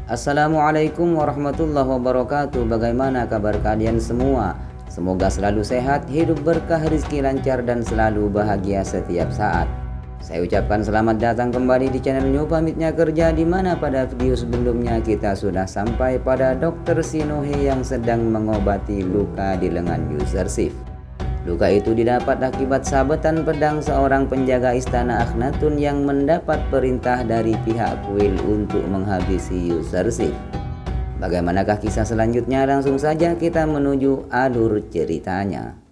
Assalamualaikum warahmatullahi wabarakatuh. Bagaimana kabar kalian semua? Semoga selalu sehat, hidup berkah, rezeki lancar dan selalu bahagia setiap saat. Saya ucapkan selamat datang kembali di channel New Pamitnya Kerja, di mana pada video sebelumnya kita sudah sampai pada Dr. Shinohe yang sedang mengobati luka di lengan user Shift. Luka itu didapat akibat sabetan pedang seorang penjaga istana Akhnatun yang mendapat perintah dari pihak kuil untuk menghabisi user Shift. Bagaimanakah kisah selanjutnya? Langsung saja kita menuju alur ceritanya.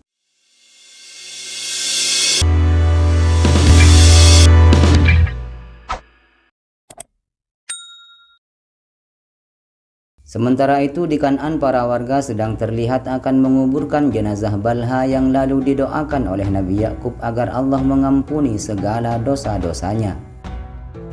Sementara itu di Kan'an, para warga sedang terlihat akan menguburkan jenazah Balha yang lalu didoakan oleh Nabi Yakub agar Allah mengampuni segala dosa-dosanya.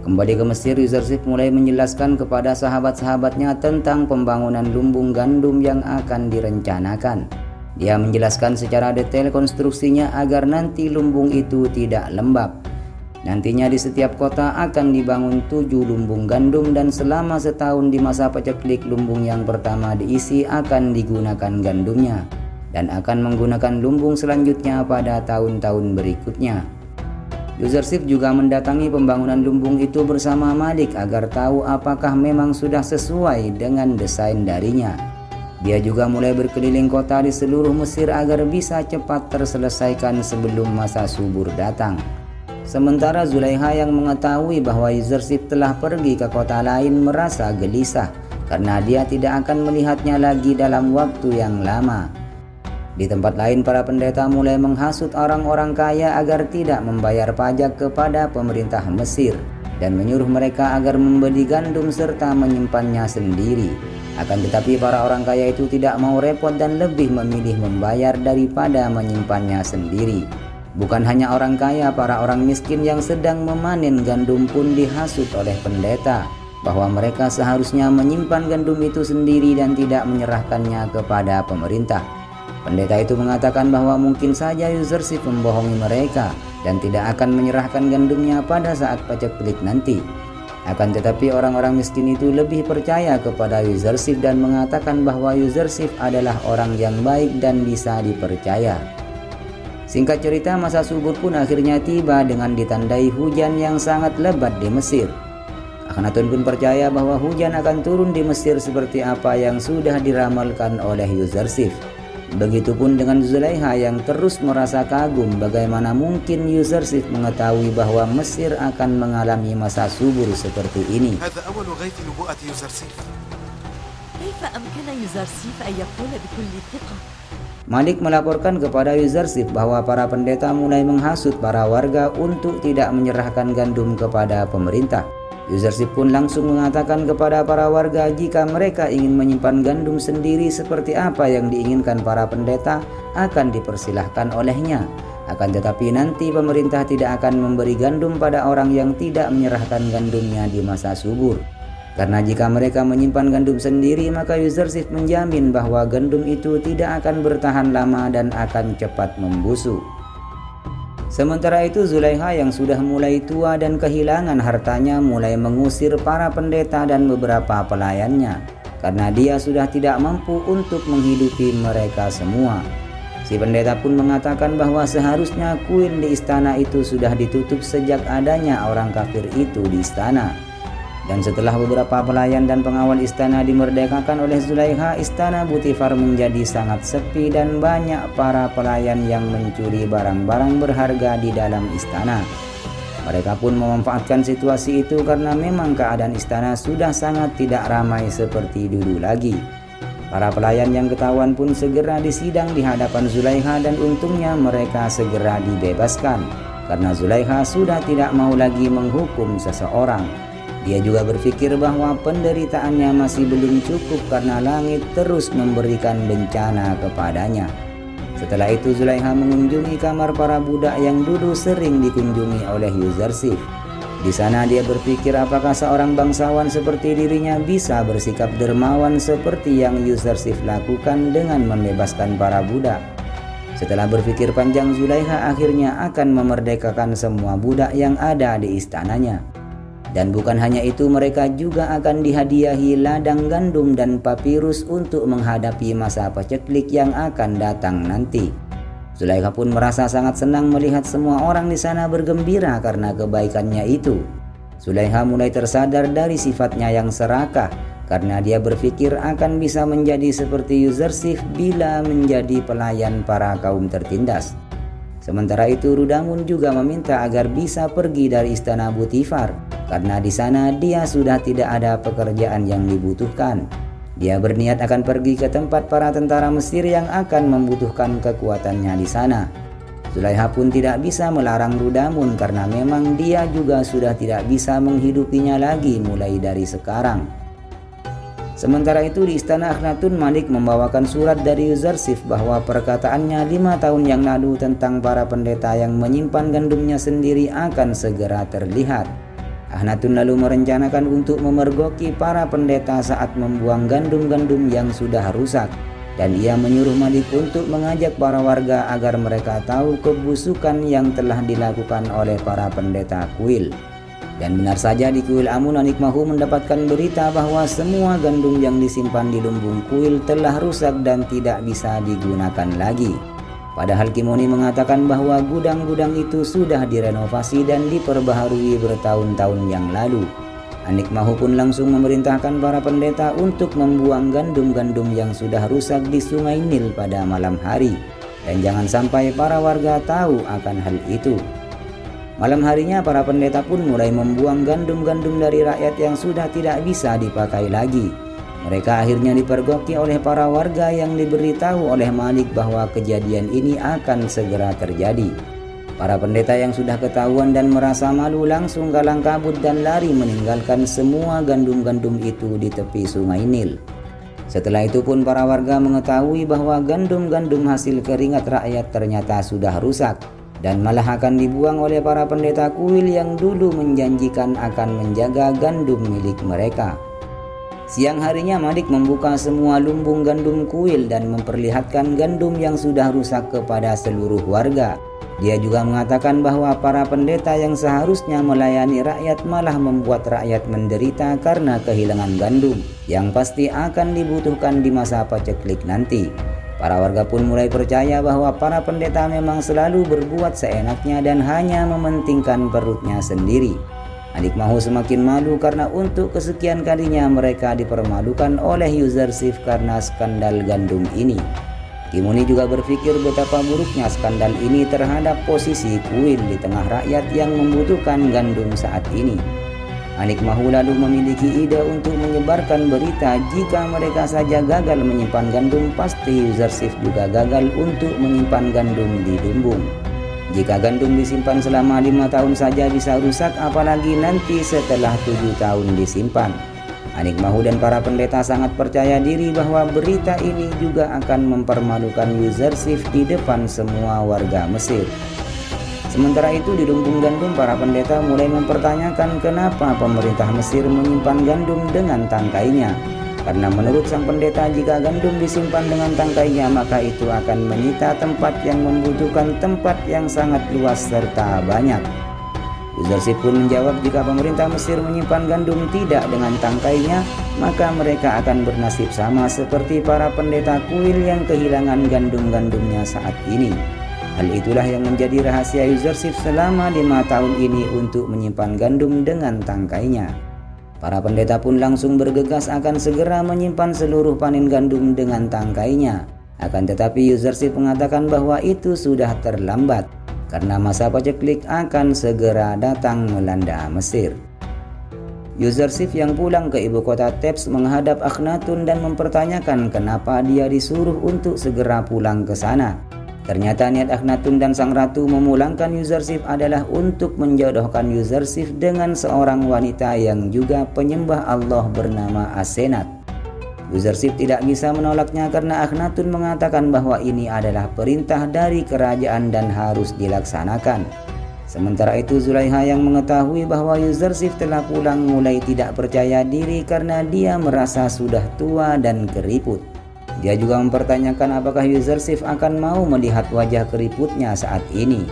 Kembali ke Mesir, user Shift mulai menjelaskan kepada sahabat-sahabatnya tentang pembangunan lumbung gandum yang akan direncanakan. Dia menjelaskan secara detail konstruksinya agar nanti lumbung itu tidak lembab. Nantinya di setiap kota akan dibangun 7 lumbung gandum, dan selama setahun di masa paceklik lumbung yang pertama diisi akan digunakan gandumnya, dan akan menggunakan lumbung selanjutnya pada tahun-tahun berikutnya. User Shift juga mendatangi pembangunan lumbung itu bersama Malik agar tahu apakah memang sudah sesuai dengan desain darinya. Dia juga mulai berkeliling kota di seluruh Mesir agar bisa cepat terselesaikan sebelum masa subur datang. Sementara Zulaiha yang mengetahui bahwa user Shift telah pergi ke kota lain merasa gelisah karena dia tidak akan melihatnya lagi dalam waktu yang lama. Di tempat lain, para pendeta mulai menghasut orang-orang kaya agar tidak membayar pajak kepada pemerintah Mesir dan menyuruh mereka agar membeli gandum serta menyimpannya sendiri. Akan tetapi para orang kaya itu tidak mau repot dan lebih memilih membayar daripada menyimpannya sendiri. Bukan hanya orang kaya, para orang miskin yang sedang memanen gandum pun dihasut oleh pendeta bahwa mereka seharusnya menyimpan gandum itu sendiri dan tidak menyerahkannya kepada pemerintah. Pendeta itu mengatakan bahwa mungkin saja user Shift membohongi mereka dan tidak akan menyerahkan gandumnya pada saat paceklik nanti. Akan tetapi orang-orang miskin itu lebih percaya kepada user Shift dan mengatakan bahwa user Shift adalah orang yang baik dan bisa dipercaya. Singkat cerita, masa subur pun akhirnya tiba dengan ditandai hujan yang sangat lebat di Mesir. Akhnatun pun percaya bahwa hujan akan turun di Mesir seperti apa yang sudah diramalkan oleh user Shift. Begitupun dengan Zulaiha yang terus merasa kagum bagaimana mungkin user Shift mengetahui bahwa Mesir akan mengalami masa subur seperti ini. Malik melaporkan kepada user Shift bahwa para pendeta mulai menghasut para warga untuk tidak menyerahkan gandum kepada pemerintah. User Shift pun langsung mengatakan kepada para warga jika mereka ingin menyimpan gandum sendiri seperti apa yang diinginkan para pendeta akan dipersilahkan olehnya. Akan tetapi nanti pemerintah tidak akan memberi gandum pada orang yang tidak menyerahkan gandumnya di masa subur. Karena jika mereka menyimpan gandum sendiri, maka user Shift menjamin bahwa gandum itu tidak akan bertahan lama dan akan cepat membusuk. Sementara itu Zulaiha yang sudah mulai tua dan kehilangan hartanya mulai mengusir para pendeta dan beberapa pelayannya karena dia sudah tidak mampu untuk menghidupi mereka semua. Si pendeta pun mengatakan bahwa seharusnya kuil di istana itu sudah ditutup sejak adanya orang kafir itu di istana. Dan setelah beberapa pelayan dan pengawal istana dimerdekakan oleh Zulaiha, istana Butifar menjadi sangat sepi dan banyak para pelayan yang mencuri barang-barang berharga di dalam istana. Mereka pun memanfaatkan situasi itu karena memang keadaan istana sudah sangat tidak ramai seperti dulu lagi. Para pelayan yang ketahuan pun segera disidang di hadapan Zulaiha dan untungnya mereka segera dibebaskan karena Zulaiha sudah tidak mau lagi menghukum seseorang. Dia juga berpikir bahwa penderitaannya masih belum cukup karena langit terus memberikan bencana kepadanya. Setelah itu Zulaiha mengunjungi kamar para budak yang dulu sering dikunjungi oleh user Shift. Di sana dia berpikir apakah seorang bangsawan seperti dirinya bisa bersikap dermawan seperti yang user Shift lakukan dengan membebaskan para budak. Setelah berpikir panjang, Zulaiha akhirnya akan memerdekakan semua budak yang ada di istananya. Dan bukan hanya itu, mereka juga akan dihadiahi ladang gandum dan papirus untuk menghadapi masa paceklik yang akan datang nanti. Zulaikha pun merasa sangat senang melihat semua orang di sana bergembira karena kebaikannya itu. Zulaikha mulai tersadar dari sifatnya yang serakah karena dia berpikir akan bisa menjadi seperti Yuzarsif bila menjadi pelayan para kaum tertindas. Sementara itu Rudamun juga meminta agar bisa pergi dari istana Butifar karena di sana dia sudah tidak ada pekerjaan yang dibutuhkan. Dia berniat akan pergi ke tempat para tentara Mesir yang akan membutuhkan kekuatannya di sana. Zulaikha pun tidak bisa melarang Rudamun karena memang dia juga sudah tidak bisa menghidupinya lagi mulai dari sekarang. Sementara itu di istana Akhnatun, Malik membawakan surat dari Yuzarsif bahwa perkataannya 5 tahun yang lalu tentang para pendeta yang menyimpan gandumnya sendiri akan segera terlihat. Akhnatun lalu merencanakan untuk memergoki para pendeta saat membuang gandum-gandum yang sudah rusak, dan ia menyuruh Malik untuk mengajak para warga agar mereka tahu kebusukan yang telah dilakukan oleh para pendeta kuil. Dan benar saja di kuil Amun, Anik Mahu mendapatkan berita bahwa semua gandum yang disimpan di lumbung kuil telah rusak dan tidak bisa digunakan lagi. Padahal Kimoni mengatakan bahwa gudang-gudang itu sudah direnovasi dan diperbaharui bertahun-tahun yang lalu. Anik Mahu pun langsung memerintahkan para pendeta untuk membuang gandum-gandum yang sudah rusak di Sungai Nil pada malam hari. Dan jangan sampai para warga tahu akan hal itu. Malam harinya para pendeta pun mulai membuang gandum-gandum dari rakyat yang sudah tidak bisa dipakai lagi. Mereka akhirnya dipergoki oleh para warga yang diberitahu oleh Malik bahwa kejadian ini akan segera terjadi. Para pendeta yang sudah ketahuan dan merasa malu langsung kalang kabut dan lari meninggalkan semua gandum-gandum itu di tepi Sungai Nil. Setelah itu pun para warga mengetahui bahwa gandum-gandum hasil keringat rakyat ternyata sudah rusak dan malah akan dibuang oleh para pendeta kuil yang dulu menjanjikan akan menjaga gandum milik mereka. Siang harinya Malik membuka semua lumbung gandum kuil dan memperlihatkan gandum yang sudah rusak kepada seluruh warga. Dia juga mengatakan bahwa para pendeta yang seharusnya melayani rakyat malah membuat rakyat menderita karena kehilangan gandum yang pasti akan dibutuhkan di masa paceklik nanti. Para warga pun mulai percaya bahwa para pendeta memang selalu berbuat seenaknya dan hanya mementingkan perutnya sendiri. Anik Mahu semakin malu karena untuk kesekian kalinya mereka dipermalukan oleh Yuzarsif karena skandal gandum ini. Kimoni juga berpikir betapa buruknya skandal ini terhadap posisi kuil di tengah rakyat yang membutuhkan gandum saat ini. Anik Mahu lalu memiliki ide untuk menyebarkan berita jika mereka saja gagal menyimpan gandum, pasti Yuzarsif juga gagal untuk menyimpan gandum di lumbung. Jika gandum disimpan selama 5 tahun saja bisa rusak, apalagi nanti setelah 7 tahun disimpan. Anik Mahu dan para pendeta sangat percaya diri bahwa berita ini juga akan mempermalukan Yuzarsif di depan semua warga Mesir. Sementara itu di lumbung gandum para pendeta mulai mempertanyakan kenapa pemerintah Mesir menyimpan gandum dengan tangkainya. Karena menurut sang pendeta jika gandum disimpan dengan tangkainya maka itu akan menyita tempat yang membutuhkan tempat yang sangat luas serta banyak. Yuzarsif pun menjawab jika pemerintah Mesir menyimpan gandum tidak dengan tangkainya maka mereka akan bernasib sama seperti para pendeta kuil yang kehilangan gandum-gandumnya saat ini. Hal itulah yang menjadi rahasia Yuzarsif selama 5 tahun ini untuk menyimpan gandum dengan tangkainya. Para pendeta pun langsung bergegas akan segera menyimpan seluruh panen gandum dengan tangkainya. Akan tetapi Yuzarsif mengatakan bahwa itu sudah terlambat karena masa paceklik akan segera datang melanda Mesir. Yuzarsif yang pulang ke ibu kota Thebes menghadap Akhnatun dan mempertanyakan kenapa dia disuruh untuk segera pulang ke sana. Ternyata niat Akhnatun dan sang ratu memulangkan Yuzarsif adalah untuk menjodohkan Yuzarsif dengan seorang wanita yang juga penyembah Allah bernama Asenat. Yuzarsif tidak bisa menolaknya karena Akhnatun mengatakan bahwa ini adalah perintah dari kerajaan dan harus dilaksanakan. Sementara itu Zulaikha yang mengetahui bahwa Yuzarsif telah pulang mulai tidak percaya diri karena dia merasa sudah tua dan keriput. Dia juga mempertanyakan apakah Yuzarsif akan mau melihat wajah keriputnya saat ini.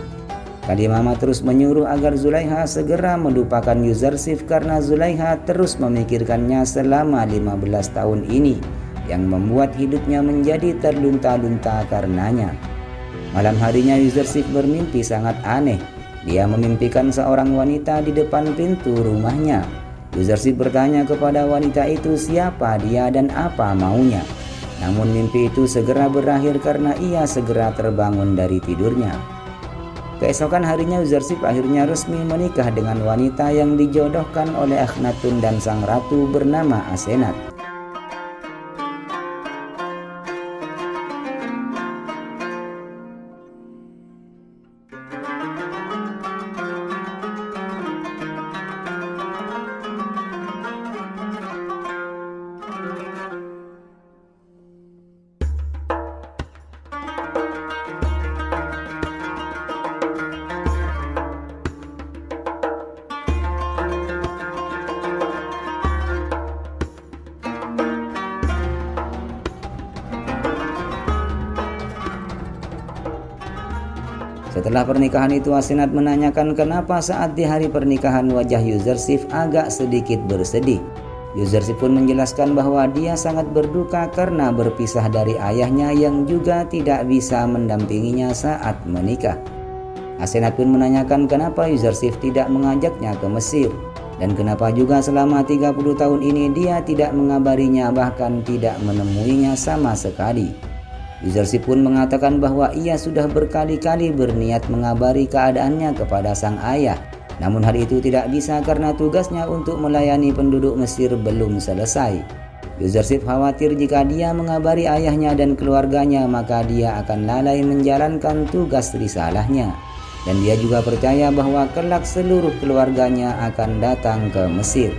Kadimama terus menyuruh agar Zulaikha segera melupakan Yuzarsif karena Zulaikha terus memikirkannya selama 15 tahun ini yang membuat hidupnya menjadi terlunta-lunta karenanya. Malam harinya Yuzarsif bermimpi sangat aneh. Dia memimpikan seorang wanita di depan pintu rumahnya. Yuzarsif bertanya kepada wanita itu siapa dia dan apa maunya. Namun mimpi itu segera berakhir karena ia segera terbangun dari tidurnya. Keesokan harinya Yuzarsif akhirnya resmi menikah dengan wanita yang dijodohkan oleh Akhnatun dan sang ratu bernama Asenat. Setelah pernikahan itu Asenat menanyakan kenapa saat di hari pernikahan wajah Yuzarsif agak sedikit bersedih. Yuzarsif pun menjelaskan bahwa dia sangat berduka karena berpisah dari ayahnya yang juga tidak bisa mendampinginya saat menikah. Asenat pun menanyakan kenapa Yuzarsif tidak mengajaknya ke Mesir dan kenapa juga selama 30 tahun ini dia tidak mengabarinya bahkan tidak menemuinya sama sekali. Yuzarsif pun mengatakan bahwa ia sudah berkali-kali berniat mengabari keadaannya kepada sang ayah. Namun hal itu tidak bisa karena tugasnya untuk melayani penduduk Mesir belum selesai. Yuzarsif khawatir jika dia mengabari ayahnya dan keluarganya maka dia akan lalai menjalankan tugas risalahnya. Dan dia juga percaya bahwa kelak seluruh keluarganya akan datang ke Mesir.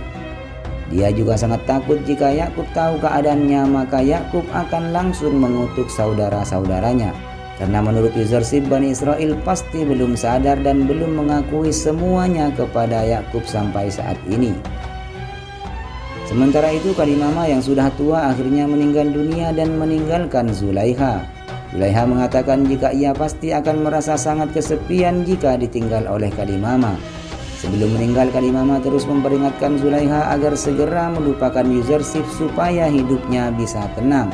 Dia juga sangat takut jika Yakub tahu keadaannya maka Yakub akan langsung mengutuk saudara-saudaranya. Karena menurut Yuzarsif Bani Israel pasti belum sadar dan belum mengakui semuanya kepada Yakub sampai saat ini. Sementara itu Kadimama yang sudah tua akhirnya meninggal dunia dan meninggalkan Zulaikha. Zulaikha mengatakan jika ia pasti akan merasa sangat kesepian jika ditinggal oleh Kadimama. Sebelum meninggal Kadimama terus memperingatkan Zulaikha agar segera melupakan Yuzarsif supaya hidupnya bisa tenang.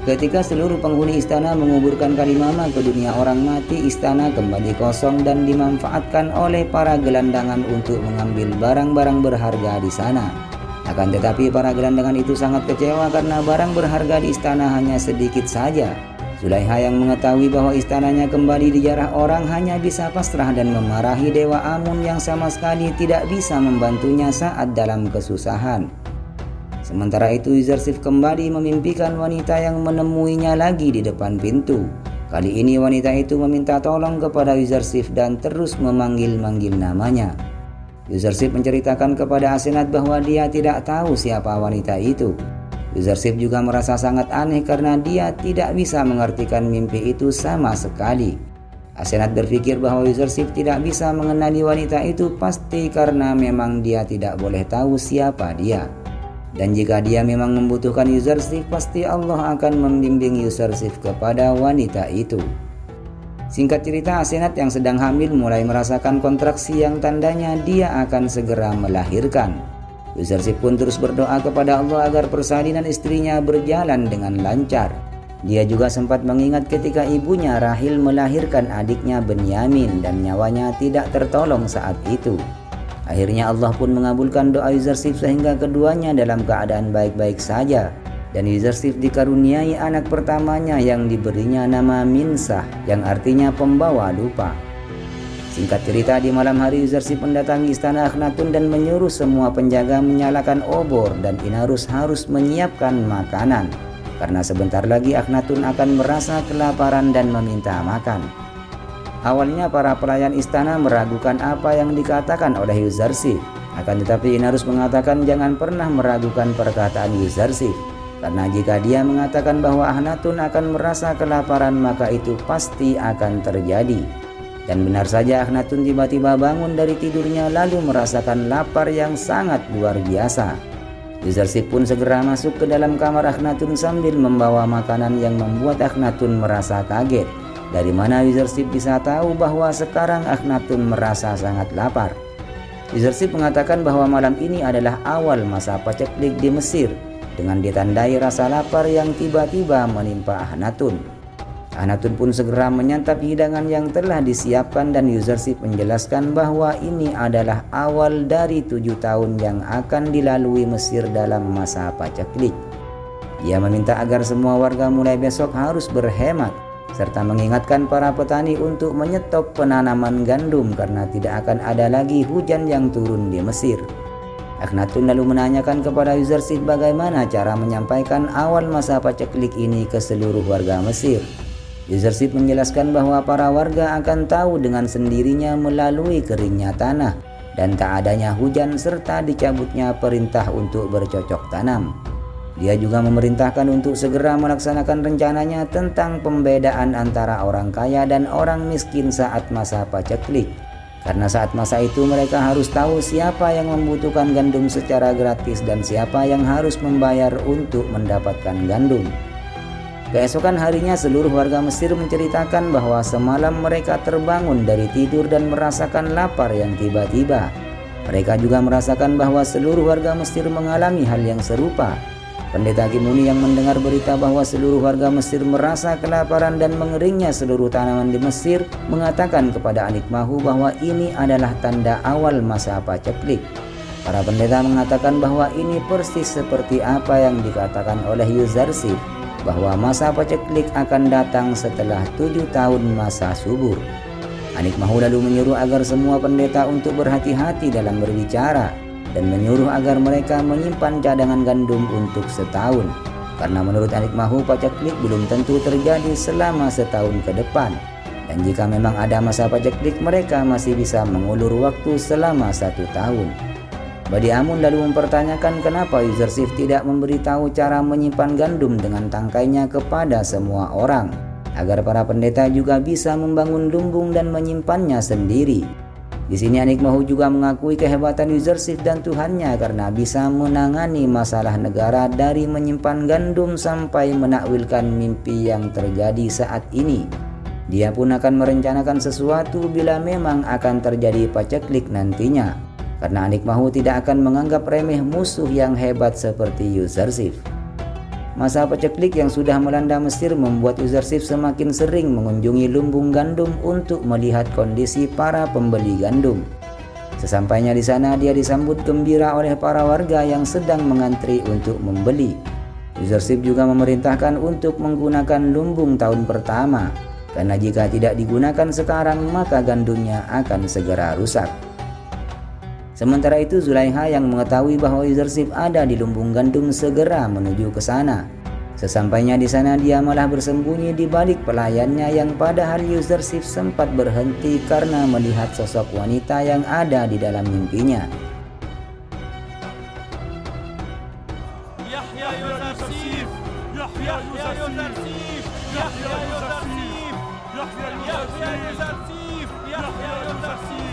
Ketika seluruh penghuni istana menguburkan Kadimama ke dunia orang mati, istana kembali kosong dan dimanfaatkan oleh para gelandangan untuk mengambil barang-barang berharga di sana. Akan tetapi para gelandangan itu sangat kecewa karena barang berharga di istana hanya sedikit saja. Zulaikha yang mengetahui bahwa istananya kembali dijarah orang hanya bisa pasrah dan memarahi Dewa Amun yang sama sekali tidak bisa membantunya saat dalam kesusahan. Sementara itu Yuzarsif kembali memimpikan wanita yang menemuinya lagi di depan pintu. Kali ini wanita itu meminta tolong kepada Yuzarsif dan terus memanggil-manggil namanya. Yuzarsif menceritakan kepada Asenat bahwa dia tidak tahu siapa wanita itu. Yuzarsif juga merasa sangat aneh karena dia tidak bisa mengartikan mimpi itu sama sekali. Asenat berpikir bahwa Yuzarsif tidak bisa mengenali wanita itu pasti karena memang dia tidak boleh tahu siapa dia. Dan jika dia memang membutuhkan Yuzarsif, pasti Allah akan membimbing Yuzarsif kepada wanita itu. Singkat cerita, Asenat yang sedang hamil mulai merasakan kontraksi yang tandanya dia akan segera melahirkan. Yuzarsif pun terus berdoa kepada Allah agar persalinan istrinya berjalan dengan lancar. Dia juga sempat mengingat ketika ibunya Rahil melahirkan adiknya Benyamin dan nyawanya tidak tertolong saat itu. Akhirnya Allah pun mengabulkan doa Yuzarsif sehingga keduanya dalam keadaan baik-baik saja. Dan Yuzarsif dikaruniai anak pertamanya yang diberinya nama Minsah yang artinya pembawa lupa. Singkat cerita, di malam hari Yuzarsif mendatangi istana Akhnatun dan menyuruh semua penjaga menyalakan obor dan Inarus harus menyiapkan makanan. Karena sebentar lagi Akhnatun akan merasa kelaparan dan meminta makan. Awalnya para pelayan istana meragukan apa yang dikatakan oleh Yuzarsif. Akan tetapi Inarus mengatakan jangan pernah meragukan perkataan Yuzarsif. Karena jika dia mengatakan bahwa Akhnatun akan merasa kelaparan maka itu pasti akan terjadi. Dan benar saja Akhnatun tiba-tiba bangun dari tidurnya lalu merasakan lapar yang sangat luar biasa. Yuzarsif pun segera masuk ke dalam kamar Akhnatun sambil membawa makanan yang membuat Akhnatun merasa kaget. Dari mana Uzarsif bisa tahu bahwa sekarang Akhnatun merasa sangat lapar? Uzarsif mengatakan bahwa malam ini adalah awal masa paceklik di Mesir, dengan ditandai rasa lapar yang tiba-tiba menimpa Akhnatun. Akhnatun pun segera menyantap hidangan yang telah disiapkan dan Uzarsif menjelaskan bahwa ini adalah awal dari 7 tahun yang akan dilalui Mesir dalam masa paceklik. Dia meminta agar semua warga mulai besok harus berhemat, serta mengingatkan para petani untuk menyetop penanaman gandum karena tidak akan ada lagi hujan yang turun di Mesir. Akhnatun lalu menanyakan kepada Uzarsif bagaimana cara menyampaikan awal masa paceklik ini ke seluruh warga Mesir. Uzarsif menjelaskan bahwa para warga akan tahu dengan sendirinya melalui keringnya tanah dan tak adanya hujan serta dicabutnya perintah untuk bercocok tanam. Dia juga memerintahkan untuk segera melaksanakan rencananya tentang pembedaan antara orang kaya dan orang miskin saat masa paceklik. Karena saat masa itu mereka harus tahu siapa yang membutuhkan gandum secara gratis dan siapa yang harus membayar untuk mendapatkan gandum. Keesokan harinya seluruh warga Mesir menceritakan bahwa semalam mereka terbangun dari tidur dan merasakan lapar yang tiba-tiba. Mereka juga merasakan bahwa seluruh warga Mesir mengalami hal yang serupa. Pendeta Kimuni yang mendengar berita bahwa seluruh warga Mesir merasa kelaparan dan mengeringnya seluruh tanaman di Mesir mengatakan kepada Anikmahu bahwa ini adalah tanda awal masa paceklik. Para pendeta mengatakan bahwa ini persis seperti apa yang dikatakan oleh Uzarsif, bahwa masa paceklik akan datang setelah 7 tahun masa subur. Anikmahu lalu menyuruh agar semua pendeta untuk berhati-hati dalam berbicara dan menyuruh agar mereka menyimpan cadangan gandum untuk setahun. Karena menurut Anikmahu paceklik belum tentu terjadi selama setahun ke depan. Dan jika memang ada masa paceklik mereka masih bisa mengulur waktu selama 1 tahun. Badi Amun lalu mempertanyakan kenapa Uzarsif tidak memberitahu cara menyimpan gandum dengan tangkainya kepada semua orang, agar para pendeta juga bisa membangun lumbung dan menyimpannya sendiri. Di sini Anikmahu juga mengakui kehebatan Uzarsif dan Tuhannya karena bisa menangani masalah negara dari menyimpan gandum sampai menakwilkan mimpi yang terjadi saat ini. Dia pun akan merencanakan sesuatu bila memang akan terjadi paceklik nantinya, karena Anikmahu tidak akan menganggap remeh musuh yang hebat seperti Uzarsif. Masa paceklik yang sudah melanda Mesir membuat Uzarsif semakin sering mengunjungi lumbung gandum untuk melihat kondisi para pembeli gandum. Sesampainya di sana dia disambut gembira oleh para warga yang sedang mengantri untuk membeli. Uzarsif juga memerintahkan untuk menggunakan lumbung tahun pertama, karena jika tidak digunakan sekarang maka gandumnya akan segera rusak. Sementara itu Zulaiha yang mengetahui bahwa Uzarsif ada di lumbung gandum segera menuju ke sana. Sesampainya di sana dia malah bersembunyi di balik pelayannya yang padahal Uzarsif sempat berhenti karena melihat sosok wanita yang ada di dalam mimpinya. Yahya Uzarsif, Yahya Uzarsif, Yahya Uzarsif, Yahya Uzarsif, Yahya Uzarsif.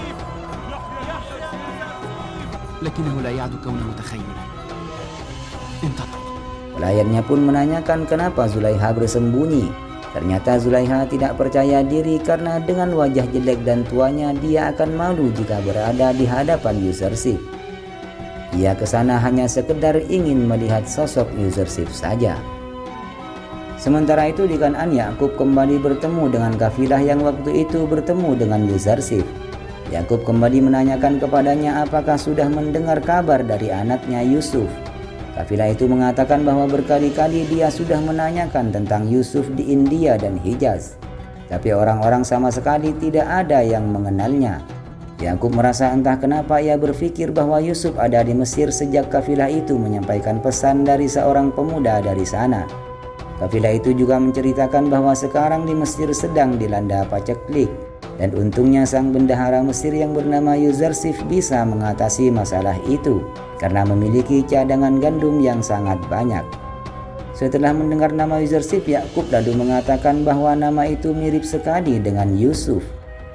لكنه لا يعد كونه متخيلا. انتظر. Pelayannya pun menanyakan kenapa Zulaiha bersembunyi. Ternyata Zulaiha tidak percaya diri karena dengan wajah jelek dan tuanya dia akan malu jika berada di hadapan Uzarsif. Ia ke sana hanya sekedar ingin melihat sosok Uzarsif saja. Sementara itu di Kan'an Yakub kembali bertemu dengan kafilah yang waktu itu bertemu dengan Uzarsif. Yakub kembali menanyakan kepadanya apakah sudah mendengar kabar dari anaknya Yusuf. Kafilah itu mengatakan bahwa berkali-kali dia sudah menanyakan tentang Yusuf di India dan Hijaz, tapi orang-orang sama sekali tidak ada yang mengenalnya. Yakub merasa entah kenapa ia berpikir bahwa Yusuf ada di Mesir sejak kafilah itu menyampaikan pesan dari seorang pemuda dari sana. Kafilah itu juga menceritakan bahwa sekarang di Mesir sedang dilanda paceklik. Dan untungnya sang bendahara Mesir yang bernama Uzarsif bisa mengatasi masalah itu karena memiliki cadangan gandum yang sangat banyak. Setelah mendengar nama Uzarsif, Yakub lalu mengatakan bahwa nama itu mirip sekali dengan Yusuf.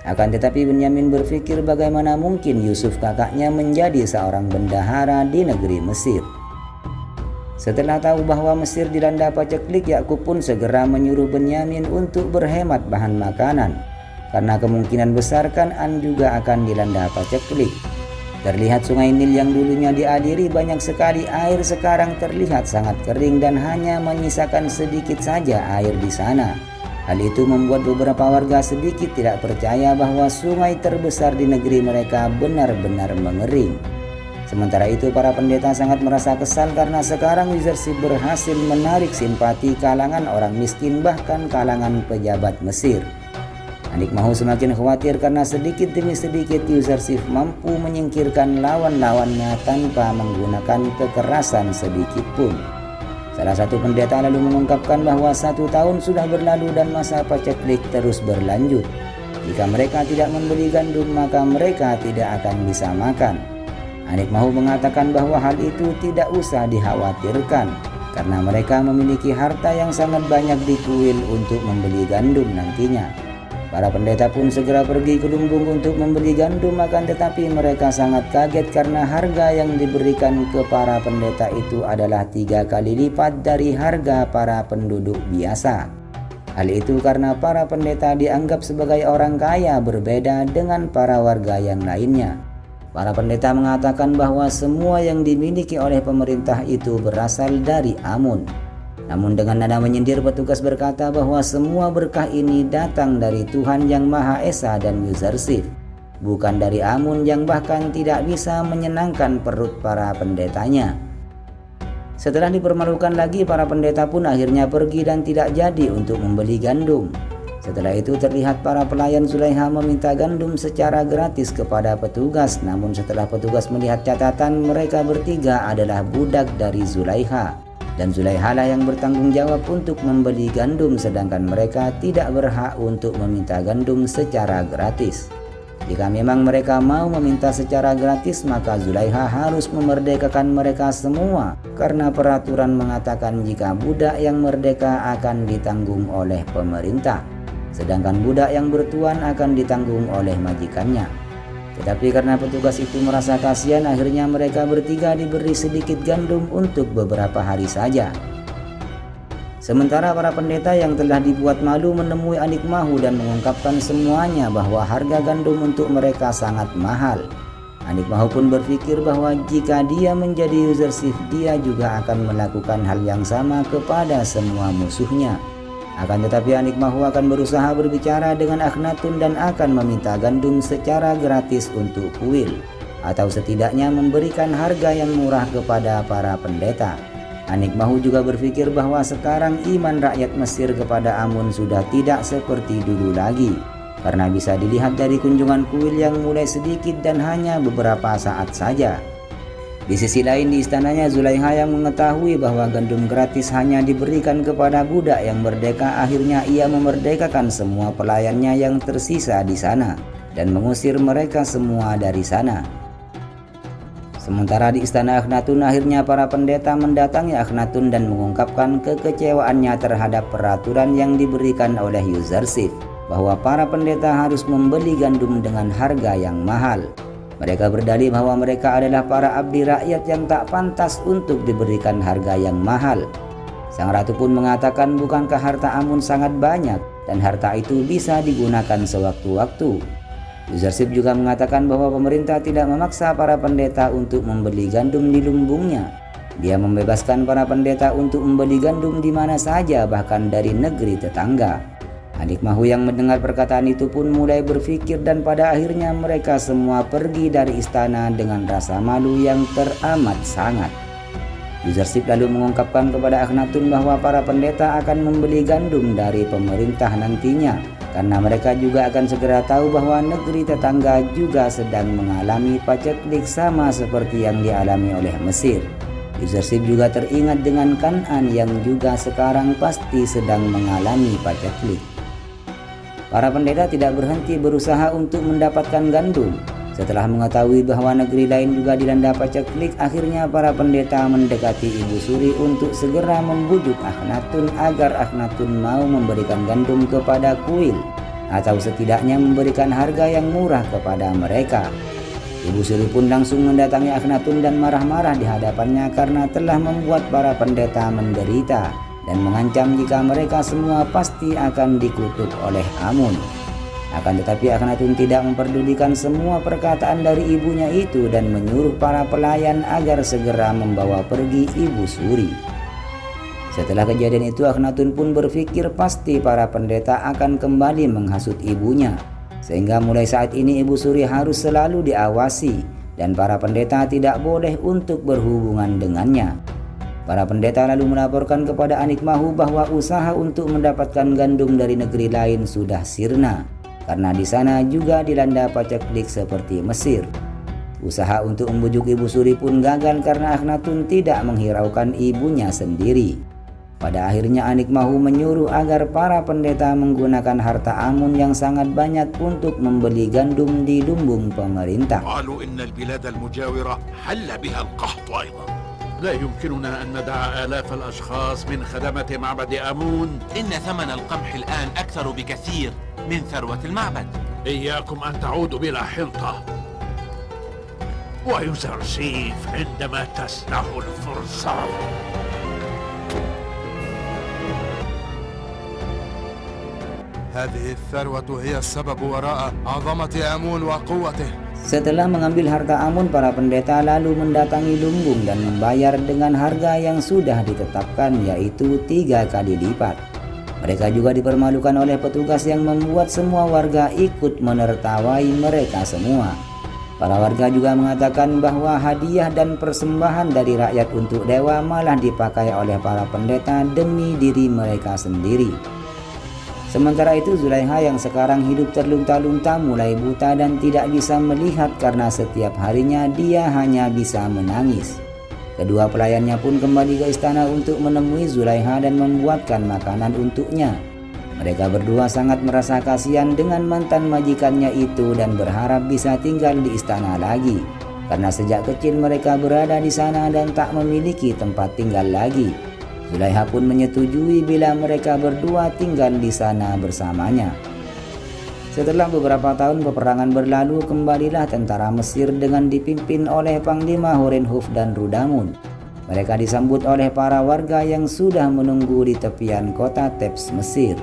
Akan tetapi Benyamin berpikir bagaimana mungkin Yusuf kakaknya menjadi seorang bendahara di negeri Mesir. Setelah tahu bahwa Mesir dilanda paceklik, Yakub pun segera menyuruh Benyamin untuk berhemat bahan makanan, karena kemungkinan besar Kan'an juga akan dilanda paceklik. Terlihat sungai Nil yang dulunya dialiri banyak sekali air sekarang terlihat sangat kering dan hanya menyisakan sedikit saja air di sana. Hal itu membuat beberapa warga sedikit tidak percaya bahwa sungai terbesar di negeri mereka benar-benar mengering. Sementara itu para pendeta sangat merasa kesal karena sekarang Yuzarsif berhasil menarik simpati kalangan orang miskin bahkan kalangan pejabat Mesir. Anik Mahu semakin khawatir karena sedikit demi sedikit Yuzarsif mampu menyingkirkan lawan-lawannya tanpa menggunakan kekerasan sedikit pun. Salah satu pendeta lalu mengungkapkan bahwa 1 tahun sudah berlalu dan masa paceklik terus berlanjut. Jika mereka tidak membeli gandum maka mereka tidak akan bisa makan. Anik Mahu mengatakan bahwa hal itu tidak usah dikhawatirkan karena mereka memiliki harta yang sangat banyak di kuil untuk membeli gandum nantinya. Para pendeta pun segera pergi ke lumbung untuk membeli gandum, akan tetapi mereka sangat kaget karena harga yang diberikan ke para pendeta itu adalah 3 kali lipat dari harga para penduduk biasa. Hal itu karena para pendeta dianggap sebagai orang kaya berbeda dengan para warga yang lainnya. Para pendeta mengatakan bahwa semua yang dimiliki oleh pemerintah itu berasal dari Amun. Namun dengan nada menyindir petugas berkata bahwa semua berkah ini datang dari Tuhan yang Maha Esa dan Yuzarsif, bukan dari Amun yang bahkan tidak bisa menyenangkan perut para pendetanya. Setelah dipermalukan lagi, para pendeta pun akhirnya pergi dan tidak jadi untuk membeli gandum. Setelah itu terlihat para pelayan Zulaiha meminta gandum secara gratis kepada petugas. Namun setelah petugas melihat catatan, mereka bertiga adalah budak dari Zulaiha, dan Zulaiha lah yang bertanggung jawab untuk membeli gandum, sedangkan mereka tidak berhak untuk meminta gandum secara gratis. Jika memang mereka mau meminta secara gratis, maka Zulaiha harus memerdekakan mereka semua, karena peraturan mengatakan jika budak yang merdeka akan ditanggung oleh pemerintah, sedangkan budak yang bertuan akan ditanggung oleh majikannya. Tetapi karena petugas itu merasa kasihan, akhirnya mereka bertiga diberi sedikit gandum untuk beberapa hari saja. Sementara para pendeta yang telah dibuat malu menemui Anik Mahu dan mengungkapkan semuanya bahwa harga gandum untuk mereka sangat mahal. Anik Mahu pun berpikir bahwa jika dia menjadi Yuzarsif, dia juga akan melakukan hal yang sama kepada semua musuhnya. Akan tetapi Anik Mahu akan berusaha berbicara dengan Akhnatun dan akan meminta gandum secara gratis untuk kuil, atau setidaknya memberikan harga yang murah kepada para pendeta. Anik Mahu juga berpikir bahwa sekarang iman rakyat Mesir kepada Amun sudah tidak seperti dulu lagi, karena bisa dilihat dari kunjungan kuil yang mulai sedikit dan hanya beberapa saat saja. Di sisi lain di istananya, Zulaiha yang mengetahui bahwa gandum gratis hanya diberikan kepada budak yang merdeka, akhirnya ia memerdekakan semua pelayannya yang tersisa di sana dan mengusir mereka semua dari sana. Sementara di istana Akhnatun, akhirnya para pendeta mendatangi Akhnatun dan mengungkapkan kekecewaannya terhadap peraturan yang diberikan oleh Yuzarsif, bahwa para pendeta harus membeli gandum dengan harga yang mahal. Mereka berdalih bahwa mereka adalah para abdi rakyat yang tak pantas untuk diberikan harga yang mahal. Sang ratu pun mengatakan bukankah harta Amun sangat banyak dan harta itu bisa digunakan sewaktu-waktu. Yuzarsif juga mengatakan bahwa pemerintah tidak memaksa para pendeta untuk membeli gandum di lumbungnya. Dia membebaskan para pendeta untuk membeli gandum di mana saja, bahkan dari negeri tetangga. Anik Mahu yang mendengar perkataan itu pun mulai berpikir dan pada akhirnya mereka semua pergi dari istana dengan rasa malu yang teramat sangat. Yuzarsif lalu mengungkapkan kepada Akhnatun bahwa para pendeta akan membeli gandum dari pemerintah nantinya, karena mereka juga akan segera tahu bahwa negeri tetangga juga sedang mengalami paceklik sama seperti yang dialami oleh Mesir. Yuzarsif juga teringat dengan Kan'an yang juga sekarang pasti sedang mengalami paceklik. Para pendeta tidak berhenti berusaha untuk mendapatkan gandum. Setelah mengetahui bahwa negeri lain juga dilanda paceklik, akhirnya para pendeta mendekati Ibu Suri untuk segera membujuk Akhnatun agar Akhnatun mau memberikan gandum kepada kuil, atau setidaknya memberikan harga yang murah kepada mereka. Ibu suri pun langsung mendatangi Akhnatun dan marah-marah di hadapannya karena telah membuat para pendeta menderita dan mengancam jika mereka semua pasti akan dikutuk oleh Amun. Akan tetapi Akhnatun tidak memperdulikan semua perkataan dari ibunya itu dan menyuruh para pelayan agar segera membawa pergi ibu suri. Setelah kejadian itu Akhnatun pun berpikir pasti para pendeta akan kembali menghasut ibunya, sehingga mulai saat ini ibu suri harus selalu diawasi dan para pendeta tidak boleh untuk berhubungan dengannya. Para pendeta lalu melaporkan kepada Anik Mahu bahwa usaha untuk mendapatkan gandum dari negeri lain sudah sirna, karena di sana juga dilanda paceklik seperti Mesir. Usaha untuk membujuk ibu suri pun gagal karena Akhnatun tidak menghiraukan ibunya sendiri. Pada akhirnya Anik Mahu menyuruh agar para pendeta menggunakan harta Amun yang sangat banyak untuk membeli gandum di lumbung pemerintah. قالوا إن البلاد المجاورة حل بها القحط أيضا. لا يمكننا أن ندع آلاف الأشخاص من خدمة معبد آمون. إن ثمن القمح الآن أكثر بكثير من ثروة المعبد. إياكم أن تعودوا بلا حنطة ويزرسيف عندما تسنح الفرصة. هذه الثروة هي السبب وراء عظمة آمون وقوته. Setelah mengambil harta Amun, para pendeta lalu mendatangi lumbung dan membayar dengan harga yang sudah ditetapkan, yaitu 3 kali lipat. Mereka juga dipermalukan oleh petugas yang membuat semua warga ikut menertawai mereka semua. Para warga juga mengatakan bahwa hadiah dan persembahan dari rakyat untuk dewa malah dipakai oleh para pendeta demi diri mereka sendiri. Sementara itu Zulaiha yang sekarang hidup terlunta-lunta mulai buta dan tidak bisa melihat karena setiap harinya dia hanya bisa menangis. Kedua pelayannya pun kembali ke istana untuk menemui Zulaiha dan membuatkan makanan untuknya. Mereka berdua sangat merasa kasihan dengan mantan majikannya itu dan berharap bisa tinggal di istana lagi, karena sejak kecil mereka berada di sana dan tak memiliki tempat tinggal lagi. Zulaiha pun menyetujui bila mereka berdua tinggal di sana bersamanya. Setelah beberapa tahun peperangan berlalu, kembalilah tentara Mesir dengan dipimpin oleh Panglima Horenhuf dan Rudamun. Mereka disambut oleh para warga yang sudah menunggu di tepian kota Thebes, Mesir.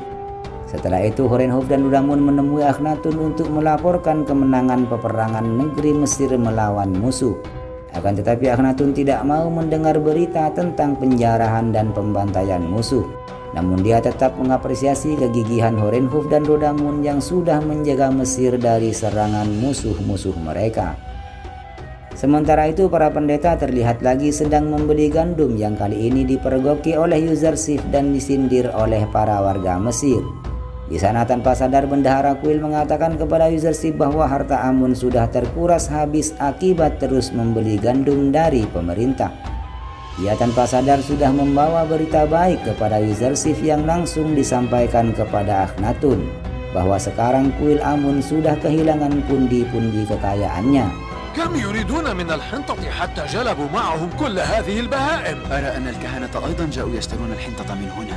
Setelah itu Horenhuf dan Rudamun menemui Akhnatun untuk melaporkan kemenangan peperangan negeri Mesir melawan musuh. Akan tetapi Akhnatun tidak mau mendengar berita tentang penjarahan dan pembantaian musuh. Namun dia tetap mengapresiasi kegigihan Horenhuf dan Rudamun yang sudah menjaga Mesir dari serangan musuh-musuh mereka. Sementara itu para pendeta terlihat lagi sedang membeli gandum yang kali ini dipergoki oleh Yuzarsif dan disindir oleh para warga Mesir. Di sana tanpa sadar bendahara kuil mengatakan kepada Yuzarsif bahwa harta Amun sudah terkuras habis akibat terus membeli gandum dari pemerintah. Ia tanpa sadar sudah membawa berita baik kepada Yuzarsif yang langsung disampaikan kepada Akhnatun bahwa sekarang kuil Amun sudah kehilangan pundi-pundi kekayaannya. كم يريدون من الحنطة حتى جلبوا معهم كل هذه البهائم؟ أرى أن الكهنة أيضا جاءوا يشترون الحنطة من هنا.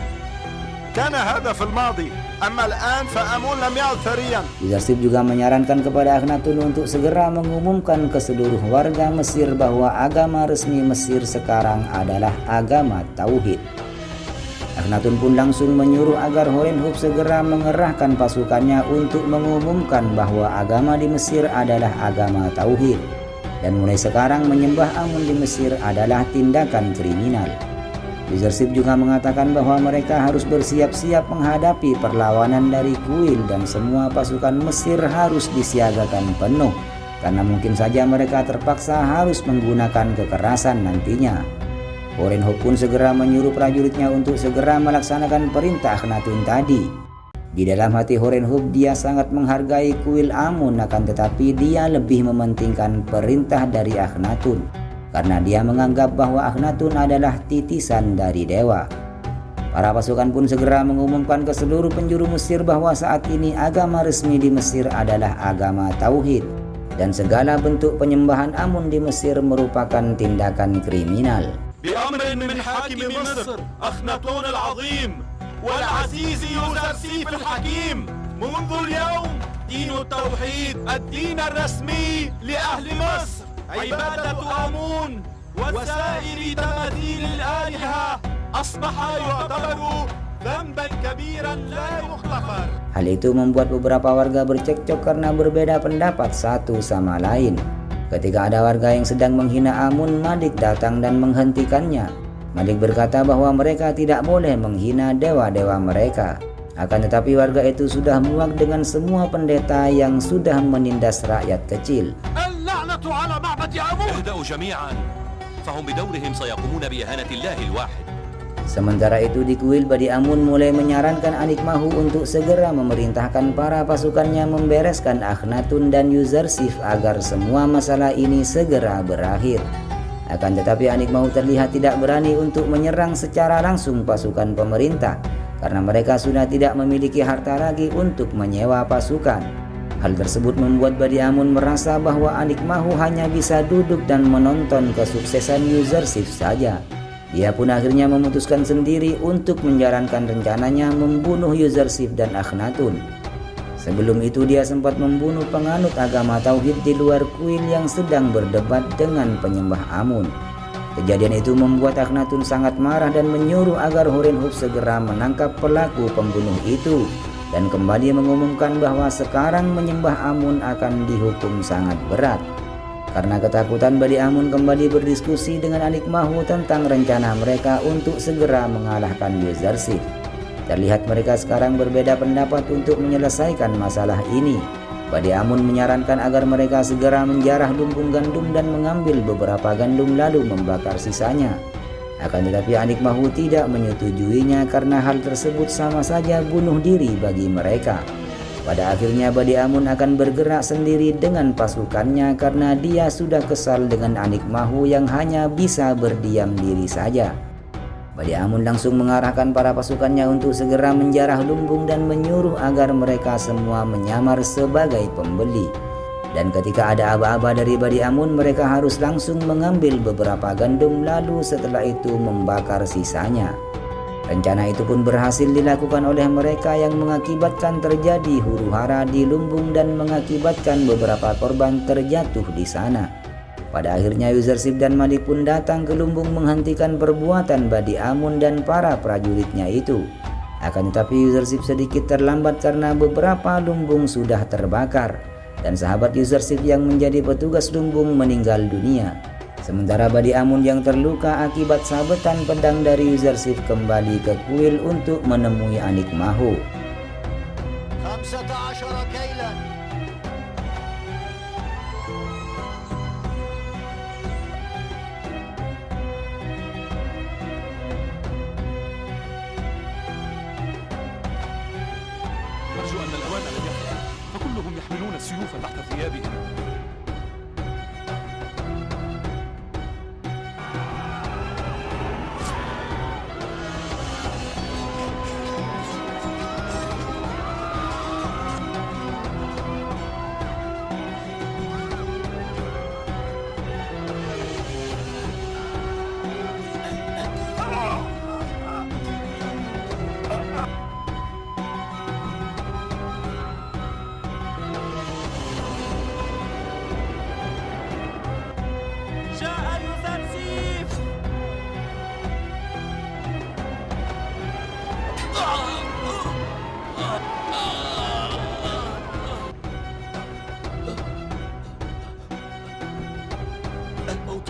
كان هذا في الماضي، أما الآن فآمون لم يعد ثريا. Yuzarsif juga menyarankan kepada Akhnatun untuk segera mengumumkan ke seluruh warga Mesir bahwa agama resmi Mesir sekarang adalah agama Tauhid. Akhnatun pun langsung menyuruh agar Horenhuf segera mengerahkan pasukannya untuk mengumumkan bahwa agama di Mesir adalah agama Tauhid, dan mulai sekarang menyembah Amun di Mesir adalah tindakan kriminal. Yuzarsif juga mengatakan bahwa mereka harus bersiap-siap menghadapi perlawanan dari kuil dan semua pasukan Mesir harus disiagakan penuh, karena mungkin saja mereka terpaksa harus menggunakan kekerasan nantinya. Horenhuf pun segera menyuruh prajuritnya untuk segera melaksanakan perintah Akhnatun tadi. Di dalam hati Horenhuf dia sangat menghargai kuil Amun, akan tetapi dia lebih mementingkan perintah dari Akhnatun karena dia menganggap bahwa Akhnatun adalah titisan dari dewa. Para pasukan pun segera mengumumkan ke seluruh penjuru Mesir bahwa saat ini agama resmi di Mesir adalah agama Tauhid dan segala bentuk penyembahan Amun di Mesir merupakan tindakan kriminal. بأمر من حاكم مصر أخناتون العظيم والعزيز يوزرسيف الحكيم منذ اليوم دين التوحيد الدين الرسمي لأهل مصر عبادة آمون وسائر تماثيل الآلهة أصبح يعتبر ذنبا كبيرا لا يغتفر. Hal itu membuat beberapa warga bercekcok karena berbeda pendapat satu sama lain. Ketika ada warga yang sedang menghina Amun, Malik datang dan menghentikannya. Malik berkata bahwa mereka tidak boleh menghina dewa-dewa mereka. Akan tetapi warga itu sudah muak dengan semua pendeta yang sudah menindas rakyat kecil. اللعنة على معبد آمون. اهدأوا جميعا فهم بدورهم سيقومون بإهانة الله الواحد. Sementara itu di kuil Bani Amun mulai menyarankan Anik Mahu untuk segera memerintahkan para pasukannya membereskan Akhnatun dan Yuzarsif agar semua masalah ini segera berakhir. Akan tetapi Anik Mahu terlihat tidak berani untuk menyerang secara langsung pasukan pemerintah karena mereka sudah tidak memiliki harta lagi untuk menyewa pasukan. Hal tersebut membuat Bani Amun merasa bahwa Anik Mahu hanya bisa duduk dan menonton kesuksesan Yuzarsif saja. Dia pun akhirnya memutuskan sendiri untuk menjalankan rencananya membunuh Yuzarsif dan Akhnatun. Sebelum itu dia sempat membunuh penganut agama Tauhid di luar kuil yang sedang berdebat dengan penyembah Amun. Kejadian itu membuat Akhnatun sangat marah dan menyuruh agar Hurinhuf segera menangkap pelaku pembunuh itu dan kembali mengumumkan bahwa sekarang menyembah Amun akan dihukum sangat berat. Karena ketakutan, Bani Amun kembali berdiskusi dengan Anik Mahu tentang rencana mereka untuk segera mengalahkan Yuzarsif. Terlihat mereka sekarang berbeda pendapat untuk menyelesaikan masalah ini. Bani Amun menyarankan agar mereka segera menjarah lumbung gandum dan mengambil beberapa gandum lalu membakar sisanya. Akan tetapi Anik Mahu tidak menyetujuinya karena hal tersebut sama saja bunuh diri bagi mereka. Pada akhirnya Bani Amun akan bergerak sendiri dengan pasukannya karena dia sudah kesal dengan Anik Mahu yang hanya bisa berdiam diri saja. Bani Amun langsung mengarahkan para pasukannya untuk segera menjarah lumbung dan menyuruh agar mereka semua menyamar sebagai pembeli. Dan ketika ada aba-aba dari Bani Amun, mereka harus langsung mengambil beberapa gandum lalu setelah itu membakar sisanya. Rencana itu pun berhasil dilakukan oleh mereka yang mengakibatkan terjadi huru-hara di lumbung dan mengakibatkan beberapa korban terjatuh di sana. Pada akhirnya Yuzarsif dan Malik pun datang ke lumbung menghentikan perbuatan Bani Amun dan para prajuritnya itu. Akan tetapi Yuzarsif sedikit terlambat karena beberapa lumbung sudah terbakar dan sahabat Yuzarsif yang menjadi petugas lumbung meninggal dunia. Sementara Bani Amun yang terluka akibat sabetan pedang dari Yuzarsif kembali ke kuil untuk menemui Anik Mahu. 15 كيلا. أرجو أن الأوان لم يخلق فكلهم يحملون السيوف تحت ثيابهم. الموت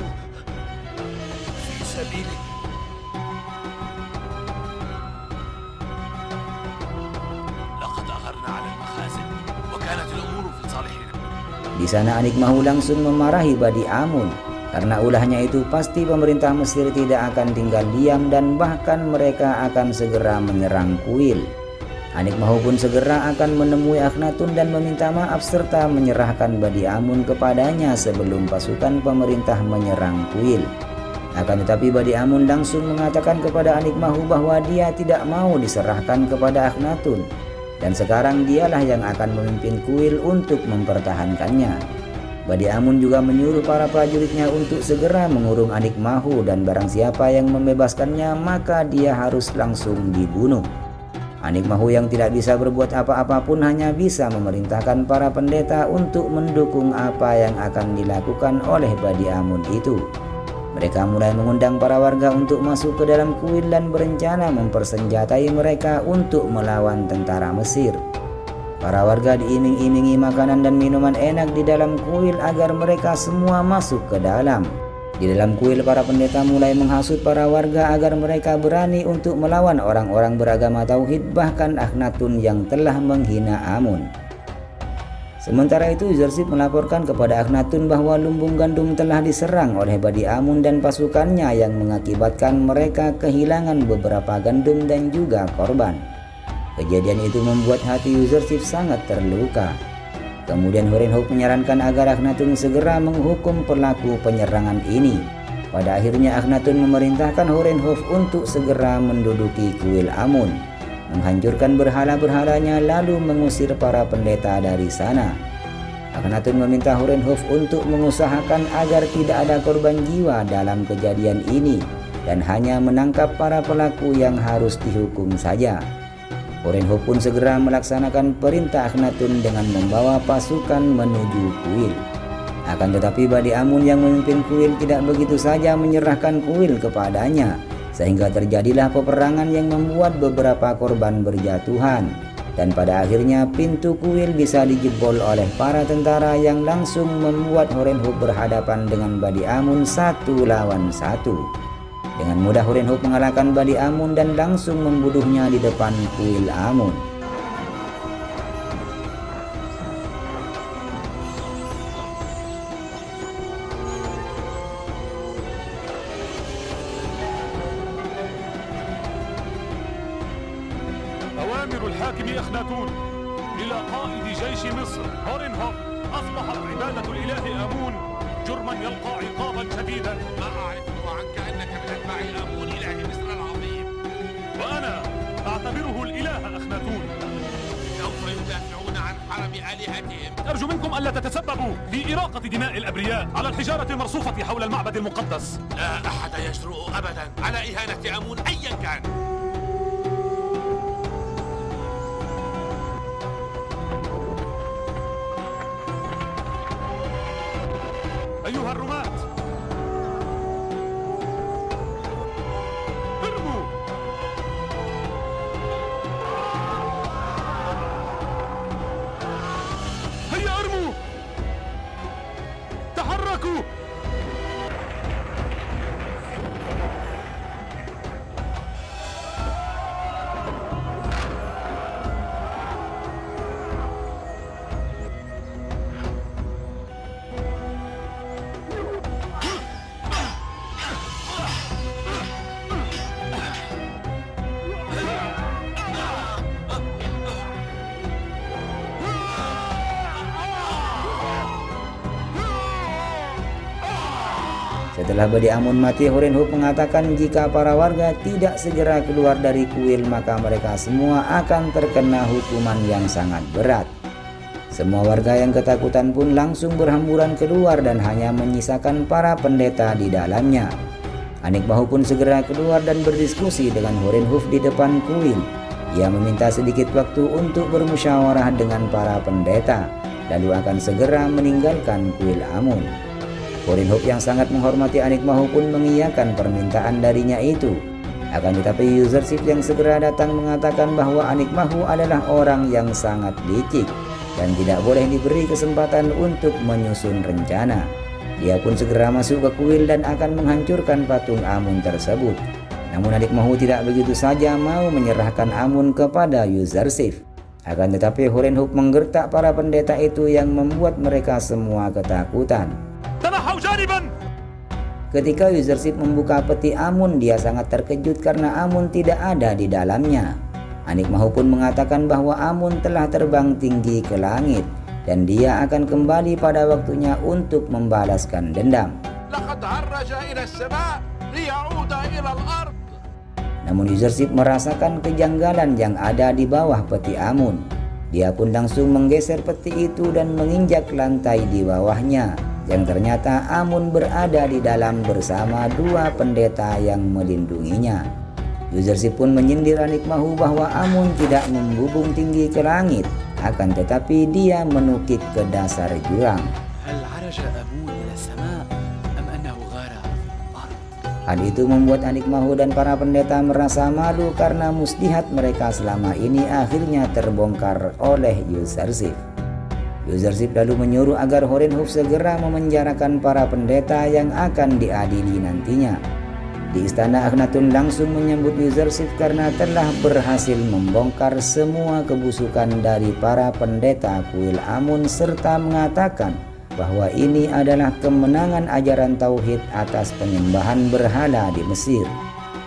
في سبيلك. لقد أغرنا على المخازن وكانت الأمور في صالحنا. Di sana Anik Mahu langsung memarahi Bani Amun. Karena ulahnya itu pasti pemerintah Mesir tidak akan tinggal diam dan bahkan mereka akan segera menyerang kuil. Anik Mahu pun segera akan menemui Akhnatun dan meminta maaf serta menyerahkan Bani Amun kepadanya sebelum pasukan pemerintah menyerang kuil. Akan tetapi Bani Amun langsung mengatakan kepada Anik Mahu bahwa dia tidak mau diserahkan kepada Akhnatun dan sekarang dialah yang akan memimpin kuil untuk mempertahankannya. Bani Amun juga menyuruh para prajuritnya untuk segera mengurung Anik Mahu dan barang siapa yang membebaskannya maka dia harus langsung dibunuh. Anikmahu yang tidak bisa berbuat apa-apa pun hanya bisa memerintahkan para pendeta untuk mendukung apa yang akan dilakukan oleh Bani Amun itu. Mereka mulai mengundang para warga untuk masuk ke dalam kuil dan berencana mempersenjatai mereka untuk melawan tentara Mesir. Para warga diiming-imingi makanan dan minuman enak di dalam kuil agar mereka semua masuk ke dalam. Di dalam kuil, para pendeta mulai menghasut para warga agar mereka berani untuk melawan orang-orang beragama tauhid, bahkan Akhnatun yang telah menghina Amun. Sementara itu, Yuzarsif melaporkan kepada Akhnatun bahwa lumbung gandum telah diserang oleh Bani Amun dan pasukannya yang mengakibatkan mereka kehilangan beberapa gandum dan juga korban. Kejadian itu membuat hati Yuzarsif sangat terluka. Kemudian Horenhuf menyarankan agar Akhnatun segera menghukum pelaku penyerangan ini. Pada akhirnya Akhnatun memerintahkan Horenhuf untuk segera menduduki kuil Amun, menghancurkan berhala-berhalanya lalu mengusir para pendeta dari sana. Akhnatun meminta Horenhuf untuk mengusahakan agar tidak ada korban jiwa dalam kejadian ini dan hanya menangkap para pelaku yang harus dihukum saja. Horenhuf pun segera melaksanakan perintah Akhnatun dengan membawa pasukan menuju kuil. Akan tetapi Bani Amun yang memimpin kuil tidak begitu saja menyerahkan kuil kepadanya, sehingga terjadilah peperangan yang membuat beberapa korban berjatuhan. Dan pada akhirnya pintu kuil bisa dijebol oleh para tentara yang langsung membuat Horenhuf berhadapan dengan Bani Amun 1 lawan 1. Dengan mudah Horenhuf mengalahkan Bani Amun dan langsung membunuhnya di depan kuil Amun. أوامر الحاكم أخناتون إلى قائد جيش مصر هورنهوف أصبحت عبادة الإله آمون جرما يلقى عقابا شديدا. ما أعرفه عنك أنك من أتباع آمون إله مصر العظيم. وأنا أعتبره الإله أخناتون. سوف يدافعون عن حرم آلهتهم. أرجو منكم ألا تتسببوا في إراقة دماء الأبرياء على الحجارة المرصوفة حول المعبد المقدس. لا أحد يجرؤ أبدا على إهانة آمون أيا كان. أيها الرماة، ارموا. هيا ارموا، تحركوا. Setelah Bani Amun mati, Horenhuf mengatakan jika para warga tidak segera keluar dari kuil maka mereka semua akan terkena hukuman yang sangat berat. Semua warga yang ketakutan pun langsung berhamburan keluar dan hanya menyisakan para pendeta di dalamnya. Anikmahu pun segera keluar dan berdiskusi dengan Horenhuf di depan kuil. Ia meminta sedikit waktu untuk bermusyawarah dengan para pendeta, lalu akan segera meninggalkan kuil Amun. Horenhuf yang sangat menghormati Anikmahu pun mengiyakan permintaan darinya itu. Akan tetapi Yuzarsif yang segera datang mengatakan bahwa Anikmahu adalah orang yang sangat licik dan tidak boleh diberi kesempatan untuk menyusun rencana. Dia pun segera masuk ke kuil dan akan menghancurkan patung Amun tersebut. Namun Anikmahu tidak begitu saja mau menyerahkan Amun kepada Yuzarsif. Akan tetapi Horenhuf menggertak para pendeta itu yang membuat mereka semua ketakutan. تنحوا جانبا. Ketika Yuzarsif membuka peti Amun, dia sangat terkejut karena Amun tidak ada di dalamnya. Anikmahu pun mengatakan bahwa Amun telah terbang tinggi ke langit dan dia akan kembali pada waktunya untuk membalaskan dendam. لقد عرج إلى السماء ليعود إلى الأرض. Namun Yuzarsif merasakan kejanggalan yang ada di bawah peti Amun. Dia pun langsung menggeser peti itu dan menginjak lantai di bawahnya, yang ternyata Amun berada di dalam bersama 2 pendeta yang melindunginya. Yuzarsif pun menyindir Anik Mahu bahwa Amun tidak membubung tinggi ke langit, akan tetapi dia menukik ke dasar jurang. هل عرج آمون إلى السماء أم أنه غار في الأرض؟ Hal itu membuat Anik Mahu dan para pendeta merasa malu karena muslihat mereka selama ini akhirnya terbongkar oleh Yuzarsif. Yuzarsif lalu menyuruh agar Horenhuf segera memenjarakan para pendeta yang akan diadili nantinya. Di istana Akhnatun langsung menyambut Yuzarsif karena telah berhasil membongkar semua kebusukan dari para pendeta kuil Amun serta mengatakan bahwa ini adalah kemenangan ajaran tauhid atas penyembahan berhala di Mesir.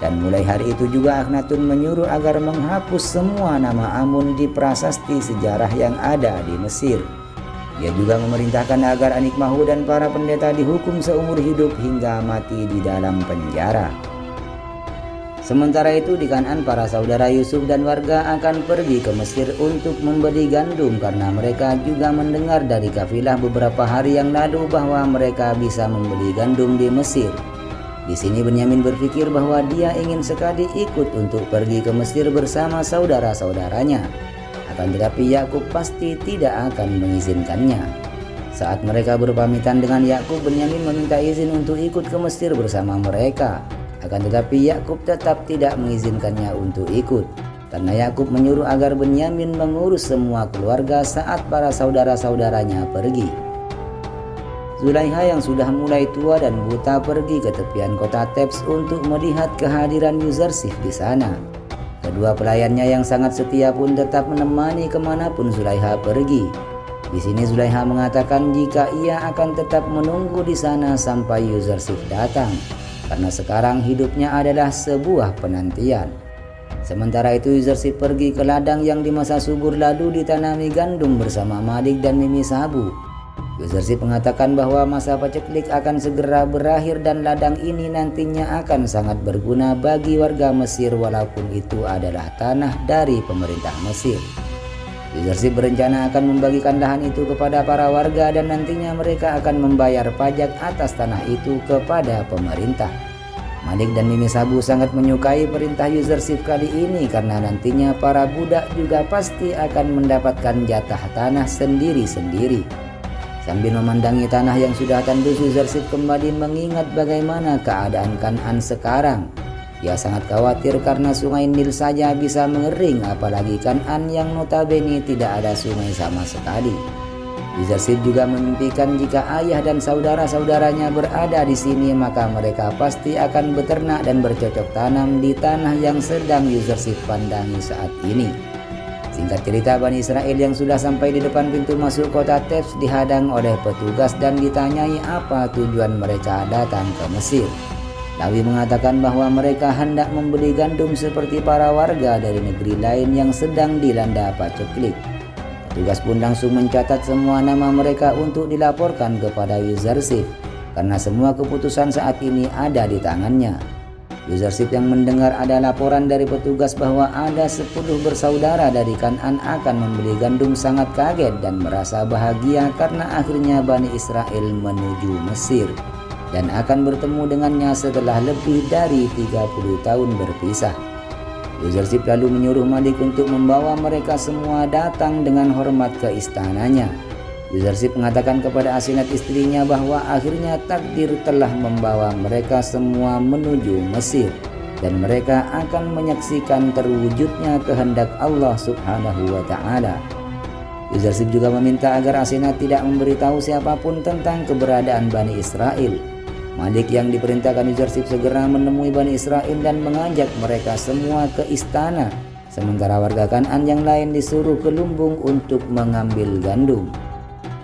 Dan mulai hari itu juga Akhnatun menyuruh agar menghapus semua nama Amun di prasasti sejarah yang ada di Mesir. Dia juga memerintahkan agar Anik Mahu dan para pendeta dihukum seumur hidup hingga mati di dalam penjara. Sementara itu di Kan'an, para saudara Yusuf dan warga akan pergi ke Mesir untuk membeli gandum karena mereka juga mendengar dari kafilah beberapa hari yang lalu bahwa mereka bisa membeli gandum di Mesir. Di sini Benyamin berpikir bahwa dia ingin sekali ikut untuk pergi ke Mesir bersama saudara-saudaranya. Akan tetapi Yakub pasti tidak akan mengizinkannya. Saat mereka berpamitan dengan Yakub, Benyamin meminta izin untuk ikut ke Mesir bersama mereka. Akan tetapi Yakub tetap tidak mengizinkannya untuk ikut, karena Yakub menyuruh agar Benyamin mengurus semua keluarga saat para saudara-saudaranya pergi. Zulaiha yang sudah mulai tua dan buta pergi ke tepian kota Tebs untuk melihat kehadiran Yuzarsif di sana. Kedua pelayannya yang sangat setia pun tetap menemani kemanapun Zulaiha pergi. Di sini Zulaiha mengatakan jika ia akan tetap menunggu di sana sampai Yuzarsif datang, karena sekarang hidupnya adalah sebuah penantian. Sementara itu Yuzarsif pergi ke ladang yang di masa subur lalu ditanami gandum bersama Malik dan Mimi Sabu. Yuzarsif mengatakan bahwa masa paceklik akan segera berakhir dan ladang ini nantinya akan sangat berguna bagi warga Mesir walaupun itu adalah tanah dari pemerintah Mesir. Yuzarsif berencana akan membagikan lahan itu kepada para warga dan nantinya mereka akan membayar pajak atas tanah itu kepada pemerintah. Malik dan Mimi Sabu sangat menyukai perintah Yuzarsif kali ini karena nantinya para budak juga pasti akan mendapatkan jatah tanah sendiri-sendiri. Sambil memandangi tanah yang sudah tandus, Yuzarsif kembali mengingat bagaimana keadaan Kan'an sekarang. Dia sangat khawatir karena sungai Nil saja bisa mengering, apalagi Kan'an yang notabene tidak ada sungai sama sekali. Yuzarsif juga memimpikan jika ayah dan saudara-saudaranya berada di sini, maka mereka pasti akan beternak dan bercocok tanam di tanah yang sedang Yuzarsif pandangi saat ini. Singkat cerita, Bani Israel yang sudah sampai di depan pintu masuk kota Tebs dihadang oleh petugas dan ditanyai apa tujuan mereka datang ke Mesir. Lawi mengatakan bahwa mereka hendak membeli gandum seperti para warga dari negeri lain yang sedang dilanda paceklik. Petugas pun langsung mencatat semua nama mereka untuk dilaporkan kepada Yuzarsif, karena semua keputusan saat ini ada di tangannya. Yuzarsif yang mendengar ada laporan dari petugas bahwa ada 10 bersaudara dari Kan'an akan membeli gandum sangat kaget dan merasa bahagia karena akhirnya Bani Israel menuju Mesir dan akan bertemu dengannya setelah lebih dari 30 tahun berpisah. Yuzarsif lalu menyuruh Malik untuk membawa mereka semua datang dengan hormat ke istananya. Yuzarsif mengatakan kepada Asenat istrinya bahwa akhirnya takdir telah membawa mereka semua menuju Mesir dan mereka akan menyaksikan terwujudnya kehendak Allah Subhanahu wa Ta'ala. Yuzarsif juga meminta agar Asenat tidak memberitahu siapapun tentang keberadaan Bani Israel. Malik yang diperintahkan Yuzarsif segera menemui Bani Israel dan mengajak mereka semua ke istana, sementara warga Kan'an yang lain disuruh ke lumbung untuk mengambil gandum.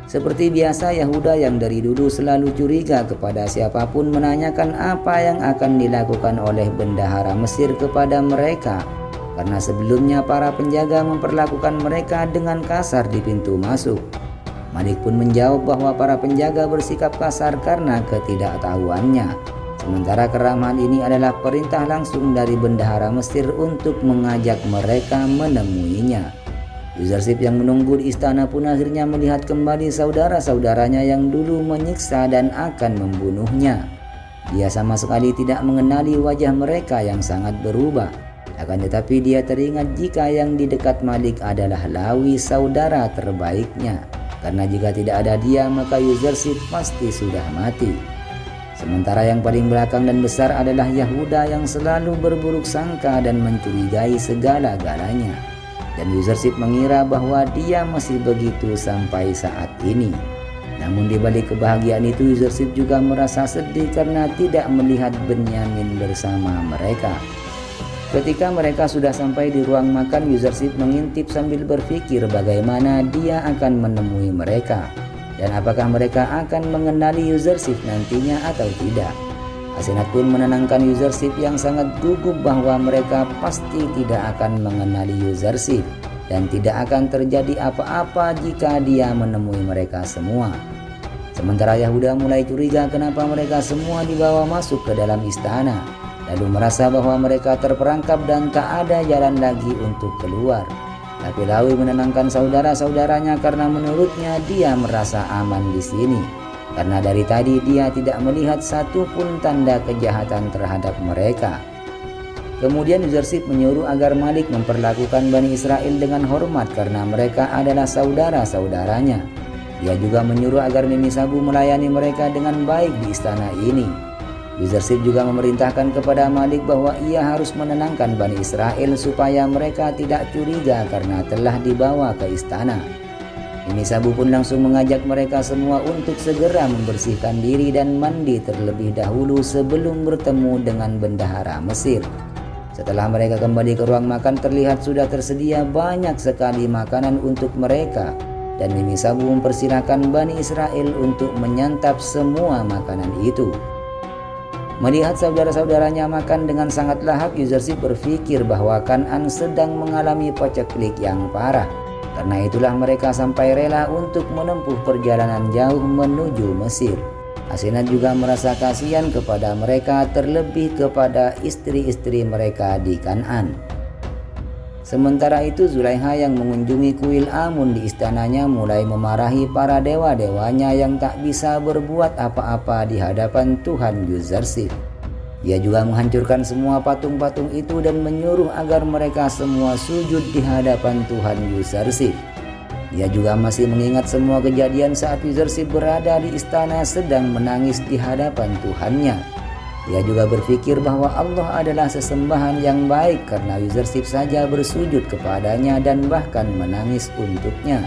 Seperti biasa, Yahuda yang dari dulu selalu curiga kepada siapapun menanyakan apa yang akan dilakukan oleh bendahara Mesir kepada mereka, karena sebelumnya para penjaga memperlakukan mereka dengan kasar di pintu masuk. Malik pun menjawab bahwa para penjaga bersikap kasar karena ketidaktahuannya, sementara keramahan ini adalah perintah langsung dari bendahara Mesir untuk mengajak mereka menemuinya. Yuzarsif yang menunggu di istana pun akhirnya melihat kembali saudara-saudaranya yang dulu menyiksa dan akan membunuhnya. Dia sama sekali tidak mengenali wajah mereka yang sangat berubah. Akan tetapi dia teringat jika yang di dekat Malik adalah Lawi, saudara terbaiknya. Karena jika tidak ada dia maka Yuzarsif pasti sudah mati. Sementara yang paling belakang dan besar adalah Yahuda yang selalu berburuk sangka dan mencurigai segala-galanya. Dan Yuzarsif mengira bahwa dia masih begitu sampai saat ini. Namun di balik kebahagiaan itu Yuzarsif juga merasa sedih karena tidak melihat Benyamin bersama mereka. Ketika mereka sudah sampai di ruang makan, Yuzarsif mengintip sambil berpikir bagaimana dia akan menemui mereka dan apakah mereka akan mengenali Yuzarsif nantinya atau tidak. Asenat pun menenangkan Yuzarsif yang sangat gugup bahwa mereka pasti tidak akan mengenali Yuzarsif dan tidak akan terjadi apa-apa jika dia menemui mereka semua. Sementara Yahuda mulai curiga kenapa mereka semua dibawa masuk ke dalam istana, lalu merasa bahwa mereka terperangkap dan tak ada jalan lagi untuk keluar. Tapi Lawi menenangkan saudara-saudaranya karena menurutnya dia merasa aman di sini. Karena dari tadi dia tidak melihat satupun tanda kejahatan terhadap mereka. Kemudian Yuzarsif menyuruh agar Malik memperlakukan Bani Israel dengan hormat karena mereka adalah saudara-saudaranya. Dia juga menyuruh agar Nini Sabu melayani mereka dengan baik di istana ini. Yuzarsif juga memerintahkan kepada Malik bahwa ia harus menenangkan Bani Israel supaya mereka tidak curiga karena telah dibawa ke istana. Nini Sabu pun langsung mengajak mereka semua untuk segera membersihkan diri dan mandi terlebih dahulu sebelum bertemu dengan bendahara Mesir. Setelah mereka kembali ke ruang makan, terlihat sudah tersedia banyak sekali makanan untuk mereka. Dan Nini Sabu mempersilahkan Bani Israel untuk menyantap semua makanan itu. Melihat saudara-saudaranya makan dengan sangat lahap, Yuzarsif berpikir bahwa Kan'an sedang mengalami paceklik yang parah. Karena itulah mereka sampai rela untuk menempuh perjalanan jauh menuju Mesir. Asenat juga merasa kasihan kepada mereka, terlebih kepada istri-istri mereka di Kan'an. Sementara itu Zulaiha yang mengunjungi kuil Amun di istananya mulai memarahi para dewa-dewanya yang tak bisa berbuat apa-apa di hadapan Tuhan Yuzarsif. Dia juga menghancurkan semua patung-patung itu dan menyuruh agar mereka semua sujud di hadapan Tuhan Yuzarsif. Dia juga masih mengingat semua kejadian saat Yuzarsif berada di istana sedang menangis di hadapan Tuhannya. Dia juga berpikir bahwa Allah adalah sesembahan yang baik karena Yuzarsif saja bersujud kepadanya dan bahkan menangis untuknya.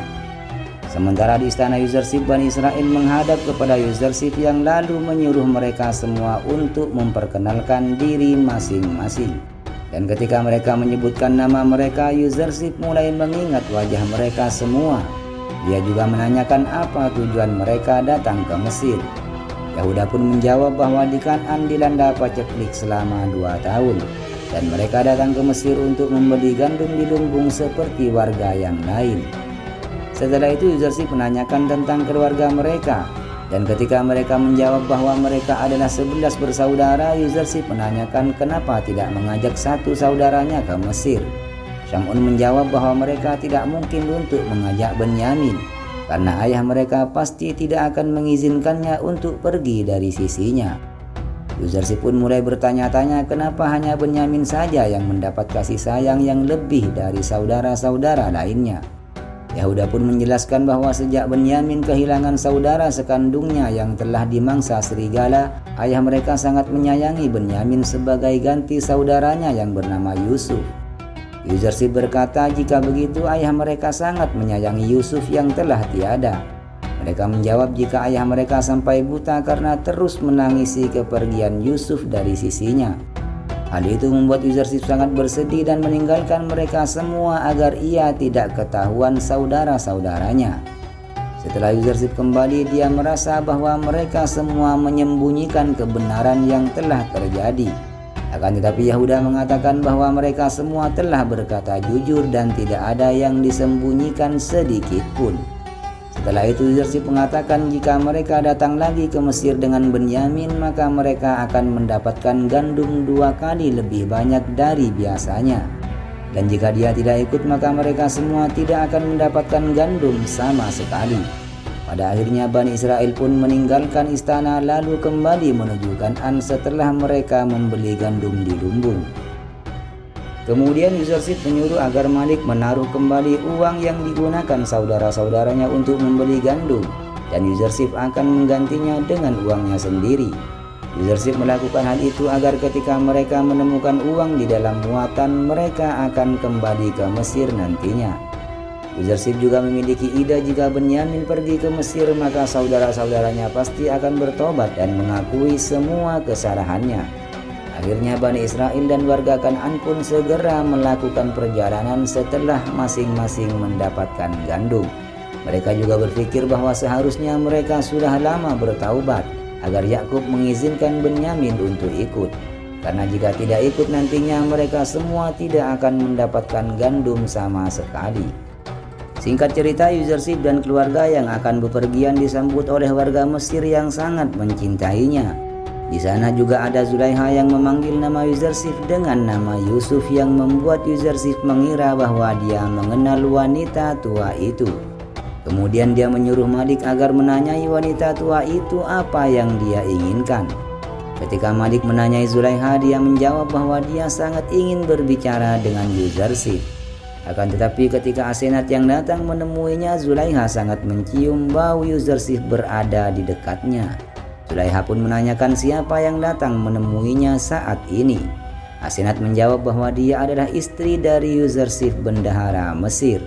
Sementara di istana Yuzarsif, Bani Israel menghadap kepada Yuzarsif yang lalu menyuruh mereka semua untuk memperkenalkan diri masing-masing. Dan ketika mereka menyebutkan nama mereka, Yuzarsif mulai mengingat wajah mereka semua. Dia juga menanyakan apa tujuan mereka datang ke Mesir. Yahuda pun menjawab bahwa di Kan'an dilanda paceklik selama 2 tahun. Dan mereka datang ke Mesir untuk membeli gandum di lumbung seperti warga yang lain. Setelah itu Yuzarsif menanyakan tentang keluarga mereka. Dan ketika mereka menjawab bahwa mereka adalah 11 bersaudara, Yuzarsif menanyakan kenapa tidak mengajak satu saudaranya ke Mesir. Syamun menjawab bahwa mereka tidak mungkin untuk mengajak Benyamin, karena ayah mereka pasti tidak akan mengizinkannya untuk pergi dari sisinya. Yuzarsif pun mulai bertanya-tanya kenapa hanya Benyamin saja yang mendapat kasih sayang yang lebih dari saudara-saudara lainnya. Yahuda pun menjelaskan bahwa sejak Benyamin kehilangan saudara sekandungnya yang telah dimangsa serigala, ayah mereka sangat menyayangi Benyamin sebagai ganti saudaranya yang bernama Yusuf. Yuzarsif berkata jika begitu ayah mereka sangat menyayangi Yusuf yang telah tiada. Mereka menjawab jika ayah mereka sampai buta karena terus menangisi kepergian Yusuf dari sisinya. Hal itu membuat Yuzarsif sangat bersedih dan meninggalkan mereka semua agar ia tidak ketahuan saudara-saudaranya. Setelah Yuzarsif kembali, dia merasa bahwa mereka semua menyembunyikan kebenaran yang telah terjadi. Akan tetapi Yahuda mengatakan bahwa mereka semua telah berkata jujur dan tidak ada yang disembunyikan sedikit pun. Setelah itu Yuzarsif mengatakan jika mereka datang lagi ke Mesir dengan Benyamin, maka mereka akan mendapatkan gandum 2 kali lebih banyak dari biasanya. Dan jika dia tidak ikut, maka mereka semua tidak akan mendapatkan gandum sama sekali. Pada akhirnya Bani Israel pun meninggalkan istana lalu kembali menuju Kan'an setelah mereka membeli gandum di lumbung. Kemudian Yuzarsif menyuruh agar Malik menaruh kembali uang yang digunakan saudara-saudaranya untuk membeli gandum, dan Yuzarsif akan menggantinya dengan uangnya sendiri. Yuzarsif melakukan hal itu agar ketika mereka menemukan uang di dalam muatan, mereka akan kembali ke Mesir nantinya. Yuzarsif juga memiliki ide jika Benyamin pergi ke Mesir, maka saudara-saudaranya pasti akan bertobat dan mengakui semua kesalahannya. Akhirnya Bani Israel dan warga Kan'an pun segera melakukan perjalanan setelah masing-masing mendapatkan gandum. Mereka juga berpikir bahwa seharusnya mereka sudah lama bertaubat agar Yakub mengizinkan Benyamin untuk ikut. Karena jika tidak ikut nantinya mereka semua tidak akan mendapatkan gandum sama sekali. Singkat cerita, Yuzarsif dan keluarga yang akan bepergian disambut oleh warga Mesir yang sangat mencintainya. Di sana juga ada Zulaiha yang memanggil nama Yuzarsif dengan nama Yusuf, yang membuat Yuzarsif mengira bahwa dia mengenal wanita tua itu. Kemudian dia menyuruh Malik agar menanyai wanita tua itu apa yang dia inginkan. Ketika Malik menanyai Zulaiha, dia menjawab bahwa dia sangat ingin berbicara dengan Yuzarsif. Akan tetapi ketika Asenat yang datang menemuinya, Zulaiha sangat mencium bau Yuzarsif berada di dekatnya. Zulaiha pun menanyakan siapa yang datang menemuinya saat ini. Asenat menjawab bahwa dia adalah istri dari Yuzarsif bendahara Mesir.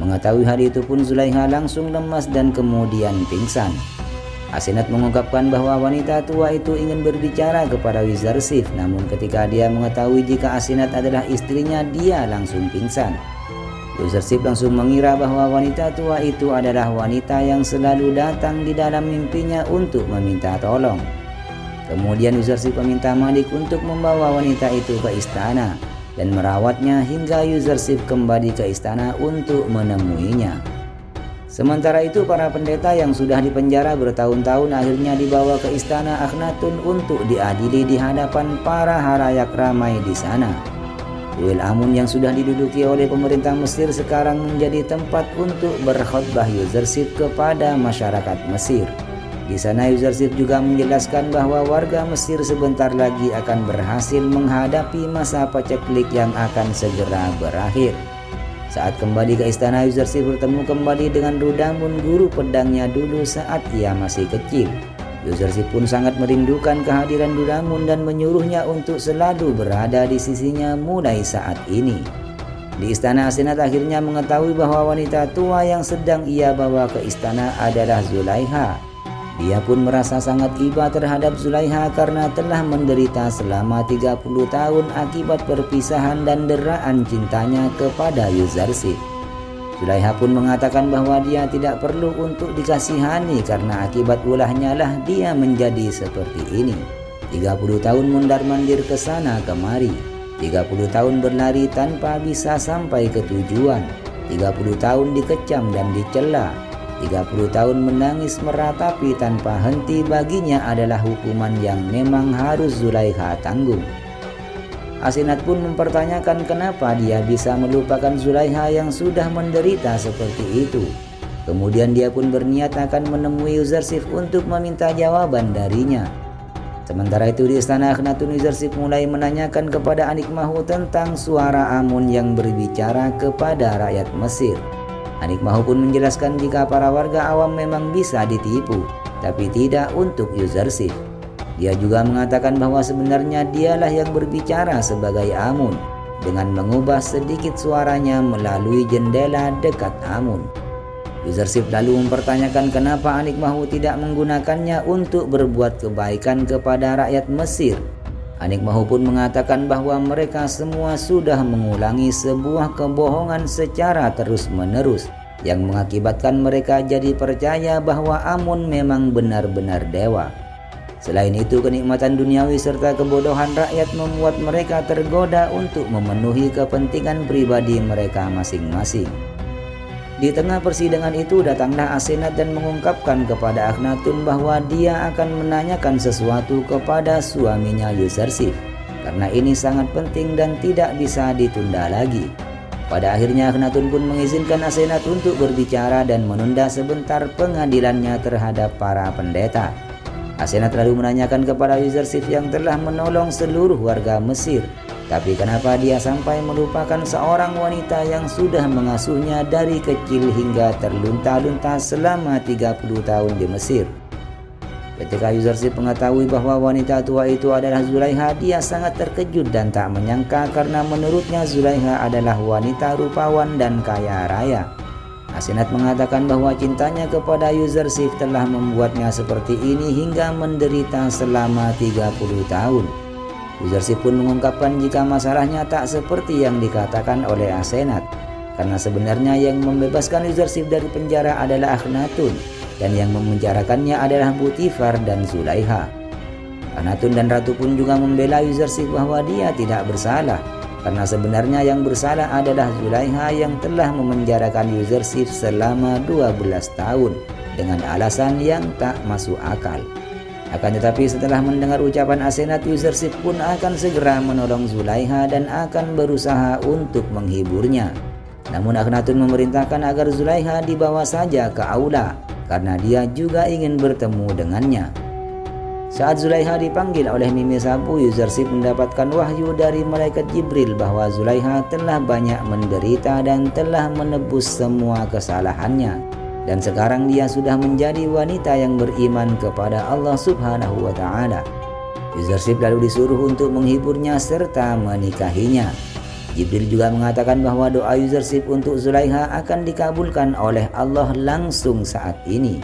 Mengetahui hal itu pun Zulaiha langsung lemas dan kemudian pingsan. Asenat mengungkapkan bahwa wanita tua itu ingin berbicara kepada Yuzarsif, namun ketika dia mengetahui jika Asenat adalah istrinya, dia langsung pingsan. Yuzarsif langsung mengira bahwa wanita tua itu adalah wanita yang selalu datang di dalam mimpinya untuk meminta tolong. Kemudian Yuzarsif meminta Malik untuk membawa wanita itu ke istana dan merawatnya hingga Yuzarsif kembali ke istana untuk menemuinya. Sementara itu para pendeta yang sudah dipenjara bertahun-tahun akhirnya dibawa ke istana Akhnatun untuk diadili di hadapan para halayak ramai di sana. Kuil Amun yang sudah diduduki oleh pemerintah Mesir sekarang menjadi tempat untuk berkhutbah Yuzarsif kepada masyarakat Mesir. Di sana Yuzarsif juga menjelaskan bahwa warga Mesir sebentar lagi akan berhasil menghadapi masa paceklik yang akan segera berakhir. Saat kembali ke istana, Yuzarsif bertemu kembali dengan Rudamun, guru pedangnya dulu saat ia masih kecil. Yuzarsif pun sangat merindukan kehadiran Rudamun dan menyuruhnya untuk selalu berada di sisinya mulai saat ini. Di istana, Asenat akhirnya mengetahui bahwa wanita tua yang sedang ia bawa ke istana adalah Zulaiha. Dia pun merasa sangat iba terhadap Zulaiha karena telah menderita selama 30 tahun akibat perpisahan dan deraan cintanya kepada Yuzarsif. Zulaiha pun mengatakan bahwa dia tidak perlu untuk dikasihani karena akibat ulahnya lah dia menjadi seperti ini. 30 tahun mundar-mandir ke sana kemari, 30 tahun berlari tanpa bisa sampai ke tujuan, 30 tahun dikecam dan dicela, 30 tahun menangis meratapi tanpa henti baginya adalah hukuman yang memang harus Zulaiha tanggung. Asenat pun mempertanyakan kenapa dia bisa melupakan Zulaiha yang sudah menderita seperti itu. Kemudian dia pun berniat akan menemui Yuzarsif untuk meminta jawaban darinya. Sementara itu di istana Akhnatun, Yuzarsif mulai menanyakan kepada Anik Mahu tentang suara Amun yang berbicara kepada rakyat Mesir. Anik Mahu pun menjelaskan jika para warga awam memang bisa ditipu, tapi tidak untuk Yuzarsif. Dia juga mengatakan bahwa sebenarnya dialah yang berbicara sebagai Amun dengan mengubah sedikit suaranya melalui jendela dekat Amun. Yuzarsif lalu mempertanyakan kenapa Anik Mahu tidak menggunakannya untuk berbuat kebaikan kepada rakyat Mesir. Anik Mahu pun mengatakan bahwa mereka semua sudah mengulangi sebuah kebohongan secara terus-menerus yang mengakibatkan mereka jadi percaya bahwa Amun memang benar-benar dewa. Selain itu, kenikmatan duniawi serta kebodohan rakyat membuat mereka tergoda untuk memenuhi kepentingan pribadi mereka masing-masing. Di tengah persidangan itu datanglah Asenat dan mengungkapkan kepada Akhnatun bahwa dia akan menanyakan sesuatu kepada suaminya Yuzarsif, karena ini sangat penting dan tidak bisa ditunda lagi. Pada akhirnya Akhnatun pun mengizinkan Asenat untuk berbicara dan menunda sebentar pengadilannya terhadap para pendeta. Asenat lalu menanyakan kepada Yuzarsif yang telah menolong seluruh warga Mesir, Tapi kenapa dia sampai melupakan seorang wanita yang sudah mengasuhnya dari kecil hingga terlunta-lunta selama 30 tahun di Mesir? Ketika Yuzarsif mengetahui bahwa wanita tua itu adalah Zulaiha, dia sangat terkejut dan tak menyangka karena menurutnya Zulaiha adalah wanita rupawan dan kaya raya. Asenat mengatakan bahwa cintanya kepada Yuzarsif telah membuatnya seperti ini hingga menderita selama 30 tahun. Yuzarsif pun mengungkapkan jika masalahnya tak seperti yang dikatakan oleh Asenat, karena sebenarnya yang membebaskan Yuzarsif dari penjara adalah Akhnatun, dan yang memenjarakannya adalah Butifar dan Zulaiha. Akhnatun dan Ratu pun juga membela Yuzarsif bahwa dia tidak bersalah, karena sebenarnya yang bersalah adalah Zulaiha yang telah memenjarakan Yuzarsif selama 12 tahun dengan alasan yang tak masuk akal. Akan tetapi setelah mendengar ucapan Asenat, Yuzarsif pun akan segera menolong Zulaiha dan akan berusaha untuk menghiburnya. Namun Akhnatun memerintahkan agar Zulaiha dibawa saja ke aula, karena dia juga ingin bertemu dengannya. Saat Zulaiha dipanggil oleh Mimi Sapu, Yuzarsif mendapatkan wahyu dari malaikat Jibril bahwa Zulaiha telah banyak menderita dan telah menebus semua kesalahannya, dan sekarang dia sudah menjadi wanita yang beriman kepada Allah Subhanahu wa Ta'ala. Yuzarsif lalu disuruh untuk menghiburnya serta menikahinya. Jibril juga mengatakan bahwa doa Yuzarsif untuk Zulaiha akan dikabulkan oleh Allah langsung saat ini.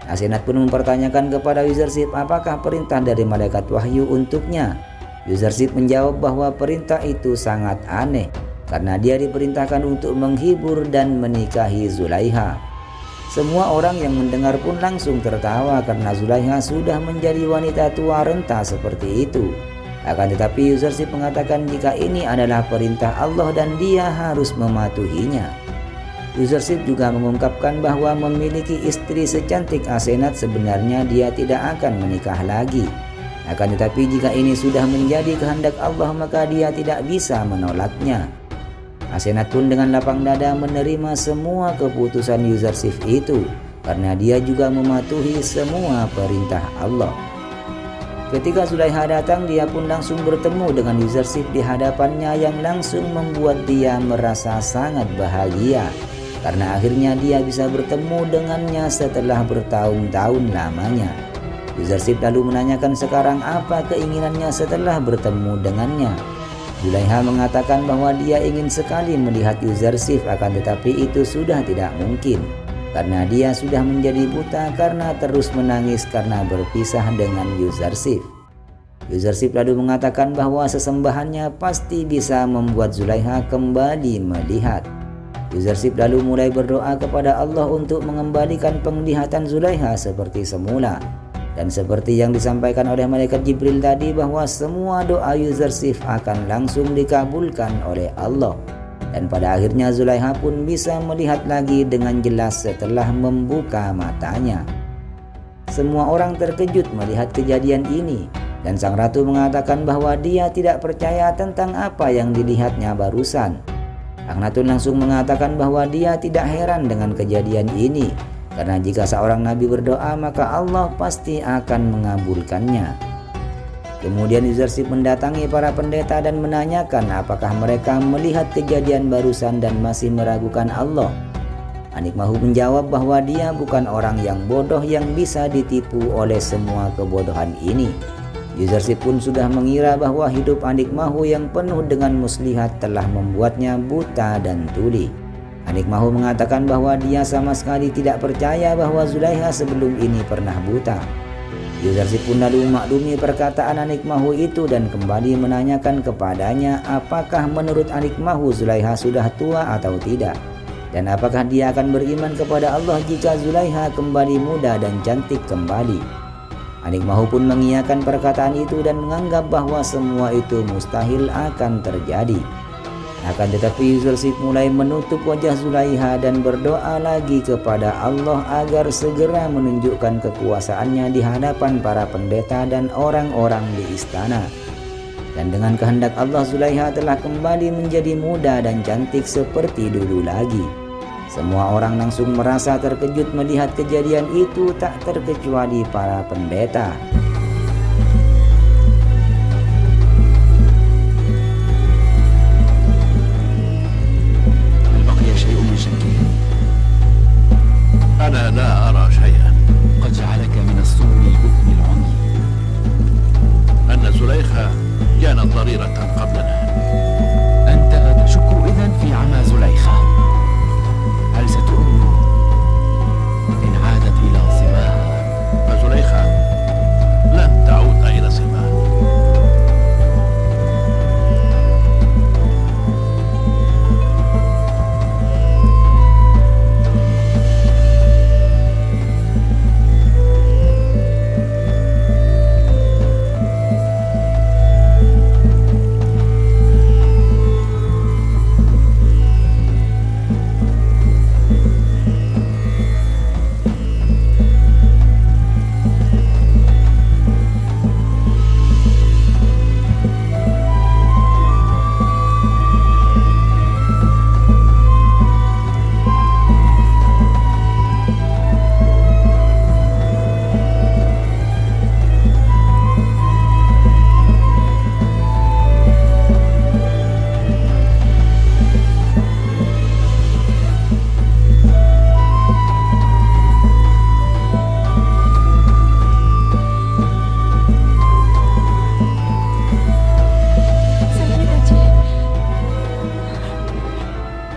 Asenat pun mempertanyakan kepada Yuzarsif apakah perintah dari malaikat wahyu untuknya. Yuzarsif menjawab bahwa perintah itu sangat aneh, karena dia diperintahkan untuk menghibur dan menikahi Zulaiha. Semua orang yang mendengar pun langsung tertawa karena Zulaiha sudah menjadi wanita tua renta seperti itu. Akan tetapi Yuzarsif mengatakan jika ini adalah perintah Allah dan dia harus mematuhinya. Yuzarsif juga mengungkapkan bahwa memiliki istri secantik Asenat sebenarnya dia tidak akan menikah lagi. Akan tetapi jika ini sudah menjadi kehendak Allah maka dia tidak bisa menolaknya. Asenat pun dengan lapang dada menerima semua keputusan Yuzarsif itu karena dia juga mematuhi semua perintah Allah. Ketika Zulaiha datang, dia pun langsung bertemu dengan Yuzarsif di hadapannya yang langsung membuat dia merasa sangat bahagia, karena akhirnya dia bisa bertemu dengannya setelah bertahun-tahun lamanya. Yuzarsif lalu menanyakan sekarang apa keinginannya setelah bertemu dengannya. Zulaiha mengatakan bahwa dia ingin sekali melihat Yuzarsif, akan tetapi itu sudah tidak mungkin, karena dia sudah menjadi buta karena terus menangis karena berpisah dengan Yuzarsif. Yuzarsif lalu mengatakan bahwa sesembahannya pasti bisa membuat Zulaiha kembali melihat. Yuzarsif lalu mulai berdoa kepada Allah untuk mengembalikan penglihatan Zulaiha seperti semula. Dan seperti yang disampaikan oleh malaikat Jibril tadi bahwa semua doa Yuzarsif akan langsung dikabulkan oleh Allah. Dan pada akhirnya Zulaiha pun bisa melihat lagi dengan jelas setelah membuka matanya. Semua orang terkejut melihat kejadian ini, dan sang ratu mengatakan bahwa dia tidak percaya tentang apa yang dilihatnya barusan. Akhnatun langsung mengatakan bahwa dia tidak heran dengan kejadian ini, karena jika seorang nabi berdoa maka Allah pasti akan mengabulkannya. Kemudian Yuzarsif mendatangi para pendeta dan menanyakan apakah mereka melihat kejadian barusan dan masih meragukan Allah. Anikmahu menjawab bahwa dia bukan orang yang bodoh yang bisa ditipu oleh semua kebodohan ini. Yuzarsif pun sudah mengira bahwa hidup Anikmahu yang penuh dengan muslihat telah membuatnya buta dan tuli. Anikmahu mengatakan bahwa dia sama sekali tidak percaya bahwa Zulaiha sebelum ini pernah buta. Yuzarsif pun lalu memaklumi perkataan Anikmahu itu dan kembali menanyakan kepadanya apakah menurut Anikmahu Zulaiha sudah tua atau tidak, dan apakah dia akan beriman kepada Allah jika Zulaiha kembali muda dan cantik kembali. Anikmahu pun mengiyakan perkataan itu dan menganggap bahwa semua itu mustahil akan terjadi. Akan tetapi Yuzarsif mulai menutup wajah Zulaiha dan berdoa lagi kepada Allah agar segera menunjukkan kekuasaannya di hadapan para pendeta dan orang-orang di istana. Dan dengan kehendak Allah, Zulaiha telah kembali menjadi muda dan cantik seperti dulu lagi. Semua orang langsung merasa terkejut melihat kejadian itu, tak terkecuali para pendeta.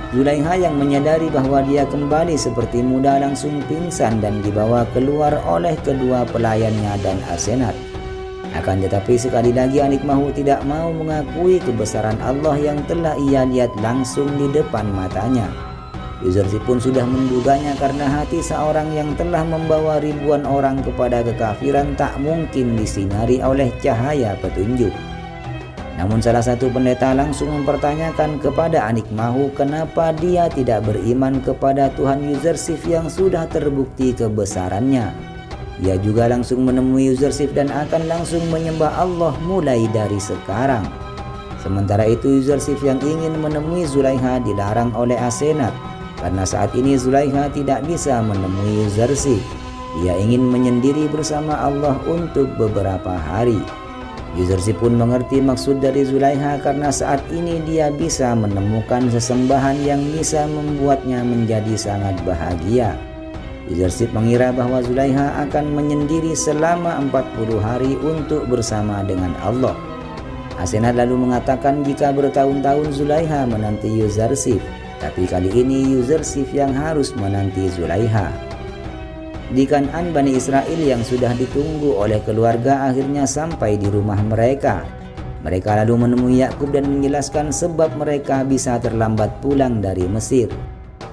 Zulaiha yang menyadari bahwa dia kembali seperti muda langsung pingsan dan dibawa keluar oleh kedua pelayannya dan Asenat. Akan tetapi sekali lagi Anik Mahu tidak mau mengakui kebesaran Allah yang telah ia lihat langsung di depan matanya. Yuzarsif pun sudah menduganya karena hati seorang yang telah membawa ribuan orang kepada kekafiran tak mungkin disinari oleh cahaya petunjuk. Namun salah satu pendeta langsung mempertanyakan kepada Anik Mahu kenapa dia tidak beriman kepada Tuhan Yuzarsif yang sudah terbukti kebesarannya. Ia juga langsung menemui Yuzarsif dan akan langsung menyembah Allah mulai dari sekarang. Sementara itu Yuzarsif yang ingin menemui Zulaiha dilarang oleh Asenat karena saat ini Zulaiha tidak bisa menemui Yuzarsif. Ia ingin menyendiri bersama Allah untuk beberapa hari. Yuzarsif pun mengerti maksud dari Zulaiha karena saat ini dia bisa menemukan sesembahan yang bisa membuatnya menjadi sangat bahagia. Yuzarsif mengira bahwa Zulaiha akan menyendiri selama 40 hari untuk bersama dengan Allah. Asenat lalu mengatakan jika bertahun-tahun Zulaiha menanti Yuzarsif, tapi kali ini Yuzarsif yang harus menanti Zulaiha. Di Kan'an, Bani Israel yang sudah ditunggu oleh keluarga akhirnya sampai di rumah mereka. Mereka lalu menemui Yakub dan menjelaskan sebab mereka bisa terlambat pulang dari Mesir.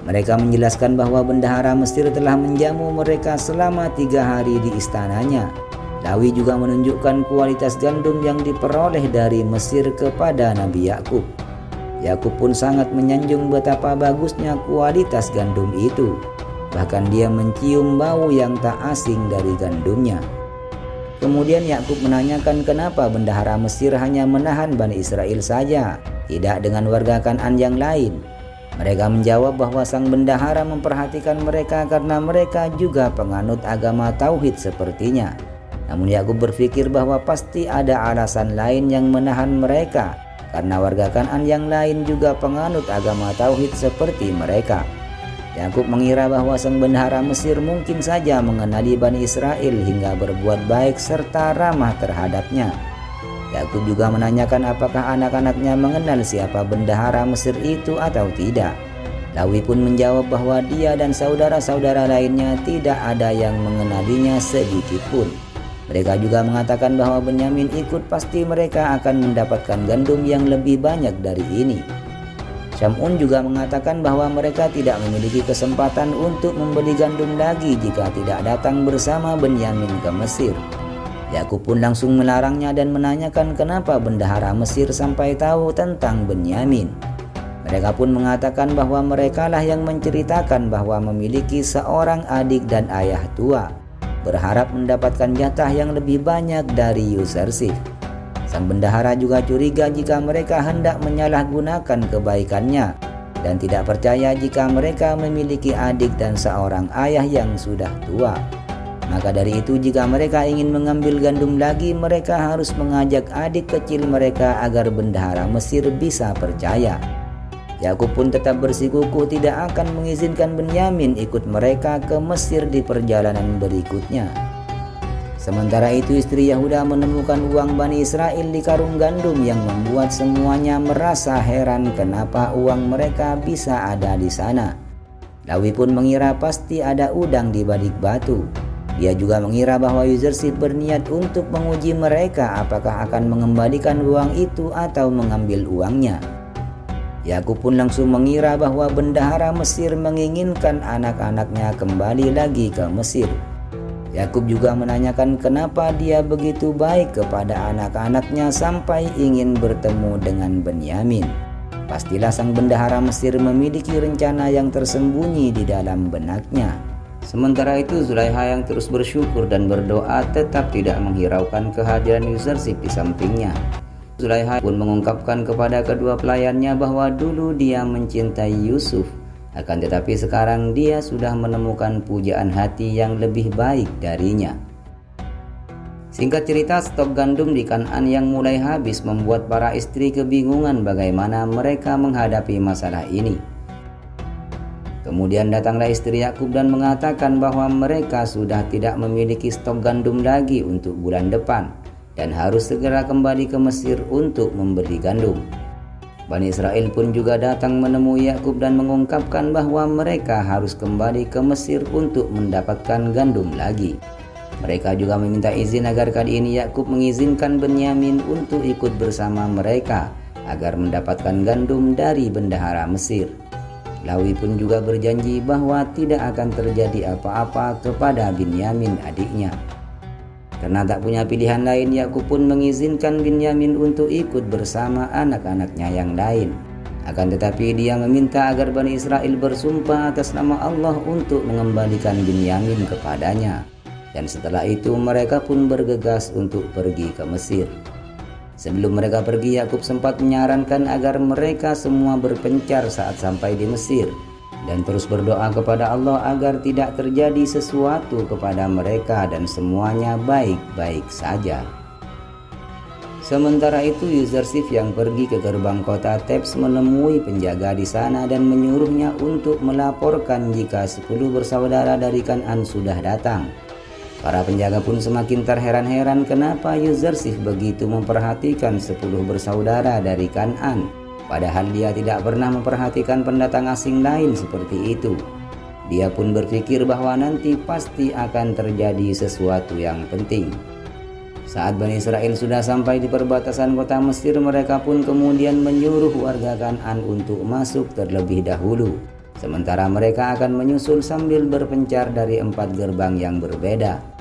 Mereka menjelaskan bahwa bendahara Mesir telah menjamu mereka selama 3 hari di istananya. Lawi juga menunjukkan kualitas gandum yang diperoleh dari Mesir kepada Nabi Yakub. Yakub pun sangat menyanjung betapa bagusnya kualitas gandum itu. Bahkan dia mencium bau yang tak asing dari gandumnya. Kemudian Yakub menanyakan kenapa bendahara Mesir hanya menahan Bani Israel saja, tidak dengan warga Kan'an yang lain. Mereka menjawab bahwa sang bendahara memperhatikan mereka karena mereka juga penganut agama tauhid sepertinya. Namun Yakub berpikir bahwa pasti ada alasan lain yang menahan mereka, karena warga Kan'an yang lain juga penganut agama tauhid seperti mereka. Yakub mengira bahwa sang bendahara Mesir mungkin saja mengenali Bani Israel hingga berbuat baik serta ramah terhadapnya. Yakub juga menanyakan apakah anak-anaknya mengenal siapa bendahara Mesir itu atau tidak. Lawi pun menjawab bahwa dia dan saudara-saudara lainnya tidak ada yang mengenalinya sedikit pun. Mereka juga mengatakan bahwa Benyamin ikut pasti mereka akan mendapatkan gandum yang lebih banyak dari ini. Syamun juga mengatakan bahwa mereka tidak memiliki kesempatan untuk membeli gandum lagi jika tidak datang bersama Benyamin ke Mesir. Yakub pun langsung melarangnya dan menanyakan kenapa bendahara Mesir sampai tahu tentang Benyamin. Mereka pun mengatakan bahwa merekalah yang menceritakan bahwa memiliki seorang adik dan ayah tua, berharap mendapatkan jatah yang lebih banyak dari Yuzarsif. Sang bendahara juga curiga jika mereka hendak menyalahgunakan kebaikannya dan tidak percaya jika mereka memiliki adik dan seorang ayah yang sudah tua. Maka dari itu jika mereka ingin mengambil gandum lagi, mereka harus mengajak adik kecil mereka agar bendahara Mesir bisa percaya. Yakub pun tetap bersikukuh tidak akan mengizinkan Benyamin ikut mereka ke Mesir di perjalanan berikutnya. Sementara itu istri Yahuda menemukan uang Bani Israel di karung gandum yang membuat semuanya merasa heran kenapa uang mereka bisa ada di sana. Lawi pun mengira pasti ada udang di balik batu. Dia juga mengira bahwa Yuzarsif berniat untuk menguji mereka apakah akan mengembalikan uang itu atau mengambil uangnya. Yakub pun langsung mengira bahwa bendahara Mesir menginginkan anak-anaknya kembali lagi ke Mesir. Yakub juga menanyakan kenapa dia begitu baik kepada anak-anaknya sampai ingin bertemu dengan Benyamin. Pastilah sang bendahara Mesir memiliki rencana yang tersembunyi di dalam benaknya. Sementara itu Zulaiha yang terus bersyukur dan berdoa tetap tidak menghiraukan kehadiran Yuzarsif di sampingnya. Zulaiha pun mengungkapkan kepada kedua pelayannya bahwa dulu dia mencintai Yusuf. Akan tetapi sekarang dia sudah menemukan pujaan hati yang lebih baik darinya. Singkat cerita, stok gandum di Kan'an yang mulai habis membuat para istri kebingungan bagaimana mereka menghadapi masalah ini. Kemudian datanglah istri Yakub dan mengatakan bahwa mereka sudah tidak memiliki stok gandum lagi untuk bulan depan dan harus segera kembali ke Mesir untuk membeli gandum. Bani Israel pun juga datang menemui Yakub dan mengungkapkan bahwa mereka harus kembali ke Mesir untuk mendapatkan gandum lagi. Mereka juga meminta izin agar kali ini Yakub mengizinkan Benyamin untuk ikut bersama mereka agar mendapatkan gandum dari bendahara Mesir. Lawi pun juga berjanji bahwa tidak akan terjadi apa-apa kepada Benyamin adiknya. Karena tak punya pilihan lain, Yakub pun mengizinkan Benyamin untuk ikut bersama anak-anaknya yang lain. Akan tetapi dia meminta agar Bani Israel bersumpah atas nama Allah untuk mengembalikan Benyamin kepadanya. Dan setelah itu mereka pun bergegas untuk pergi ke Mesir. Sebelum mereka pergi, Yakub sempat menyarankan agar mereka semua berpencar saat sampai di Mesir dan terus berdoa kepada Allah agar tidak terjadi sesuatu kepada mereka dan semuanya baik-baik saja. Sementara itu Yuzarsif yang pergi ke gerbang kota Tebs menemui penjaga di sana dan menyuruhnya untuk melaporkan jika 10 bersaudara dari Kan'an sudah datang. Para penjaga pun semakin terheran-heran kenapa Yuzarsif begitu memperhatikan 10 bersaudara dari Kan'an, padahal dia tidak pernah memperhatikan pendatang asing lain seperti itu. Dia pun berpikir bahwa nanti pasti akan terjadi sesuatu yang penting. Saat Bani Israel sudah sampai di perbatasan kota Mesir, mereka pun kemudian menyuruh warga Kan'an untuk masuk terlebih dahulu. Sementara mereka akan menyusul sambil berpencar dari 4 gerbang yang berbeda.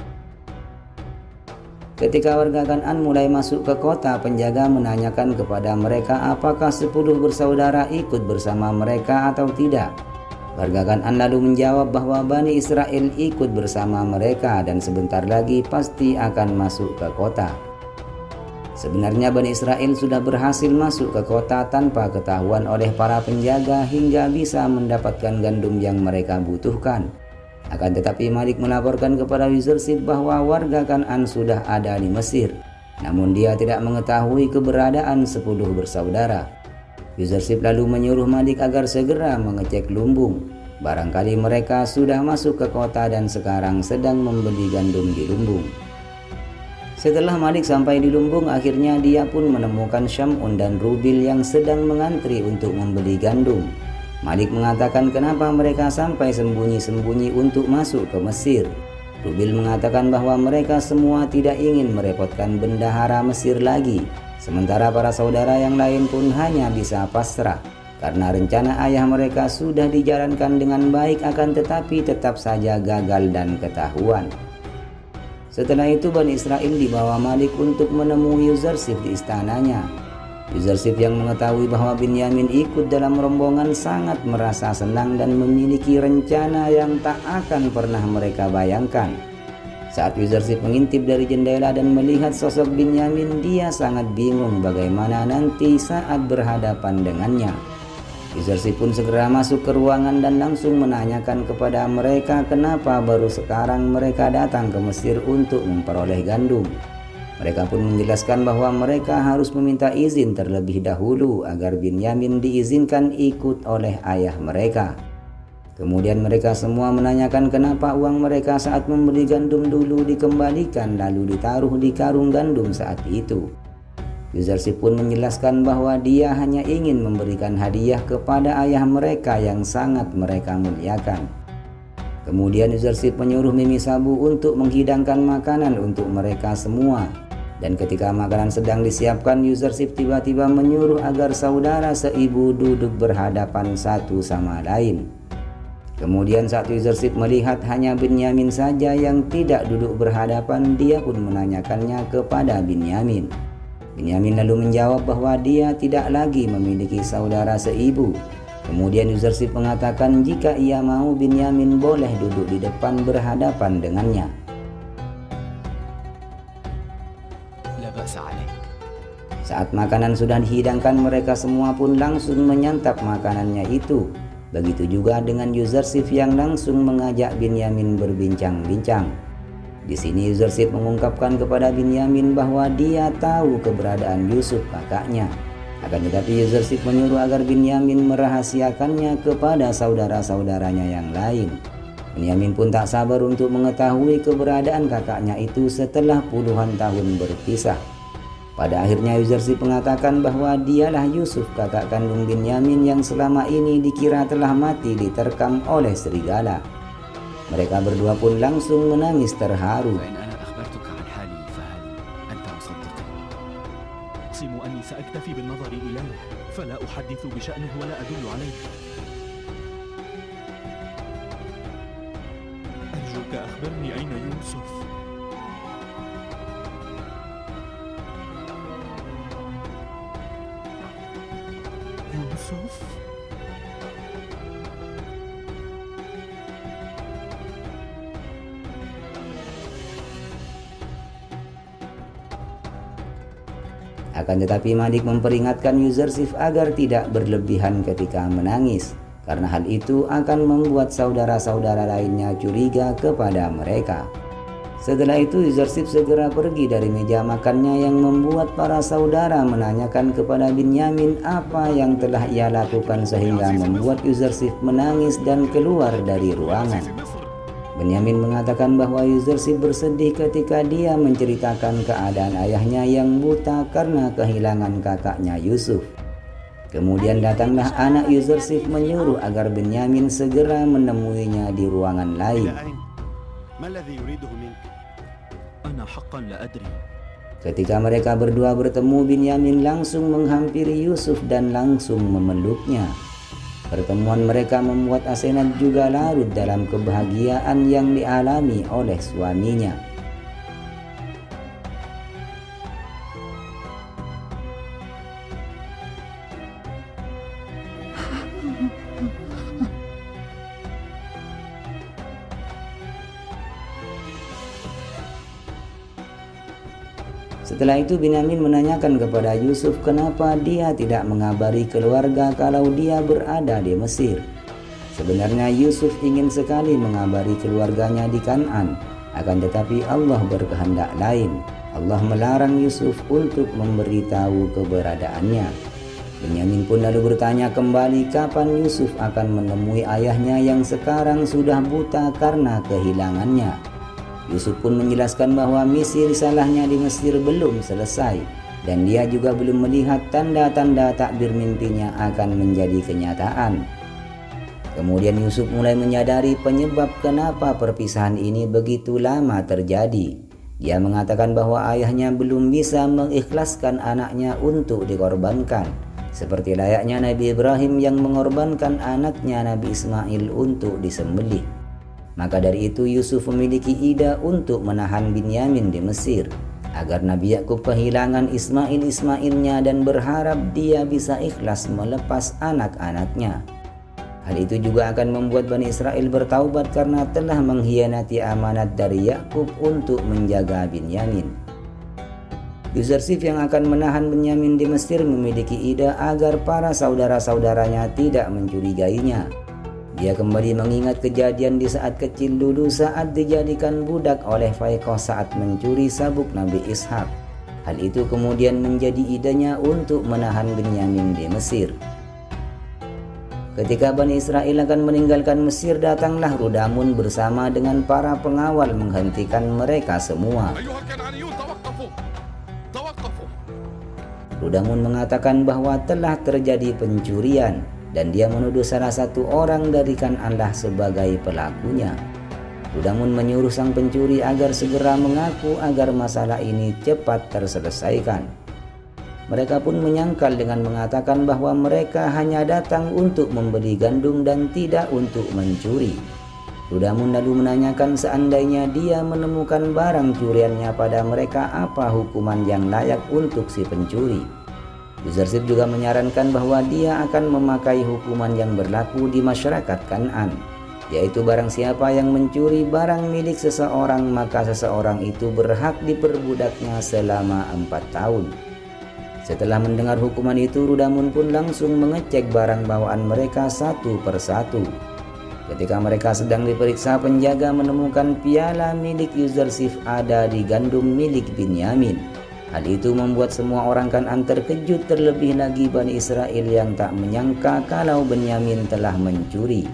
Ketika warga Kan'an mulai masuk ke kota, penjaga menanyakan kepada mereka apakah 10 bersaudara ikut bersama mereka atau tidak. Warga Kan'an lalu menjawab bahwa Bani Israel ikut bersama mereka dan sebentar lagi pasti akan masuk ke kota. Sebenarnya Bani Israel sudah berhasil masuk ke kota tanpa ketahuan oleh para penjaga hingga bisa mendapatkan gandum yang mereka butuhkan. Akan tetapi Malik melaporkan kepada Yuzarsif bahwa warga Kan'an sudah ada di Mesir, namun dia tidak mengetahui keberadaan 10 bersaudara. Yuzarsif lalu menyuruh Malik agar segera mengecek lumbung. Barangkali mereka sudah masuk ke kota dan sekarang sedang membeli gandum di lumbung. Setelah Malik sampai di lumbung, akhirnya dia pun menemukan Syamun dan Rubil yang sedang mengantri untuk membeli gandum. Malik mengatakan kenapa mereka sampai sembunyi-sembunyi untuk masuk ke Mesir. Rubil mengatakan bahwa mereka semua tidak ingin merepotkan bendahara Mesir lagi. Sementara para saudara yang lain pun hanya bisa pasrah karena rencana ayah mereka sudah dijalankan dengan baik, akan tetapi tetap saja gagal dan ketahuan. Setelah itu Bani Israel dibawa Malik untuk menemui Yuzarsif di istananya. Yuzarsif yang mengetahui bahwa Benyamin ikut dalam rombongan sangat merasa senang dan memiliki rencana yang tak akan pernah mereka bayangkan. Saat Yuzarsif mengintip dari jendela dan melihat sosok Benyamin, dia sangat bingung bagaimana nanti saat berhadapan dengannya. Yuzarsif pun segera masuk ke ruangan dan langsung menanyakan kepada mereka kenapa baru sekarang mereka datang ke Mesir untuk memperoleh gandum. Mereka pun menjelaskan bahwa mereka harus meminta izin terlebih dahulu agar Benyamin diizinkan ikut oleh ayah mereka. Kemudian mereka semua menanyakan kenapa uang mereka saat membeli gandum dulu dikembalikan lalu ditaruh di karung gandum saat itu. Yuzarsif pun menjelaskan bahwa dia hanya ingin memberikan hadiah kepada ayah mereka yang sangat mereka muliakan. Kemudian Yuzarsif menyuruh Mimi Sabu untuk menghidangkan makanan untuk mereka semua. Dan ketika makanan sedang disiapkan, Yuzarsif tiba-tiba menyuruh agar saudara seibu duduk berhadapan satu sama lain. Kemudian saat Yuzarsif melihat hanya Benyamin saja yang tidak duduk berhadapan, dia pun menanyakannya kepada Benyamin. Benyamin lalu menjawab bahwa dia tidak lagi memiliki saudara seibu. Kemudian Yuzarsif mengatakan jika ia mau, Benyamin boleh duduk di depan berhadapan dengannya. Saat makanan sudah dihidangkan, mereka semua pun langsung menyantap makanannya itu. Begitu juga dengan Yuzarsif yang langsung mengajak Benyamin berbincang-bincang. Di sini Yuzarsif mengungkapkan kepada Benyamin bahwa dia tahu keberadaan Yusuf kakaknya. Akan tetapi Yuzarsif menyuruh agar Benyamin merahasiakannya kepada saudara-saudaranya yang lain. Benyamin pun tak sabar untuk mengetahui keberadaan kakaknya itu setelah puluhan tahun berpisah. Pada akhirnya Yuzarsif mengatakan bahwa dialah Yusuf, kakak kandung Binyamin yang selama ini dikira telah mati diterkam oleh serigala. Mereka berdua pun langsung menangis terharu. وإن أنا أخبرتك عن حالي فهل أنت مصدقني؟ أقسم أني سأكتفي بالنظر إليه فلا أحدث بشأنه ولا أدل عليه. أرجوك أخبرني أين يوسف؟ يوسف؟ Akan tetapi Malik memperingatkan Yuzarsif agar tidak berlebihan ketika menangis, karena hal itu akan membuat saudara-saudara lainnya curiga kepada mereka. Setelah itu Yuzarsif segera pergi dari meja makannya yang membuat para saudara menanyakan kepada Binyamin apa yang telah ia lakukan sehingga membuat Yuzarsif menangis dan keluar dari ruangan. Binyamin mengatakan bahwa Yuzarsif bersedih ketika dia menceritakan keadaan ayahnya yang buta karena kehilangan kakaknya Yusuf. Kemudian datanglah anak Yuzarsif menyuruh agar Binyamin segera menemuinya di ruangan lain. أنا حقا لا أدري. Ketika mereka berdua bertemu, Binyamin langsung menghampiri Yusuf dan langsung memeluknya. Pertemuan mereka membuat Asenat juga larut dalam kebahagiaan yang dialami oleh suaminya. Setelah itu Binyamin menanyakan kepada Yusuf kenapa dia tidak mengabari keluarga kalau dia berada di Mesir. Sebenarnya Yusuf ingin sekali mengabari keluarganya di Kan'an, akan tetapi Allah berkehendak lain. Allah melarang Yusuf untuk memberitahu keberadaannya. Binyamin pun lalu bertanya kembali kapan Yusuf akan menemui ayahnya yang sekarang sudah buta karena kehilangannya. Yusuf pun menjelaskan bahwa misi risalahnya di Mesir belum selesai dan dia juga belum melihat tanda-tanda takdir mimpinya akan menjadi kenyataan. Kemudian Yusuf mulai menyadari penyebab kenapa perpisahan ini begitu lama terjadi. Dia mengatakan bahwa ayahnya belum bisa mengikhlaskan anaknya untuk dikorbankan, seperti layaknya Nabi Ibrahim yang mengorbankan anaknya Nabi Ismail untuk disembelih. Maka dari itu Yusuf memiliki ide untuk menahan Binyamin di Mesir agar Nabi Yakub kehilangan Ismailnya dan berharap dia bisa ikhlas melepas anak-anaknya. Hal itu juga akan membuat Bani Israel bertaubat karena telah mengkhianati amanat dari Yakub untuk menjaga Binyamin. Yuzarsif yang akan menahan Binyamin di Mesir memiliki ide agar para saudara-saudaranya tidak mencurigainya. Dia kembali mengingat kejadian di saat kecil dulu saat dijadikan budak oleh Faikoh saat mencuri sabuk Nabi Ishak. Hal itu kemudian menjadi idenya untuk menahan Binyamin di Mesir. Ketika Bani Israel akan meninggalkan Mesir, datanglah Rudamun bersama dengan para pengawal menghentikan mereka semua. Rudamun mengatakan bahwa telah terjadi pencurian dan dia menuduh salah satu orang dari Kan'anlah sebagai pelakunya. Rudamun menyuruh sang pencuri agar segera mengaku agar masalah ini cepat terselesaikan. Mereka pun menyangkal dengan mengatakan bahwa mereka hanya datang untuk membeli gandum dan tidak untuk mencuri. Rudamun lalu menanyakan seandainya dia menemukan barang curiannya pada mereka, apa hukuman yang layak untuk si pencuri. Yuzarsif juga menyarankan bahwa dia akan memakai hukuman yang berlaku di masyarakat Kan'an, yaitu barang siapa yang mencuri barang milik seseorang maka seseorang itu berhak diperbudaknya selama 4 tahun. Setelah mendengar hukuman itu, Rudamun pun langsung mengecek barang bawaan mereka satu persatu. Ketika mereka sedang diperiksa, penjaga menemukan piala milik Yuzarsif ada di gandum milik Binyamin. Hal itu membuat semua orang Kan'an terkejut, terlebih lagi Bani Israel yang tak menyangka kalau Binyamin telah mencuri.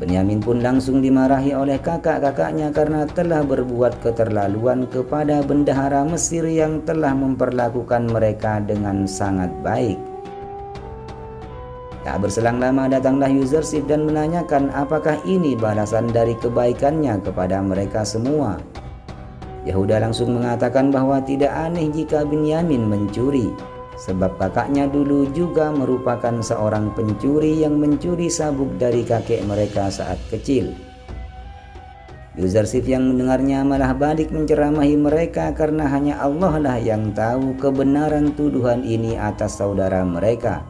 Benyamin pun langsung dimarahi oleh kakak-kakaknya karena telah berbuat keterlaluan kepada bendahara Mesir yang telah memperlakukan mereka dengan sangat baik. Tak berselang lama datanglah Yuzarsif dan menanyakan apakah ini balasan dari kebaikannya kepada mereka semua. Yahuda langsung mengatakan bahwa tidak aneh jika Benyamin mencuri, sebab kakaknya dulu juga merupakan seorang pencuri yang mencuri sabuk dari kakek mereka saat kecil. Yuzarsif yang mendengarnya malah balik menceramahi mereka karena hanya Allah lah yang tahu kebenaran tuduhan ini atas saudara mereka.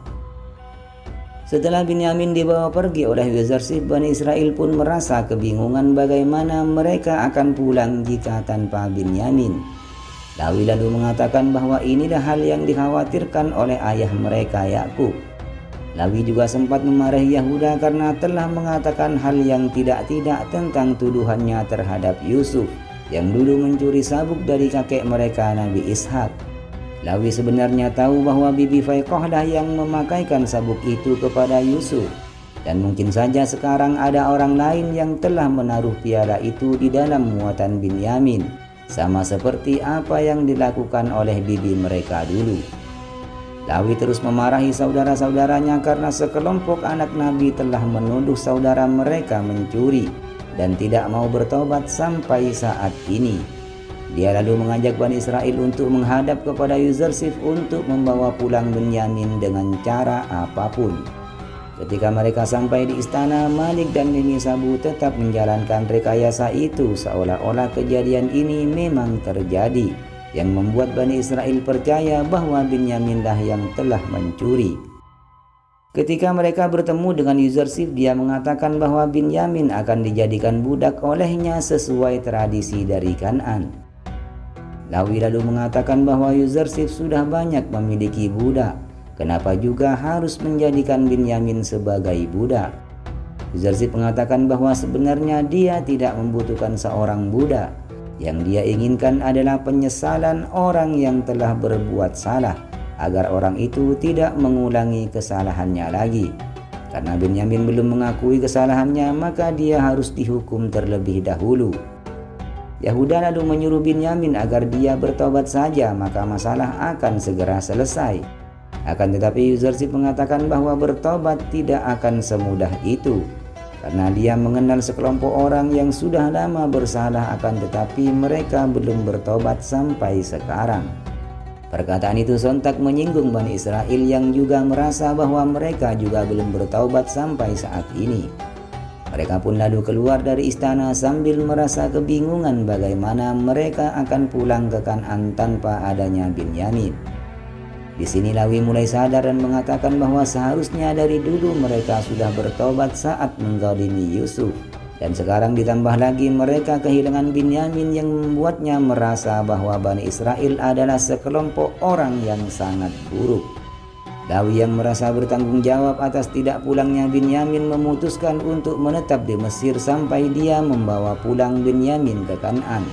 Setelah Benyamin dibawa pergi oleh Yuzarsif, Bani Israel pun merasa kebingungan bagaimana mereka akan pulang jika tanpa Benyamin. Lawi lalu mengatakan bahwa inilah hal yang dikhawatirkan oleh ayah mereka Yakub. Lawi juga sempat memarahi Yahuda karena telah mengatakan hal yang tidak-tidak tentang tuduhannya terhadap Yusuf yang dulu mencuri sabuk dari kakek mereka Nabi Ishak. Lawi sebenarnya tahu bahwa Bibi Faiqah yang memakaikan sabuk itu kepada Yusuf, dan mungkin saja sekarang ada orang lain yang telah menaruh piala itu di dalam muatan Benyamin, sama seperti apa yang dilakukan oleh bibi mereka dulu. Lawi terus memarahi saudara-saudaranya karena sekelompok anak Nabi telah menuduh saudara mereka mencuri dan tidak mau bertobat sampai saat ini. Dia lalu mengajak Bani Israel untuk menghadap kepada Yuzarsif untuk membawa pulang Benyamin dengan cara apapun. Ketika mereka sampai di istana, Malik dan Nini Sabu tetap menjalankan rekayasa itu seolah-olah kejadian ini memang terjadi, yang membuat Bani Israel percaya bahwa Benyaminlah yang telah mencuri. Ketika mereka bertemu dengan Yuzarsif, dia mengatakan bahwa Benyamin akan dijadikan budak olehnya sesuai tradisi dari Kan'an. Lawi lalu mengatakan bahwa Yuzarsif sudah banyak memiliki budak, kenapa juga harus menjadikan Benyamin sebagai budak? Yuzarsif mengatakan bahwa sebenarnya dia tidak membutuhkan seorang budak. Yang dia inginkan adalah penyesalan orang yang telah berbuat salah, agar orang itu tidak mengulangi kesalahannya lagi. Karena Benyamin belum mengakui kesalahannya, maka dia harus dihukum terlebih dahulu. Yahuda lalu menyuruh Benyamin agar dia bertobat saja, maka masalah akan segera selesai. Akan tetapi Yuzarsif mengatakan bahwa bertobat tidak akan semudah itu, karena dia mengenal sekelompok orang yang sudah lama bersalah akan tetapi mereka belum bertobat sampai sekarang. Perkataan itu sontak menyinggung Bani Israel yang juga merasa bahwa mereka juga belum bertaubat sampai saat ini. Mereka pun lalu keluar dari istana sambil merasa kebingungan bagaimana mereka akan pulang ke Kan'an tanpa adanya Benyamin. Di sini Lawi mulai sadar dan mengatakan bahwa seharusnya dari dulu mereka sudah bertobat saat menzalimi Yusuf. Dan sekarang ditambah lagi mereka kehilangan Benyamin yang membuatnya merasa bahwa Bani Israel adalah sekelompok orang yang sangat buruk. Lawi yang merasa bertanggung jawab atas tidak pulangnya Benyamin memutuskan untuk menetap di Mesir sampai dia membawa pulang Benyamin ke Kan'an.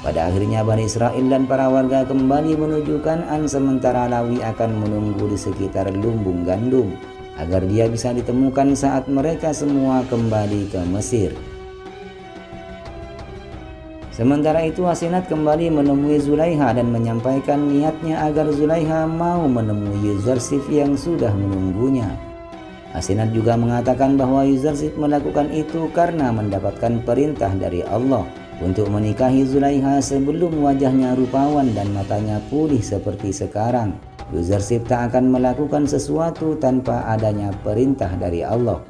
Pada akhirnya Bani Israel dan para warga kembali menuju Kan'an sementara Lawi akan menunggu di sekitar lumbung gandum agar dia bisa ditemukan saat mereka semua kembali ke Mesir. Sementara itu Asenat kembali menemui Zulaiha dan menyampaikan niatnya agar Zulaiha mau menemui Yuzarsif yang sudah menunggunya. Asenat juga mengatakan bahwa Yuzarsif melakukan itu karena mendapatkan perintah dari Allah untuk menikahi Zulaiha sebelum wajahnya rupawan dan matanya pulih seperti sekarang. Yuzarsif tak akan melakukan sesuatu tanpa adanya perintah dari Allah.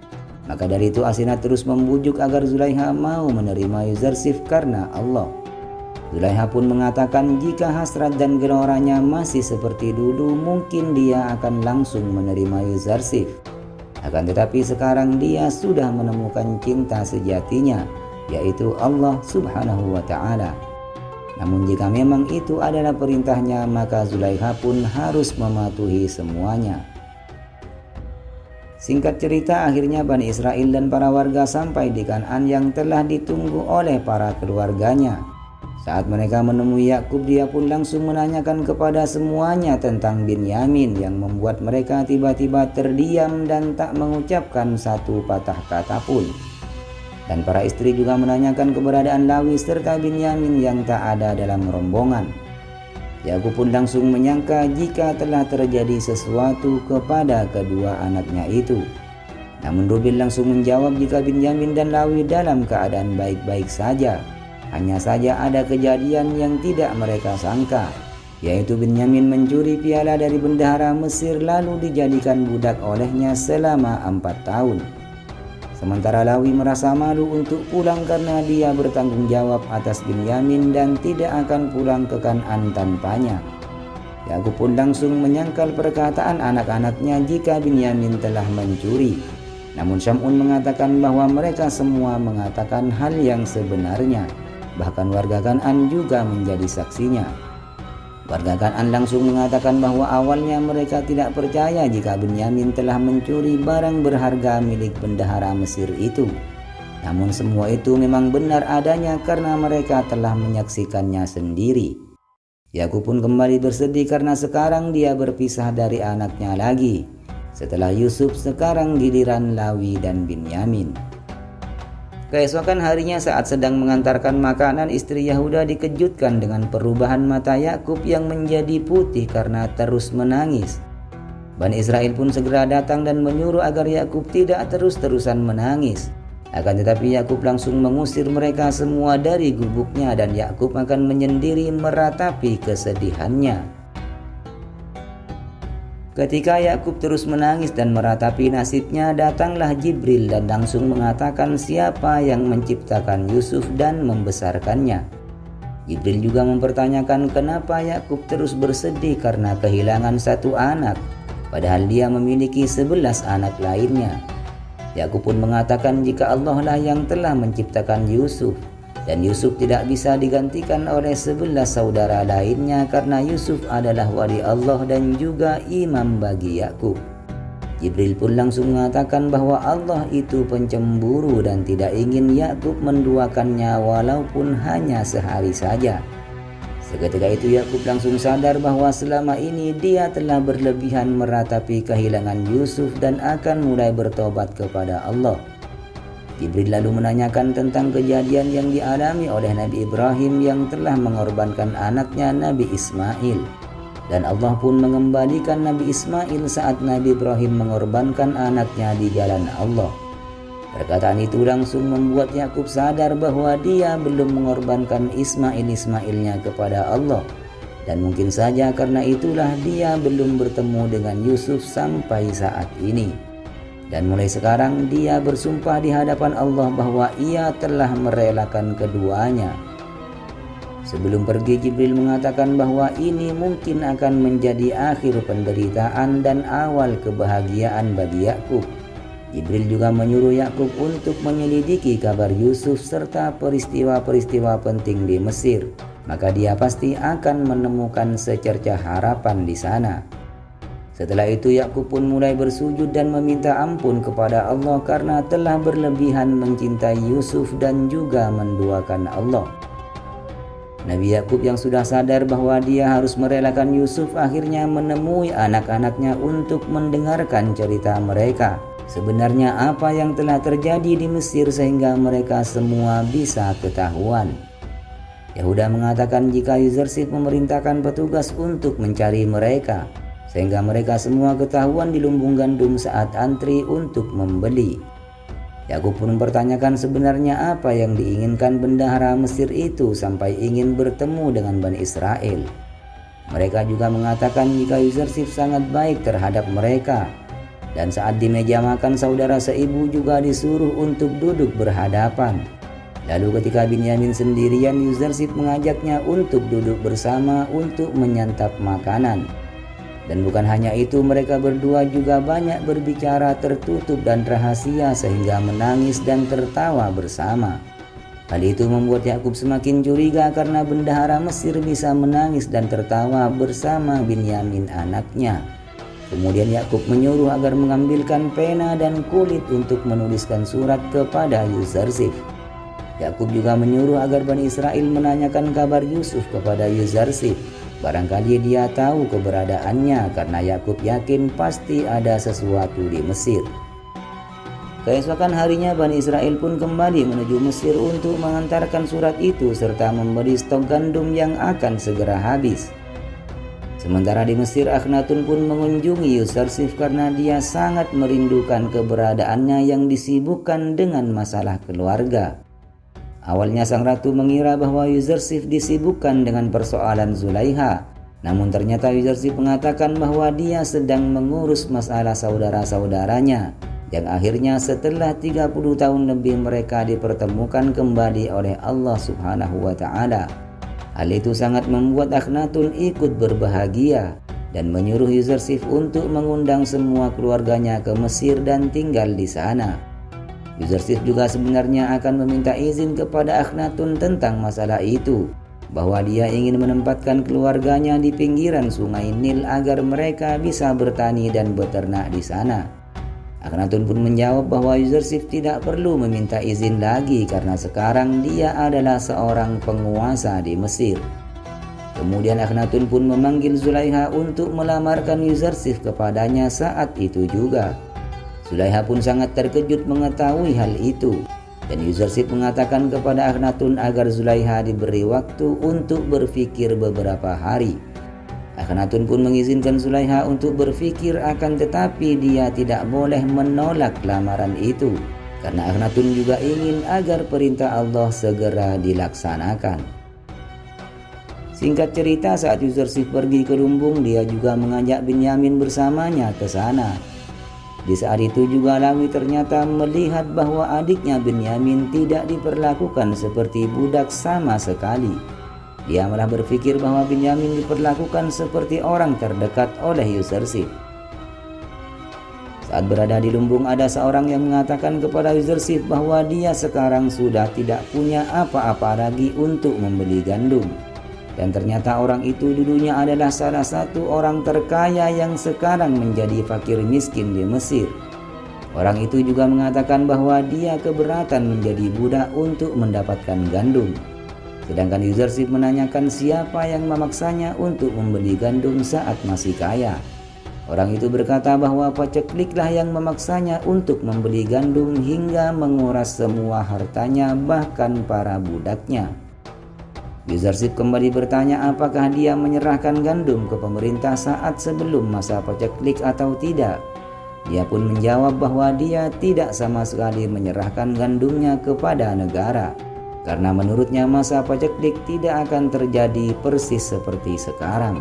Maka dari itu Asenat terus membujuk agar Zulaiha mau menerima Yuzarsif karena Allah. Zulaiha pun mengatakan jika hasrat dan geloranya masih seperti dulu mungkin dia akan langsung menerima Yuzarsif. Akan tetapi sekarang dia sudah menemukan cinta sejatinya, yaitu Allah Subhanahu wa Ta'ala. Namun jika memang itu adalah perintahnya, maka Zulaiha pun harus mematuhi semuanya. Singkat cerita, akhirnya Bani Israel dan para warga sampai di Kan'an yang telah ditunggu oleh para keluarganya. Saat mereka menemui Yakub, dia pun langsung menanyakan kepada semuanya tentang Benyamin yang membuat mereka tiba-tiba terdiam dan tak mengucapkan satu patah kata pun. Dan para istri juga menanyakan keberadaan Lawi serta Binyamin yang tak ada dalam rombongan. Yakub pun langsung menyangka jika telah terjadi sesuatu kepada kedua anaknya itu. Namun Ruben langsung menjawab jika Binyamin dan Lawi dalam keadaan baik-baik saja. Hanya saja ada kejadian yang tidak mereka sangka, yaitu Binyamin mencuri piala dari bendahara Mesir lalu dijadikan budak olehnya selama 4 tahun. Sementara Lawi merasa malu untuk pulang karena dia bertanggung jawab atas Binyamin dan tidak akan pulang ke Kan'an tanpanya. Yakub pun langsung menyangkal perkataan anak-anaknya jika Binyamin telah mencuri. Namun Syamun mengatakan bahwa mereka semua mengatakan hal yang sebenarnya. Bahkan warga Kan'an juga menjadi saksinya. Warga Kan'an langsung mengatakan bahwa awalnya mereka tidak percaya jika Binyamin telah mencuri barang berharga milik bendahara Mesir itu. Namun semua itu memang benar adanya karena mereka telah menyaksikannya sendiri. Yakub pun kembali bersedih karena sekarang dia berpisah dari anaknya lagi. Setelah Yusuf, sekarang giliran Lawi dan Binyamin. Keesokan harinya saat sedang mengantarkan makanan, istri Yahuda dikejutkan dengan perubahan mata Yakub yang menjadi putih karena terus menangis. Bani Israel pun segera datang dan menyuruh agar Yakub tidak terus-terusan menangis. Akan tetapi Yakub langsung mengusir mereka semua dari gubuknya dan Yakub akan menyendiri meratapi kesedihannya. Ketika Yakub terus menangis dan meratapi nasibnya, datanglah Jibril dan langsung mengatakan siapa yang menciptakan Yusuf dan membesarkannya. Jibril juga mempertanyakan kenapa Yakub terus bersedih karena kehilangan satu anak, padahal dia memiliki 11 anak lainnya. Yakub pun mengatakan jika Allah lah yang telah menciptakan Yusuf, dan Yusuf tidak bisa digantikan oleh 11 saudara lainnya karena Yusuf adalah wali Allah dan juga imam bagi Yakub. Jibril pun langsung mengatakan bahwa Allah itu pencemburu dan tidak ingin Yakub menduakannya walaupun hanya sehari saja. Seketika itu Yakub langsung sadar bahwa selama ini dia telah berlebihan meratapi kehilangan Yusuf dan akan mulai bertobat kepada Allah. Jibril lalu menanyakan tentang kejadian yang dialami oleh Nabi Ibrahim yang telah mengorbankan anaknya Nabi Ismail. Dan Allah pun mengembalikan Nabi Ismail saat Nabi Ibrahim mengorbankan anaknya di jalan Allah. Perkataan itu langsung membuat Yakub sadar bahwa dia belum mengorbankan Ismailnya kepada Allah. Dan mungkin saja karena itulah dia belum bertemu dengan Yusuf sampai saat ini. Dan mulai sekarang dia bersumpah di hadapan Allah bahwa ia telah merelakan keduanya. Sebelum pergi, Jibril mengatakan bahwa ini mungkin akan menjadi akhir penderitaan dan awal kebahagiaan bagi Yakub. Jibril juga menyuruh Yakub untuk menyelidiki kabar Yusuf serta peristiwa-peristiwa penting di Mesir. Maka dia pasti akan menemukan secercah harapan di sana. Setelah itu Yakub pun mulai bersujud dan meminta ampun kepada Allah karena telah berlebihan mencintai Yusuf dan juga menduakan Allah. Nabi Yakub yang sudah sadar bahwa dia harus merelakan Yusuf akhirnya menemui anak-anaknya untuk mendengarkan cerita mereka. Sebenarnya apa yang telah terjadi di Mesir sehingga mereka semua bisa ketahuan. Yahuda mengatakan jika Yuzarsif memerintahkan petugas untuk mencari mereka, sehingga mereka semua ketahuan di lumbung gandum saat antri untuk membeli. Yakub pun mempertanyakan sebenarnya apa yang diinginkan bendahara Mesir itu sampai ingin bertemu dengan Bani Israel. Mereka juga mengatakan jika Yuzarsif sangat baik terhadap mereka. Dan saat di meja makan saudara seibu juga disuruh untuk duduk berhadapan. Lalu ketika Binyamin sendirian, Yuzarsif mengajaknya untuk duduk bersama untuk menyantap makanan. Dan bukan hanya itu, mereka berdua juga banyak berbicara tertutup dan rahasia sehingga menangis dan tertawa bersama. Hal itu membuat Yakub semakin curiga karena bendahara Mesir bisa menangis dan tertawa bersama Binyamin anaknya. Kemudian Yakub menyuruh agar mengambilkan pena dan kulit untuk menuliskan surat kepada Yuzarsif. Yakub juga menyuruh agar Bani Israel menanyakan kabar Yusuf kepada Yuzarsif. Barangkali dia tahu keberadaannya karena Yakub yakin pasti ada sesuatu di Mesir. Keesokan harinya Bani Israel pun kembali menuju Mesir untuk mengantarkan surat itu serta membeli stok gandum yang akan segera habis. Sementara di Mesir, Akhnatun pun mengunjungi Yuzarsif karena dia sangat merindukan keberadaannya yang disibukkan dengan masalah keluarga. Awalnya sang ratu mengira bahwa Yuzarsif disibukkan dengan persoalan Zulaiha, namun ternyata Yuzarsif mengatakan bahwa dia sedang mengurus masalah saudara-saudaranya, yang akhirnya setelah 30 tahun lebih mereka dipertemukan kembali oleh Allah Subhanahu wa Ta'ala. Hal itu sangat membuat Akhnatun ikut berbahagia dan menyuruh Yuzarsif untuk mengundang semua keluarganya ke Mesir dan tinggal di sana. Yuzarsif juga sebenarnya akan meminta izin kepada Akhnatun tentang masalah itu, bahwa dia ingin menempatkan keluarganya di pinggiran sungai Nil agar mereka bisa bertani dan beternak di sana. Akhnatun pun menjawab bahwa Yuzarsif tidak perlu meminta izin lagi karena sekarang dia adalah seorang penguasa di Mesir. Kemudian Akhnatun pun memanggil Zulaiha untuk melamarkan Yuzarsif kepadanya saat itu juga. Zulaiha pun sangat terkejut mengetahui hal itu, dan Yuzarsif mengatakan kepada Akhnatun agar Zulaiha diberi waktu untuk berpikir beberapa hari. Akhnatun pun mengizinkan Zulaiha untuk berpikir, akan tetapi dia tidak boleh menolak lamaran itu karena Akhnatun juga ingin agar perintah Allah segera dilaksanakan. Singkat cerita, saat Yuzarsif pergi ke lumbung, dia juga mengajak Binyamin bersamanya ke sana. Di saat itu juga Lawi ternyata melihat bahwa adiknya Binyamin tidak diperlakukan seperti budak sama sekali. Dia malah berpikir bahwa Binyamin diperlakukan seperti orang terdekat oleh Yuzarsif. Saat berada di lumbung, ada seorang yang mengatakan kepada Yuzarsif bahwa dia sekarang sudah tidak punya apa-apa lagi untuk membeli gandum. Dan ternyata orang itu dulunya adalah salah satu orang terkaya yang sekarang menjadi fakir miskin di Mesir. Orang itu juga mengatakan bahwa dia keberatan menjadi budak untuk mendapatkan gandum. Sedangkan Yuzarsif menanyakan siapa yang memaksanya untuk membeli gandum saat masih kaya. Orang itu berkata bahwa pacekliklah yang memaksanya untuk membeli gandum hingga menguras semua hartanya, bahkan para budaknya. Yuzarsif kembali bertanya apakah dia menyerahkan gandum ke pemerintah saat sebelum masa paceklik atau tidak. Dia pun menjawab bahwa dia tidak sama sekali menyerahkan gandumnya kepada negara, karena menurutnya masa paceklik tidak akan terjadi persis seperti sekarang.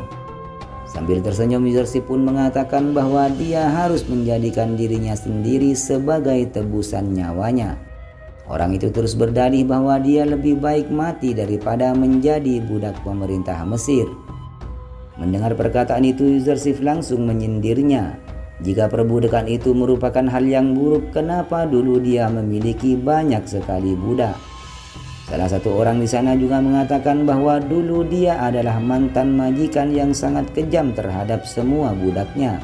Sambil tersenyum, Yuzarsif pun mengatakan bahwa dia harus menjadikan dirinya sendiri sebagai tebusan nyawanya. Orang itu terus berdalih bahwa dia lebih baik mati daripada menjadi budak pemerintah Mesir. Mendengar perkataan itu, Yuzarsif langsung menyindirnya. Jika perbudakan itu merupakan hal yang buruk, kenapa dulu dia memiliki banyak sekali budak? Salah satu orang di sana juga mengatakan bahwa dulu dia adalah mantan majikan yang sangat kejam terhadap semua budaknya.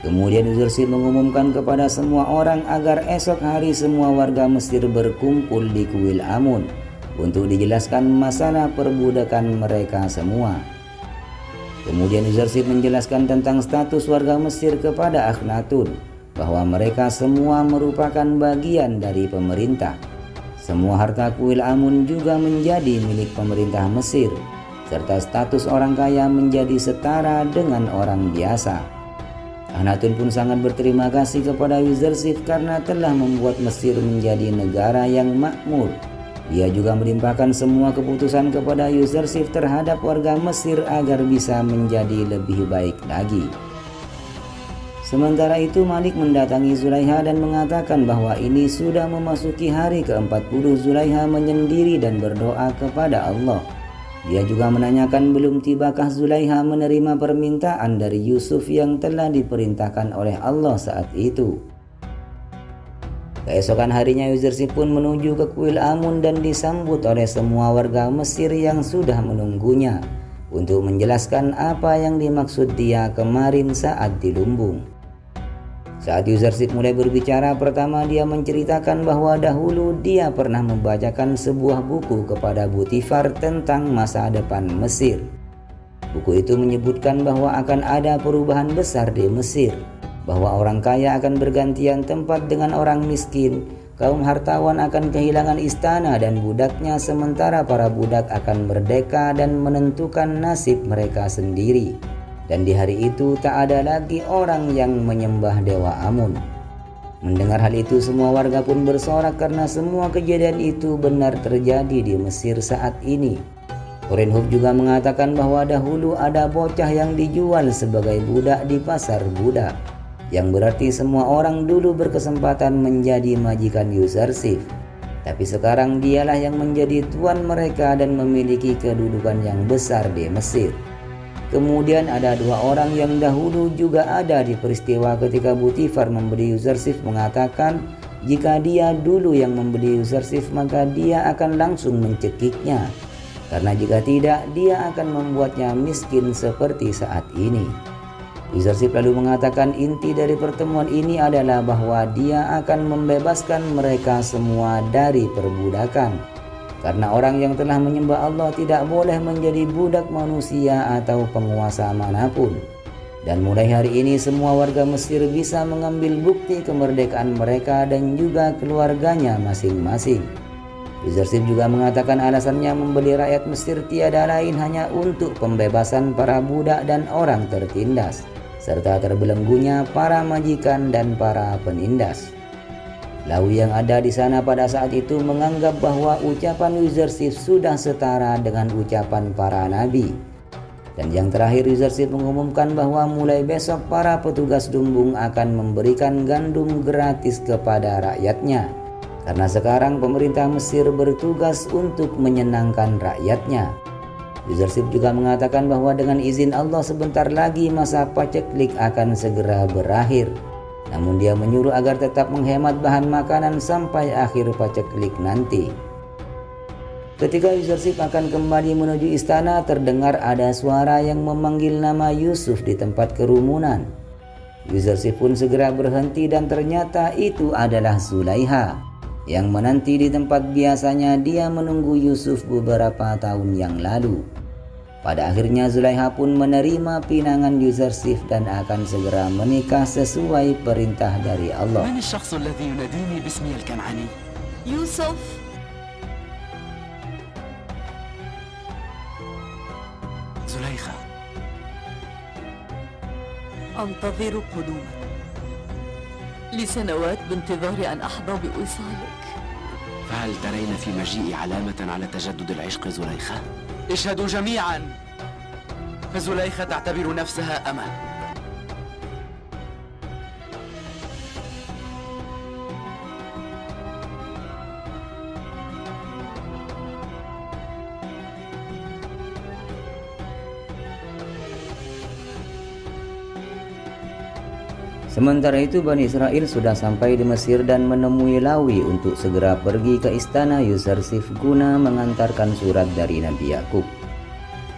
Kemudian Yuzarsif mengumumkan kepada semua orang agar esok hari semua warga Mesir berkumpul di Kuil Amun untuk dijelaskan masalah perbudakan mereka semua. Kemudian Yuzarsif menjelaskan tentang status warga Mesir kepada Akhnatun, bahwa mereka semua merupakan bagian dari pemerintah. Semua harta Kuil Amun juga menjadi milik pemerintah Mesir, serta status orang kaya menjadi setara dengan orang biasa. Akhnatun pun sangat berterima kasih kepada Yuzarsif karena telah membuat Mesir menjadi negara yang makmur. Dia juga melimpahkan semua keputusan kepada Yuzarsif terhadap warga Mesir agar bisa menjadi lebih baik lagi. Sementara itu Malik mendatangi Zulaiha dan mengatakan bahwa ini sudah memasuki hari ke-40 Zulaiha menyendiri dan berdoa kepada Allah. Dia juga menanyakan belum tibakah Zulaiha menerima permintaan dari Yusuf yang telah diperintahkan oleh Allah saat itu. Keesokan harinya Yuzarsif pun menuju ke Kuil Amun dan disambut oleh semua warga Mesir yang sudah menunggunya untuk menjelaskan apa yang dimaksud dia kemarin saat di lumbung. Saat Yuzarsif mulai berbicara, pertama dia menceritakan bahwa dahulu dia pernah membacakan sebuah buku kepada Butifar tentang masa depan Mesir. Buku itu menyebutkan bahwa akan ada perubahan besar di Mesir, bahwa orang kaya akan bergantian tempat dengan orang miskin, kaum hartawan akan kehilangan istana dan budaknya, sementara para budak akan merdeka dan menentukan nasib mereka sendiri. Dan di hari itu tak ada lagi orang yang menyembah dewa Amun. Mendengar hal itu, semua warga pun bersorak karena semua kejadian itu benar terjadi di Mesir saat ini. Korinhub juga mengatakan bahwa dahulu ada bocah yang dijual sebagai budak di pasar budak, yang berarti semua orang dulu berkesempatan menjadi majikan Yuzarsif. Tapi sekarang dialah yang menjadi tuan mereka dan memiliki kedudukan yang besar di Mesir. Kemudian ada dua orang yang dahulu juga ada di peristiwa ketika Butifar membeli Yuzarsif mengatakan jika dia dulu yang membeli Yuzarsif maka dia akan langsung mencekiknya, karena jika tidak dia akan membuatnya miskin seperti saat ini. Yuzarsif lalu mengatakan inti dari pertemuan ini adalah bahwa dia akan membebaskan mereka semua dari perbudakan, karena orang yang telah menyembah Allah tidak boleh menjadi budak manusia atau penguasa manapun. Dan mulai hari ini semua warga Mesir bisa mengambil bukti kemerdekaan mereka dan juga keluarganya masing-masing. Yuzarsif juga mengatakan alasannya membeli rakyat Mesir tiada lain hanya untuk pembebasan para budak dan orang tertindas, serta terbelenggunya para majikan dan para penindas. Lawi yang ada di sana pada saat itu menganggap bahwa ucapan Yuzarsif sudah setara dengan ucapan para nabi. Dan yang terakhir, Yuzarsif mengumumkan bahwa mulai besok para petugas lumbung akan memberikan gandum gratis kepada rakyatnya, karena sekarang pemerintah Mesir bertugas untuk menyenangkan rakyatnya. Yuzarsif juga mengatakan bahwa dengan izin Allah sebentar lagi masa paceklik akan segera berakhir. Namun dia menyuruh agar tetap menghemat bahan makanan sampai akhir paceklik nanti. Ketika Yuzarsif akan kembali menuju istana, terdengar ada suara yang memanggil nama Yusuf di tempat kerumunan. Yuzarsif pun segera berhenti dan ternyata itu adalah Zulaiha yang menanti di tempat biasanya dia menunggu Yusuf beberapa tahun yang lalu. Pada akhirnya Zulaiha pun menerima pinangan Yuzarsif dan akan segera menikah sesuai perintah dari Allah. من الشخص الذي يناديني باسمي الكنعاني؟ يوسف. زليخة. أنتظر قدومك. لسنوات بانتظار أن أحظى بوصالك. فهل ترين في مجيئي علامة على تجدد العشق زليخة؟ اشهدوا جميعا، فزليخة تعتبر نفسها أمة. Sementara itu Bani Israel sudah sampai di Mesir dan menemui Lawi untuk segera pergi ke istana Yuzarsif guna mengantarkan surat dari Nabi Yakub.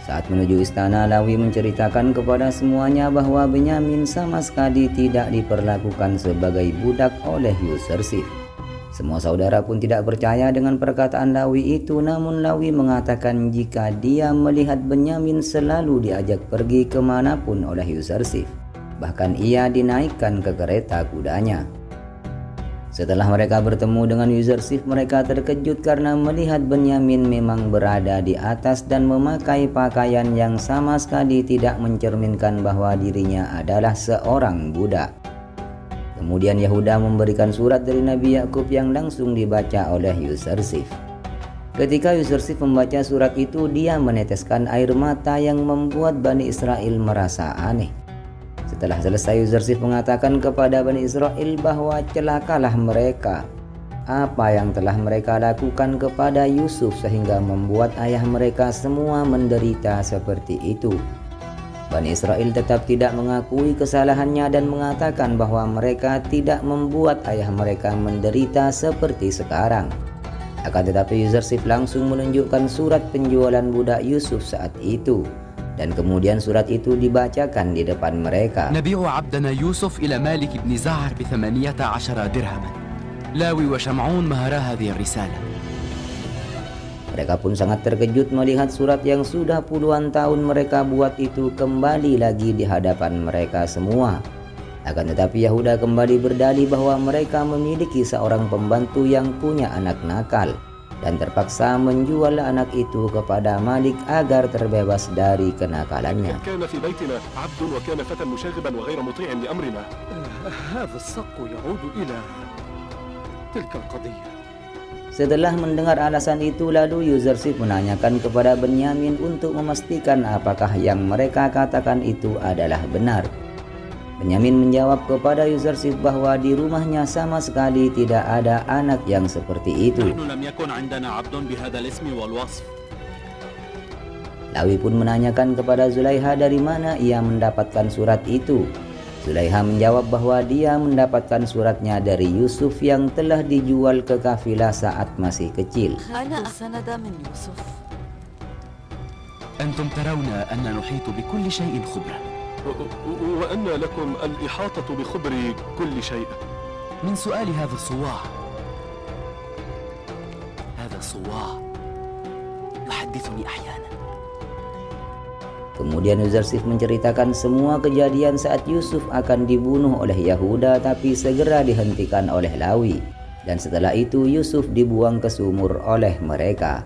Saat menuju istana, Lawi menceritakan kepada semuanya bahwa Benyamin sama sekali tidak diperlakukan sebagai budak oleh Yuzarsif. Semua saudara pun tidak percaya dengan perkataan Lawi itu, namun Lawi mengatakan jika dia melihat Benyamin selalu diajak pergi kemanapun oleh Yuzarsif. Bahkan ia dinaikkan ke kereta kudanya. Setelah mereka bertemu dengan Yuzarsif, mereka terkejut karena melihat Benyamin memang berada di atas dan memakai pakaian yang sama sekali tidak mencerminkan bahwa dirinya adalah seorang budak. Kemudian Yahuda memberikan surat dari Nabi Yakub yang langsung dibaca oleh Yuzarsif. Ketika Yuzarsif membaca surat itu, dia meneteskan air mata yang membuat Bani Israel merasa aneh. Setelah selesai, Yuzarsif mengatakan kepada Bani Israel bahwa celakalah mereka. Apa yang telah mereka lakukan kepada Yusuf sehingga membuat ayah mereka semua menderita seperti itu. Bani Israel tetap tidak mengakui kesalahannya dan mengatakan bahwa mereka tidak membuat ayah mereka menderita seperti sekarang. Akan tetapi Yuzarsif langsung menunjukkan surat penjualan budak Yusuf saat itu. Dan kemudian surat itu dibacakan di depan mereka. نبيع عبدنا يوسف إلى مالك بن زعر ب18 درهما. لاوي وشمعون مهرا هذه الرسالة. Mereka pun sangat terkejut melihat surat yang sudah puluhan tahun mereka buat itu kembali lagi di hadapan mereka semua. Akan tetapi Yahuda kembali berdalih bahwa mereka memiliki seorang pembantu yang punya anak nakal dan terpaksa menjual anak itu kepada Malik agar terbebas dari kenakalannya. كان في بيتنا عبد وكان فتى مشاغبا وغير مطيع لأمرنا. هذا السق يعود إلى تلك القضية. Setelah mendengar alasan itu, lalu Yuzarsif menanyakan kepada Benyamin untuk memastikan apakah yang mereka katakan itu adalah benar. Benyamin menjawab kepada Yuzarsif bahwa di rumahnya sama sekali tidak ada anak yang seperti itu. Lawi pun menanyakan kepada Zulaiha dari mana ia mendapatkan surat itu. Zulaiha menjawab bahwa dia mendapatkan suratnya dari Yusuf yang telah dijual ke kafilah saat masih kecil. أنتم ترون أن نحيط بكل شيء خبرا وأن لكم الإحاطة بخبر كل شيء. من سؤال هذا الصواع يحدثني أحيانا. Kemudian Yuzarsif menceritakan semua kejadian saat Yusuf akan dibunuh oleh Yahuda tapi segera dihentikan oleh Lawi. Dan setelah itu Yusuf dibuang ke sumur oleh mereka.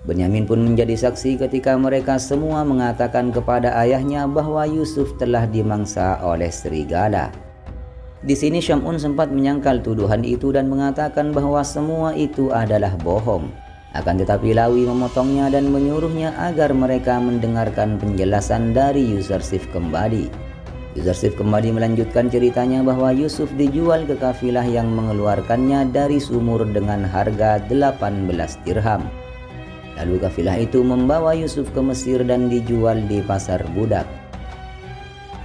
Benyamin pun menjadi saksi ketika mereka semua mengatakan kepada ayahnya bahwa Yusuf telah dimangsa oleh serigala. Di sini Syamun sempat menyangkal tuduhan itu dan mengatakan bahwa semua itu adalah bohong. Akan tetapi Lawi memotongnya dan menyuruhnya agar mereka mendengarkan penjelasan dari Yuzarsif kembali. Yuzarsif kembali melanjutkan ceritanya bahwa Yusuf dijual ke kafilah yang mengeluarkannya dari sumur dengan harga 18 dirham. Lalu kafilah itu membawa Yusuf ke Mesir dan dijual di pasar budak.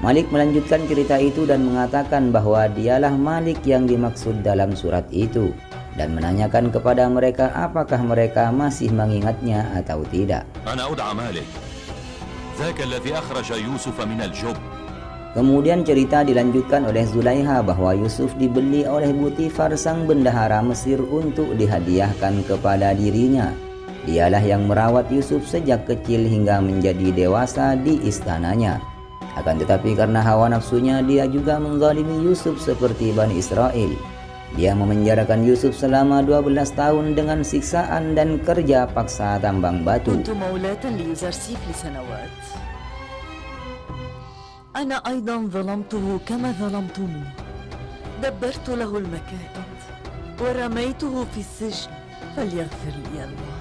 Malik melanjutkan cerita itu dan mengatakan bahwa dialah Malik yang dimaksud dalam surat itu dan menanyakan kepada mereka apakah mereka masih mengingatnya atau tidak. Kemudian cerita dilanjutkan oleh Zulaiha bahwa Yusuf dibeli oleh Butifar sang bendahara Mesir untuk dihadiahkan kepada dirinya. Dialah yang merawat Yusuf sejak kecil hingga menjadi dewasa di istananya. Akan tetapi karena hawa nafsunya, dia juga menzalimi Yusuf seperti Bani Israel. Dia memenjarakan Yusuf selama 12 tahun dengan siksaan dan kerja paksa tambang batu. أنا أيضا ظلمته كما ظلمتموه. دبرت له المكائد ورميته في السجن فليغفر لي الله.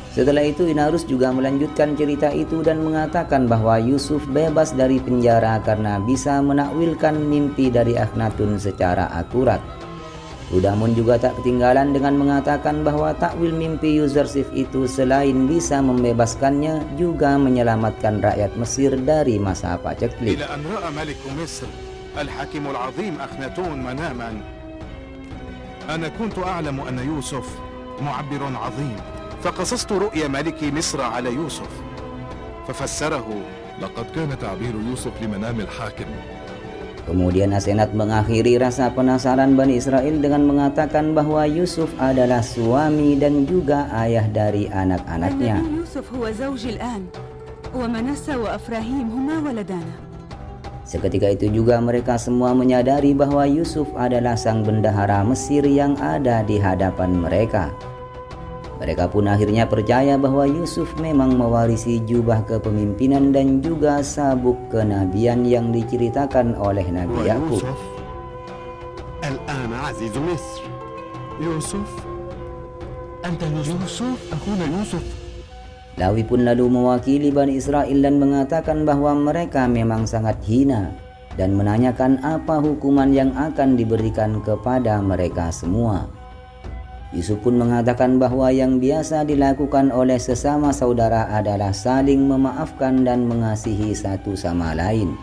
Setelah itu Inarus juga melanjutkan cerita itu dan mengatakan bahwa Yusuf bebas dari penjara karena bisa menakwilkan mimpi dari Akhnatun secara akurat. Udamun juga tak ketinggalan dengan mengatakan bahwa takwil mimpi Yuzarsif itu selain bisa membebaskannya juga menyelamatkan rakyat Mesir dari masa paceklik. إلى أن رأى ملك مصر الحاكم العظيم أخناتون مناما أنا كنت أعلم أن يوسف معبر عظيم فقصصت رؤيا ملك مصر على يوسف ففسره لقد كان تعبير يوسف لمنام الحاكم. Kemudian Asenat mengakhiri rasa penasaran Bani Israel dengan mengatakan bahwa Yusuf adalah suami dan juga ayah dari anak-anaknya. Seketika itu juga mereka semua menyadari bahwa Yusuf adalah sang bendahara Mesir yang ada di hadapan mereka. Mereka pun akhirnya percaya bahwa Yusuf memang mewarisi jubah kepemimpinan dan juga sabuk kenabian yang diceritakan oleh Nabi Yakub. الآن عزيز مصر يوسف أنت يوسف أخونا يوسف. Lawi pun lalu mewakili Bani Israel dan mengatakan bahwa mereka memang sangat hina dan menanyakan apa hukuman yang akan diberikan kepada mereka semua. Yusuf pun mengatakan bahwa yang biasa dilakukan oleh sesama saudara adalah saling memaafkan dan mengasihi satu sama lain.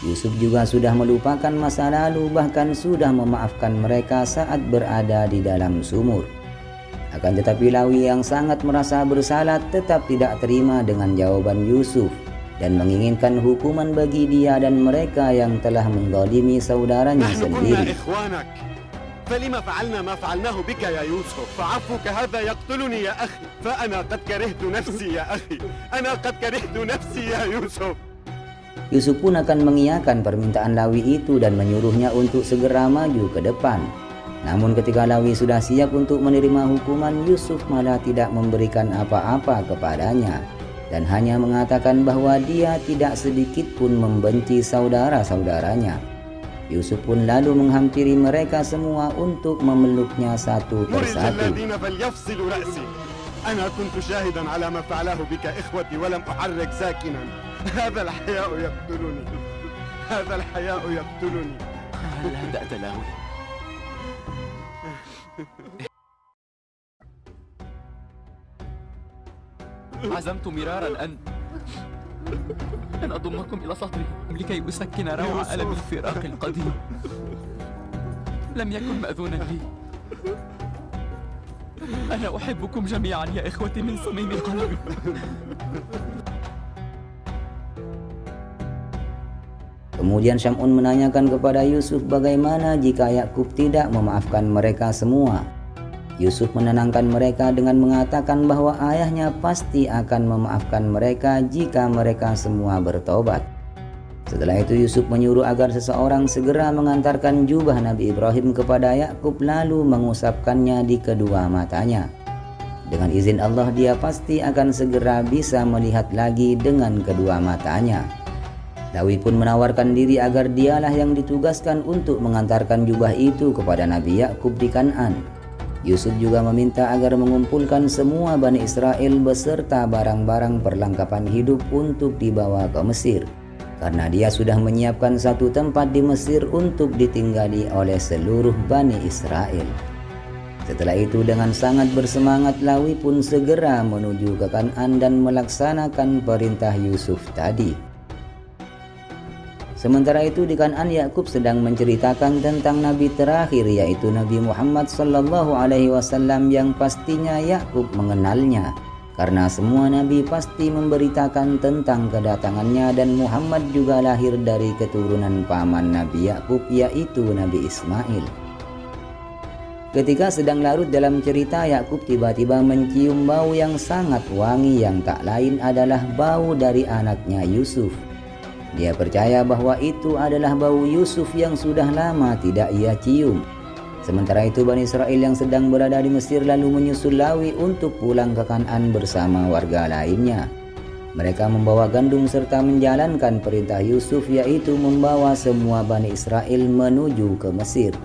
Yusuf juga sudah melupakan masa lalu, bahkan sudah memaafkan mereka saat berada di dalam sumur. Akan tetapi Lawi yang sangat merasa bersalah tetap tidak terima dengan jawaban Yusuf dan menginginkan hukuman bagi dia dan mereka yang telah menzalimi saudaranya sendiri. فلما فعلنا ما فعلناه بك يا يوسف فعفوك هذا يقتلني يا أخي فأنا قد كرهت نفسي يا أخي أنا قد كرهت نفسي يا يوسف. Yusuf pun akan mengiyakan permintaan Lawi itu dan menyuruhnya untuk segera maju ke depan. Namun ketika Lawi sudah siap untuk menerima hukuman, Yusuf malah tidak memberikan apa-apa kepadanya dan hanya mengatakan bahwa dia tidak sedikit pun membenci saudara-saudaranya. Yusuf pun lalu menghampiri mereka semua untuk memeluknya satu persatu. أنا كنت شاهدا على ما فعله بك إخوتي ولم أحرك ساكنا. هذا الحياء يقتلني. هذا الحياء يقتلني. هل هدأت لاوي؟ عزمت مرارا أن أضمكم إلى صدري لكي أسكن روع ألم الفراق القديم. لم يكن مأذونا لي. أنا أحبكم جميعا يا إخوتي من صميم قلبي. Kemudian Syamun menanyakan kepada Yusuf bagaimana jika Yakub tidak memaafkan mereka semua. Yusuf menenangkan mereka dengan mengatakan bahwa ayahnya pasti akan memaafkan mereka jika mereka semua bertobat. Setelah itu Yusuf menyuruh agar seseorang segera mengantarkan jubah Nabi Ibrahim kepada Yakub lalu mengusapkannya di kedua matanya. Dengan izin Allah dia pasti akan segera bisa melihat lagi dengan kedua matanya. Lawi pun menawarkan diri agar dialah yang ditugaskan untuk mengantarkan jubah itu kepada Nabi Yakub di Kan'an. Yusuf juga meminta agar mengumpulkan semua Bani Israel beserta barang-barang perlengkapan hidup untuk dibawa ke Mesir, karena dia sudah menyiapkan satu tempat di Mesir untuk ditinggali oleh seluruh Bani Israel. Setelah itu dengan sangat bersemangat Lawi pun segera menuju ke Kan'an dan melaksanakan perintah Yusuf tadi. Sementara itu di Kan'an Yakub sedang menceritakan tentang nabi terakhir yaitu Nabi Muhammad SAW yang pastinya Yakub mengenalnya. Karena semua nabi pasti memberitakan tentang kedatangannya dan Muhammad juga lahir dari keturunan paman Nabi Yakub yaitu Nabi Ismail. Ketika sedang larut dalam cerita, Yakub tiba-tiba mencium bau yang sangat wangi yang tak lain adalah bau dari anaknya Yusuf. Dia percaya bahwa itu adalah bau Yusuf yang sudah lama tidak ia cium. Sementara itu Bani Israel yang sedang berada di Mesir lalu menyusul Lawi untuk pulang ke Kan'an bersama warga lainnya. Mereka membawa gandum serta menjalankan perintah Yusuf yaitu membawa semua Bani Israel menuju ke Mesir.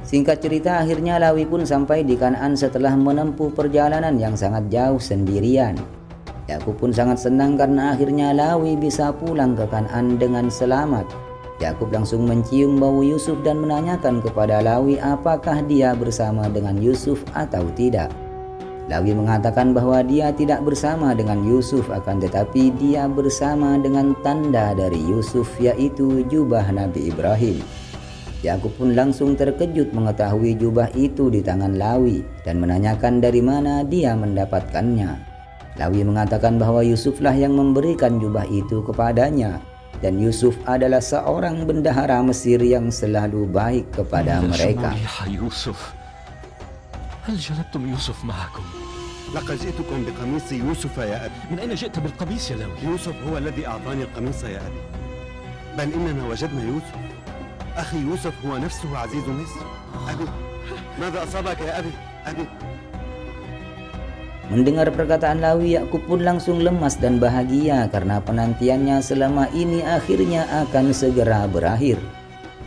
Singkat cerita akhirnya Lawi pun sampai di Kan'an setelah menempuh perjalanan yang sangat jauh sendirian. Yakub pun sangat senang karena akhirnya Lawi bisa pulang ke Kan'an dengan selamat. Yakub langsung mencium bau Yusuf dan menanyakan kepada Lawi apakah dia bersama dengan Yusuf atau tidak. Lawi mengatakan bahwa dia tidak bersama dengan Yusuf akan tetapi dia bersama dengan tanda dari Yusuf yaitu jubah Nabi Ibrahim. Yakub pun langsung terkejut mengetahui jubah itu di tangan Lawi dan menanyakan dari mana dia mendapatkannya. Lawi mengatakan bahwa Yusuflah yang memberikan jubah itu kepadanya dan Yusuf adalah seorang bendahara Mesir yang selalu baik kepada mereka. يوسف هل جلبتم يوسف معكم؟ لقد جئتكم بقميص يوسف يا أبي. من أين جئت بالقميص يا لاوي؟ يوسف هو الذي أعطاني القميص يا أبي. بل إننا وجدنا يوسف. أخي يوسف هو نفسه عزيز مصر. أبي ماذا أصابك يا أبي؟ أبي. Mendengar perkataan Lawi, Yakub pun langsung lemas dan bahagia karena penantiannya selama ini akhirnya akan segera berakhir.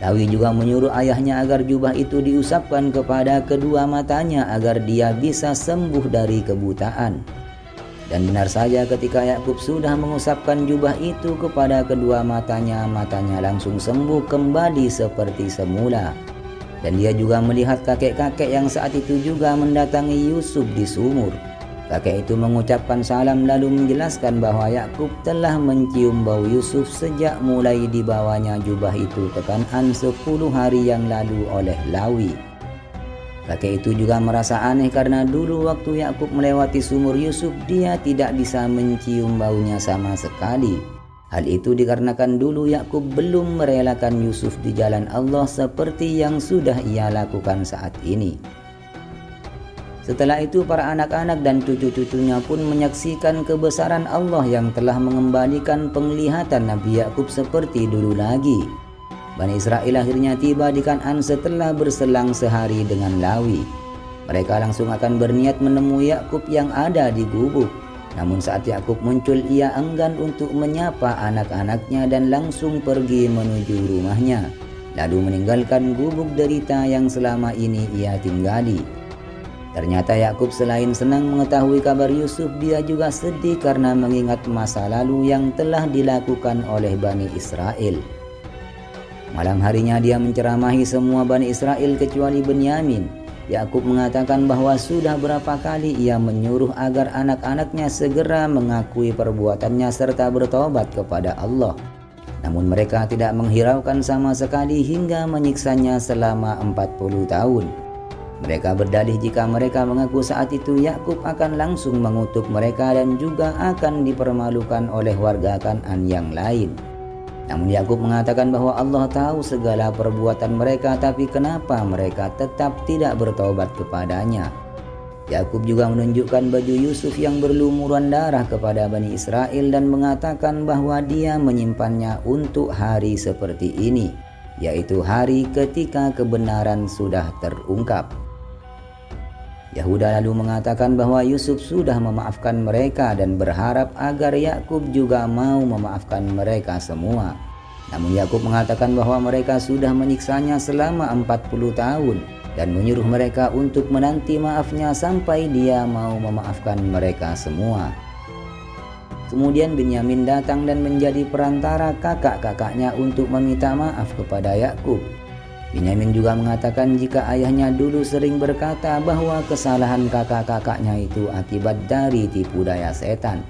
Lawi juga menyuruh ayahnya agar jubah itu diusapkan kepada kedua matanya agar dia bisa sembuh dari kebutaan. Dan benar saja ketika Yakub sudah mengusapkan jubah itu kepada kedua matanya, matanya langsung sembuh kembali seperti semula. Dan dia juga melihat kakek-kakek yang saat itu juga mendatangi Yusuf di sumur. Kakek itu mengucapkan salam lalu menjelaskan bahwa Yakub telah mencium bau Yusuf sejak mulai dibawanya jubah itu ke Kan'an 10 hari yang lalu oleh Lawi. Kakek itu juga merasa aneh karena dulu waktu Yakub melewati sumur Yusuf dia tidak bisa mencium baunya sama sekali. Hal itu dikarenakan dulu Yakub belum merelakan Yusuf di jalan Allah seperti yang sudah ia lakukan saat ini. Setelah itu para anak-anak dan cucu-cucunya pun menyaksikan kebesaran Allah yang telah mengembalikan penglihatan Nabi Yakub seperti dulu lagi. Bani Israel akhirnya tiba di Kan'an setelah berselang sehari dengan Lawi. Mereka langsung akan berniat menemui Yakub yang ada di gubuk. Namun saat Yakub muncul, ia enggan untuk menyapa anak-anaknya dan langsung pergi menuju rumahnya, lalu meninggalkan gubuk derita yang selama ini ia tinggali. Ternyata Yakub selain senang mengetahui kabar Yusuf, dia juga sedih karena mengingat masa lalu yang telah dilakukan oleh Bani Israel. Malam harinya dia menceramahi semua Bani Israel kecuali Benyamin. Yakub mengatakan bahwa sudah berapa kali ia menyuruh agar anak-anaknya segera mengakui perbuatannya serta bertobat kepada Allah. Namun mereka tidak menghiraukan sama sekali hingga menyiksanya selama 40 tahun. Mereka berdalih jika mereka mengaku saat itu, Yakub akan langsung mengutuk mereka dan juga akan dipermalukan oleh warga Kan'an yang lain. Namun Yakub mengatakan bahwa Allah tahu segala perbuatan mereka, tapi kenapa mereka tetap tidak bertobat kepadanya. Yakub juga menunjukkan baju Yusuf yang berlumuran darah kepada Bani Israel dan mengatakan bahwa dia menyimpannya untuk hari seperti ini, yaitu hari ketika kebenaran sudah terungkap. Yahuda lalu mengatakan bahwa Yusuf sudah memaafkan mereka dan berharap agar Yakub juga mau memaafkan mereka semua. Namun Yakub mengatakan bahwa mereka sudah menyiksanya selama 40 tahun dan menyuruh mereka untuk menanti maafnya sampai dia mau memaafkan mereka semua. Kemudian Benyamin datang dan menjadi perantara kakak-kakaknya untuk meminta maaf kepada Yakub. Benyamin juga mengatakan jika ayahnya dulu sering berkata bahwa kesalahan kakak-kakaknya itu akibat dari tipu daya setan.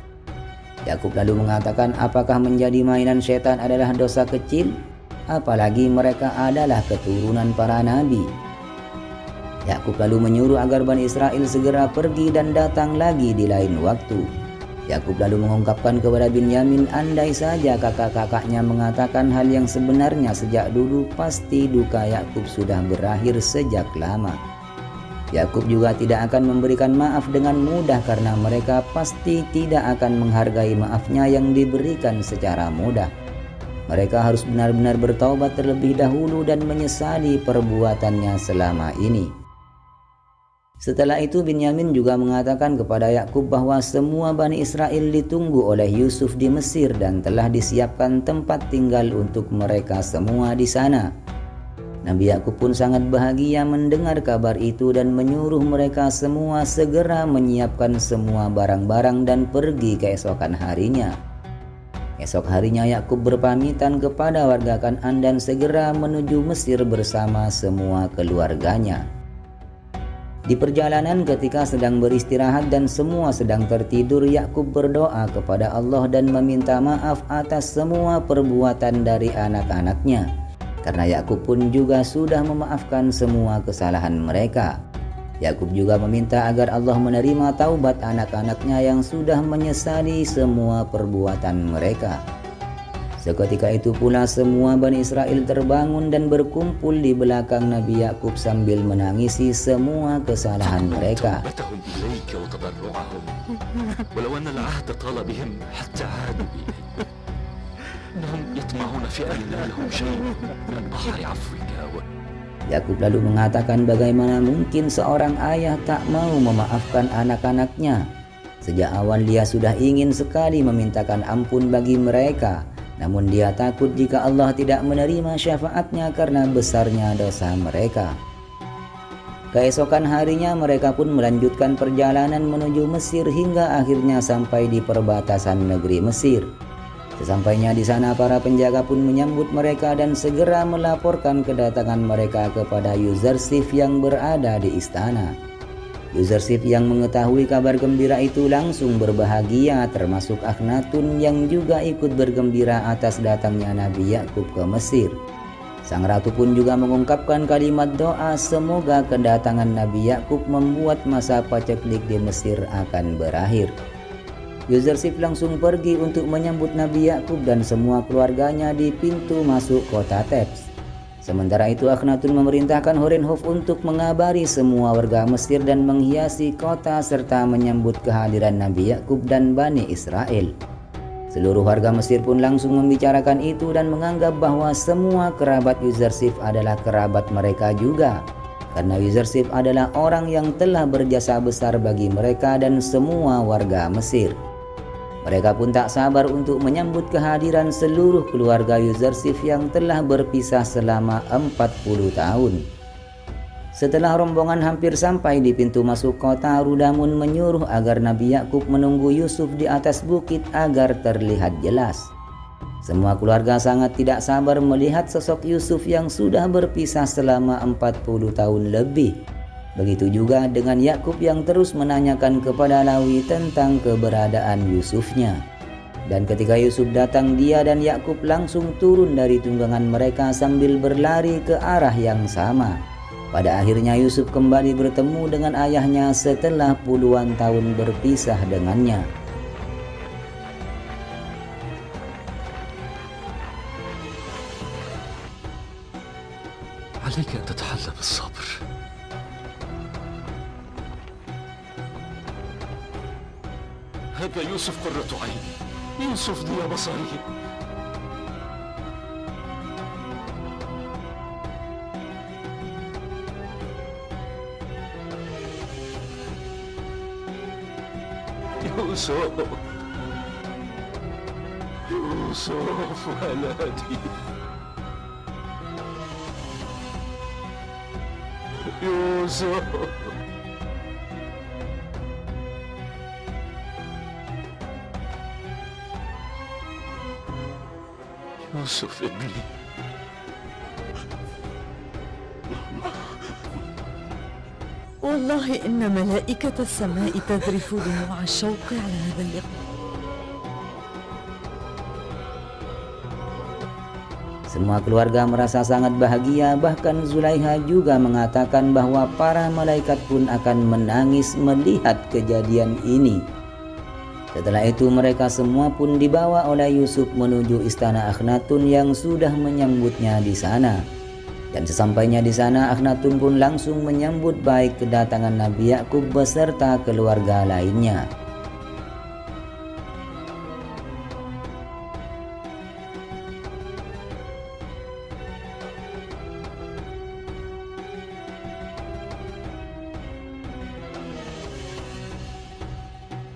Yakub lalu mengatakan, apakah menjadi mainan setan adalah dosa kecil? Apalagi mereka adalah keturunan para nabi. Yakub lalu menyuruh agar Bani Israel segera pergi dan datang lagi di lain waktu. Yakub lalu mengungkapkan kepada Benyamin, andai saja kakak-kakaknya mengatakan hal yang sebenarnya sejak dulu, pasti duka Yakub sudah berakhir sejak lama. Yakub juga tidak akan memberikan maaf dengan mudah karena mereka pasti tidak akan menghargai maafnya yang diberikan secara mudah. Mereka harus benar-benar bertaubat terlebih dahulu dan menyesali perbuatannya selama ini. Setelah itu Benyamin juga mengatakan kepada Yakub bahwa semua Bani Israel ditunggu oleh Yusuf di Mesir dan telah disiapkan tempat tinggal untuk mereka semua di sana. Nabi Yakub pun sangat bahagia mendengar kabar itu dan menyuruh mereka semua segera menyiapkan semua barang-barang dan pergi keesokan harinya. Esok harinya Yakub berpamitan kepada warga Kan'an dan segera menuju Mesir bersama semua keluarganya. Di perjalanan ketika sedang beristirahat dan semua sedang tertidur, Yakub berdoa kepada Allah dan meminta maaf atas semua perbuatan dari anak-anaknya. Karena Yakub pun juga sudah memaafkan semua kesalahan mereka. Yakub juga meminta agar Allah menerima taubat anak-anaknya yang sudah menyesali semua perbuatan mereka. Seketika itu pula semua Bani Israel terbangun dan berkumpul di belakang Nabi Yakub sambil menangisi semua kesalahan mereka. Yakub lalu mengatakan bagaimana mungkin seorang ayah tak mau memaafkan anak-anaknya. Sejak awal dia sudah ingin sekali memintakan ampun bagi mereka. Namun dia takut jika Allah tidak menerima syafaatnya karena besarnya dosa mereka. Keesokan harinya mereka pun melanjutkan perjalanan menuju Mesir hingga akhirnya sampai di perbatasan negeri Mesir. Sesampainya di sana para penjaga pun menyambut mereka dan segera melaporkan kedatangan mereka kepada Yuzarsif yang berada di istana. Yuzarsif yang mengetahui kabar gembira itu langsung berbahagia, termasuk Akhnatun yang juga ikut bergembira atas datangnya Nabi Yakub ke Mesir. Sang ratu pun juga mengungkapkan kalimat doa semoga kedatangan Nabi Yakub membuat masa paceklik di Mesir akan berakhir. Yuzarsif langsung pergi untuk menyambut Nabi Yakub dan semua keluarganya di pintu masuk kota Tebs. Sementara itu Akhnatun memerintahkan Horenhof untuk mengabari semua warga Mesir dan menghiasi kota serta menyambut kehadiran Nabi Yakub dan Bani Israel. Seluruh warga Mesir pun langsung membicarakan itu dan menganggap bahwa semua kerabat Yuzarsif adalah kerabat mereka juga, karena Yuzarsif adalah orang yang telah berjasa besar bagi mereka dan semua warga Mesir. Mereka pun tak sabar untuk menyambut kehadiran seluruh keluarga Yuzarsif yang telah berpisah selama 40 tahun. Setelah rombongan hampir sampai di pintu masuk kota, Rudamun menyuruh agar Nabi Yakub menunggu Yusuf di atas bukit agar terlihat jelas. Semua keluarga sangat tidak sabar melihat sosok Yusuf yang sudah berpisah selama 40 tahun lebih. Begitu juga dengan Yakub yang terus menanyakan kepada Lawi tentang keberadaan Yusufnya. Dan ketika Yusuf datang, dia dan Yakub langsung turun dari tunggangan mereka sambil berlari ke arah yang sama. Pada akhirnya Yusuf kembali bertemu dengan ayahnya setelah puluhan tahun berpisah dengannya. عليك أن تتحلى بالصبر. هذا يوسف قرة عيني، يوسف ضياء بصري. يوسف يوسف ولدي يوسف يوسف ابني. والله إن ملائكة السماء تذرف دموع الشوق على هذا اللقاء. Semua keluarga merasa sangat bahagia, bahkan Zulaiha juga mengatakan bahwa para malaikat pun akan menangis melihat kejadian ini. Setelah itu mereka semua pun dibawa oleh Yusuf menuju istana Akhnatun yang sudah menyambutnya di sana. Dan sesampainya di sana, Akhnatun pun langsung menyambut baik kedatangan Nabi Yakub beserta keluarga lainnya.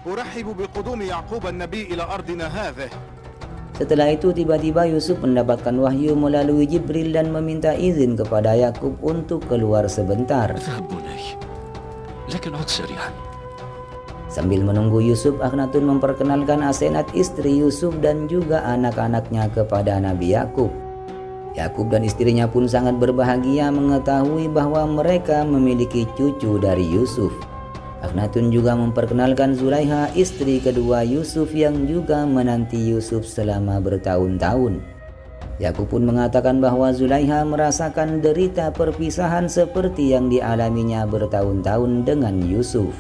أرحب بقدوم يعقوب النبي إلى أرضنا هذه. Setelah itu tiba-tiba Yusuf mendapatkan wahyu melalui Jibril dan meminta izin kepada Yakub untuk keluar sebentar. Sambil menunggu Yusuf, Akhnatun memperkenalkan Asenat istri Yusuf dan juga anak-anaknya kepada Nabi Yakub. Yakub dan istrinya pun sangat berbahagia mengetahui bahwa mereka memiliki cucu dari Yusuf. Akhnatun juga memperkenalkan Zulaiha, istri kedua Yusuf yang juga menanti Yusuf selama bertahun-tahun. Yakub pun mengatakan bahwa Zulaiha merasakan derita perpisahan seperti yang dialaminya bertahun-tahun dengan Yusuf.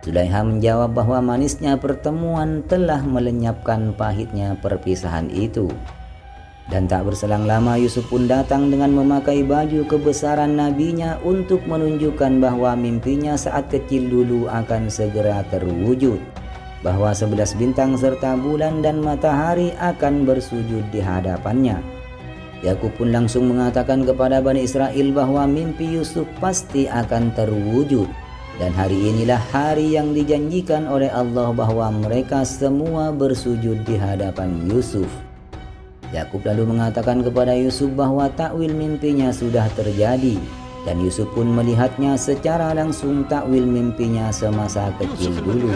Zulaiha menjawab bahwa manisnya pertemuan telah melenyapkan pahitnya perpisahan itu. Dan tak berselang lama Yusuf pun datang dengan memakai baju kebesaran nabinya untuk menunjukkan bahwa mimpinya saat kecil dulu akan segera terwujud, bahwa 11 bintang serta bulan dan matahari akan bersujud di hadapannya. Yakub pun langsung mengatakan kepada Bani Israel bahwa mimpi Yusuf pasti akan terwujud, dan hari inilah hari yang dijanjikan oleh Allah bahwa mereka semua bersujud di hadapan Yusuf. Yakub lalu mengatakan kepada Yusuf bahwa takwil mimpinya sudah terjadi, dan Yusuf pun melihatnya secara langsung takwil mimpinya semasa kecil dulu.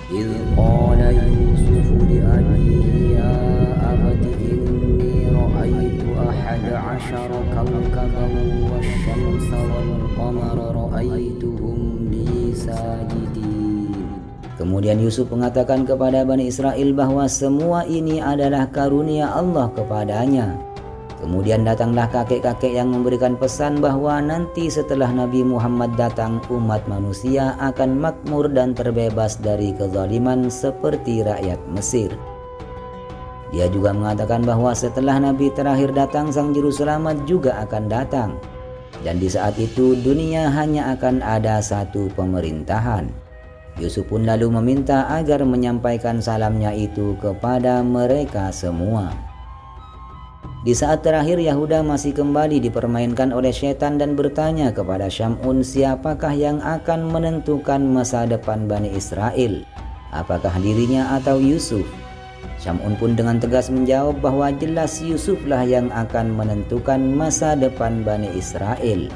إذ قال يوسف لأبيه يا أبت إني رأيت 11 كوكبا والشمس والقمر رأيتهم لي ساجدين. Kemudian Yusuf mengatakan kepada Bani Israel bahwa semua ini adalah karunia Allah kepadanya. Kemudian datanglah kakek-kakek yang memberikan pesan bahwa nanti setelah Nabi Muhammad datang, umat manusia akan makmur dan terbebas dari kezaliman seperti rakyat Mesir. Dia juga mengatakan bahwa setelah Nabi terakhir datang, Sang Juru Selamat juga akan datang. Dan di saat itu dunia hanya akan ada satu pemerintahan. Yusuf pun lalu meminta agar menyampaikan salamnya itu kepada mereka semua. Di saat terakhir Yahuda masih kembali dipermainkan oleh setan dan bertanya kepada Syamun siapakah yang akan menentukan masa depan Bani Israel, apakah dirinya atau Yusuf. Syamun pun dengan tegas menjawab bahwa jelas Yusuflah yang akan menentukan masa depan Bani Israel.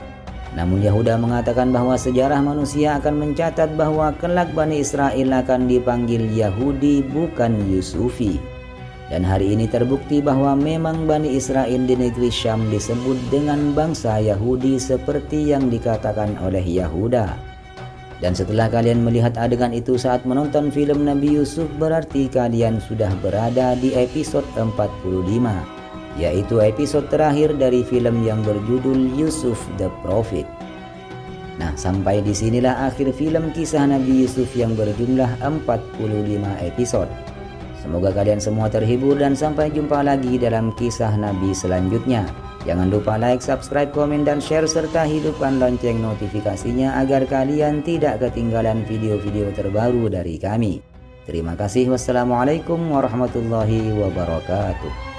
Namun Yahuda mengatakan bahwa sejarah manusia akan mencatat bahwa kelak Bani Israel akan dipanggil Yahudi bukan Yusufi. Dan hari ini terbukti bahwa memang Bani Israel di negeri Syam disebut dengan bangsa Yahudi seperti yang dikatakan oleh Yahuda. Dan setelah kalian melihat adegan itu saat menonton film Nabi Yusuf, berarti kalian sudah berada di episode 45, yaitu episode terakhir dari film yang berjudul Yusuf the Prophet. Nah, sampai disinilah akhir film kisah Nabi Yusuf yang berjumlah 45 episode. Semoga kalian semua terhibur dan sampai jumpa lagi dalam kisah Nabi selanjutnya. Jangan lupa like, subscribe, komen, dan share serta hidupkan lonceng notifikasinya agar kalian tidak ketinggalan video-video terbaru dari kami. Terima kasih. Wassalamualaikum warahmatullahi wabarakatuh.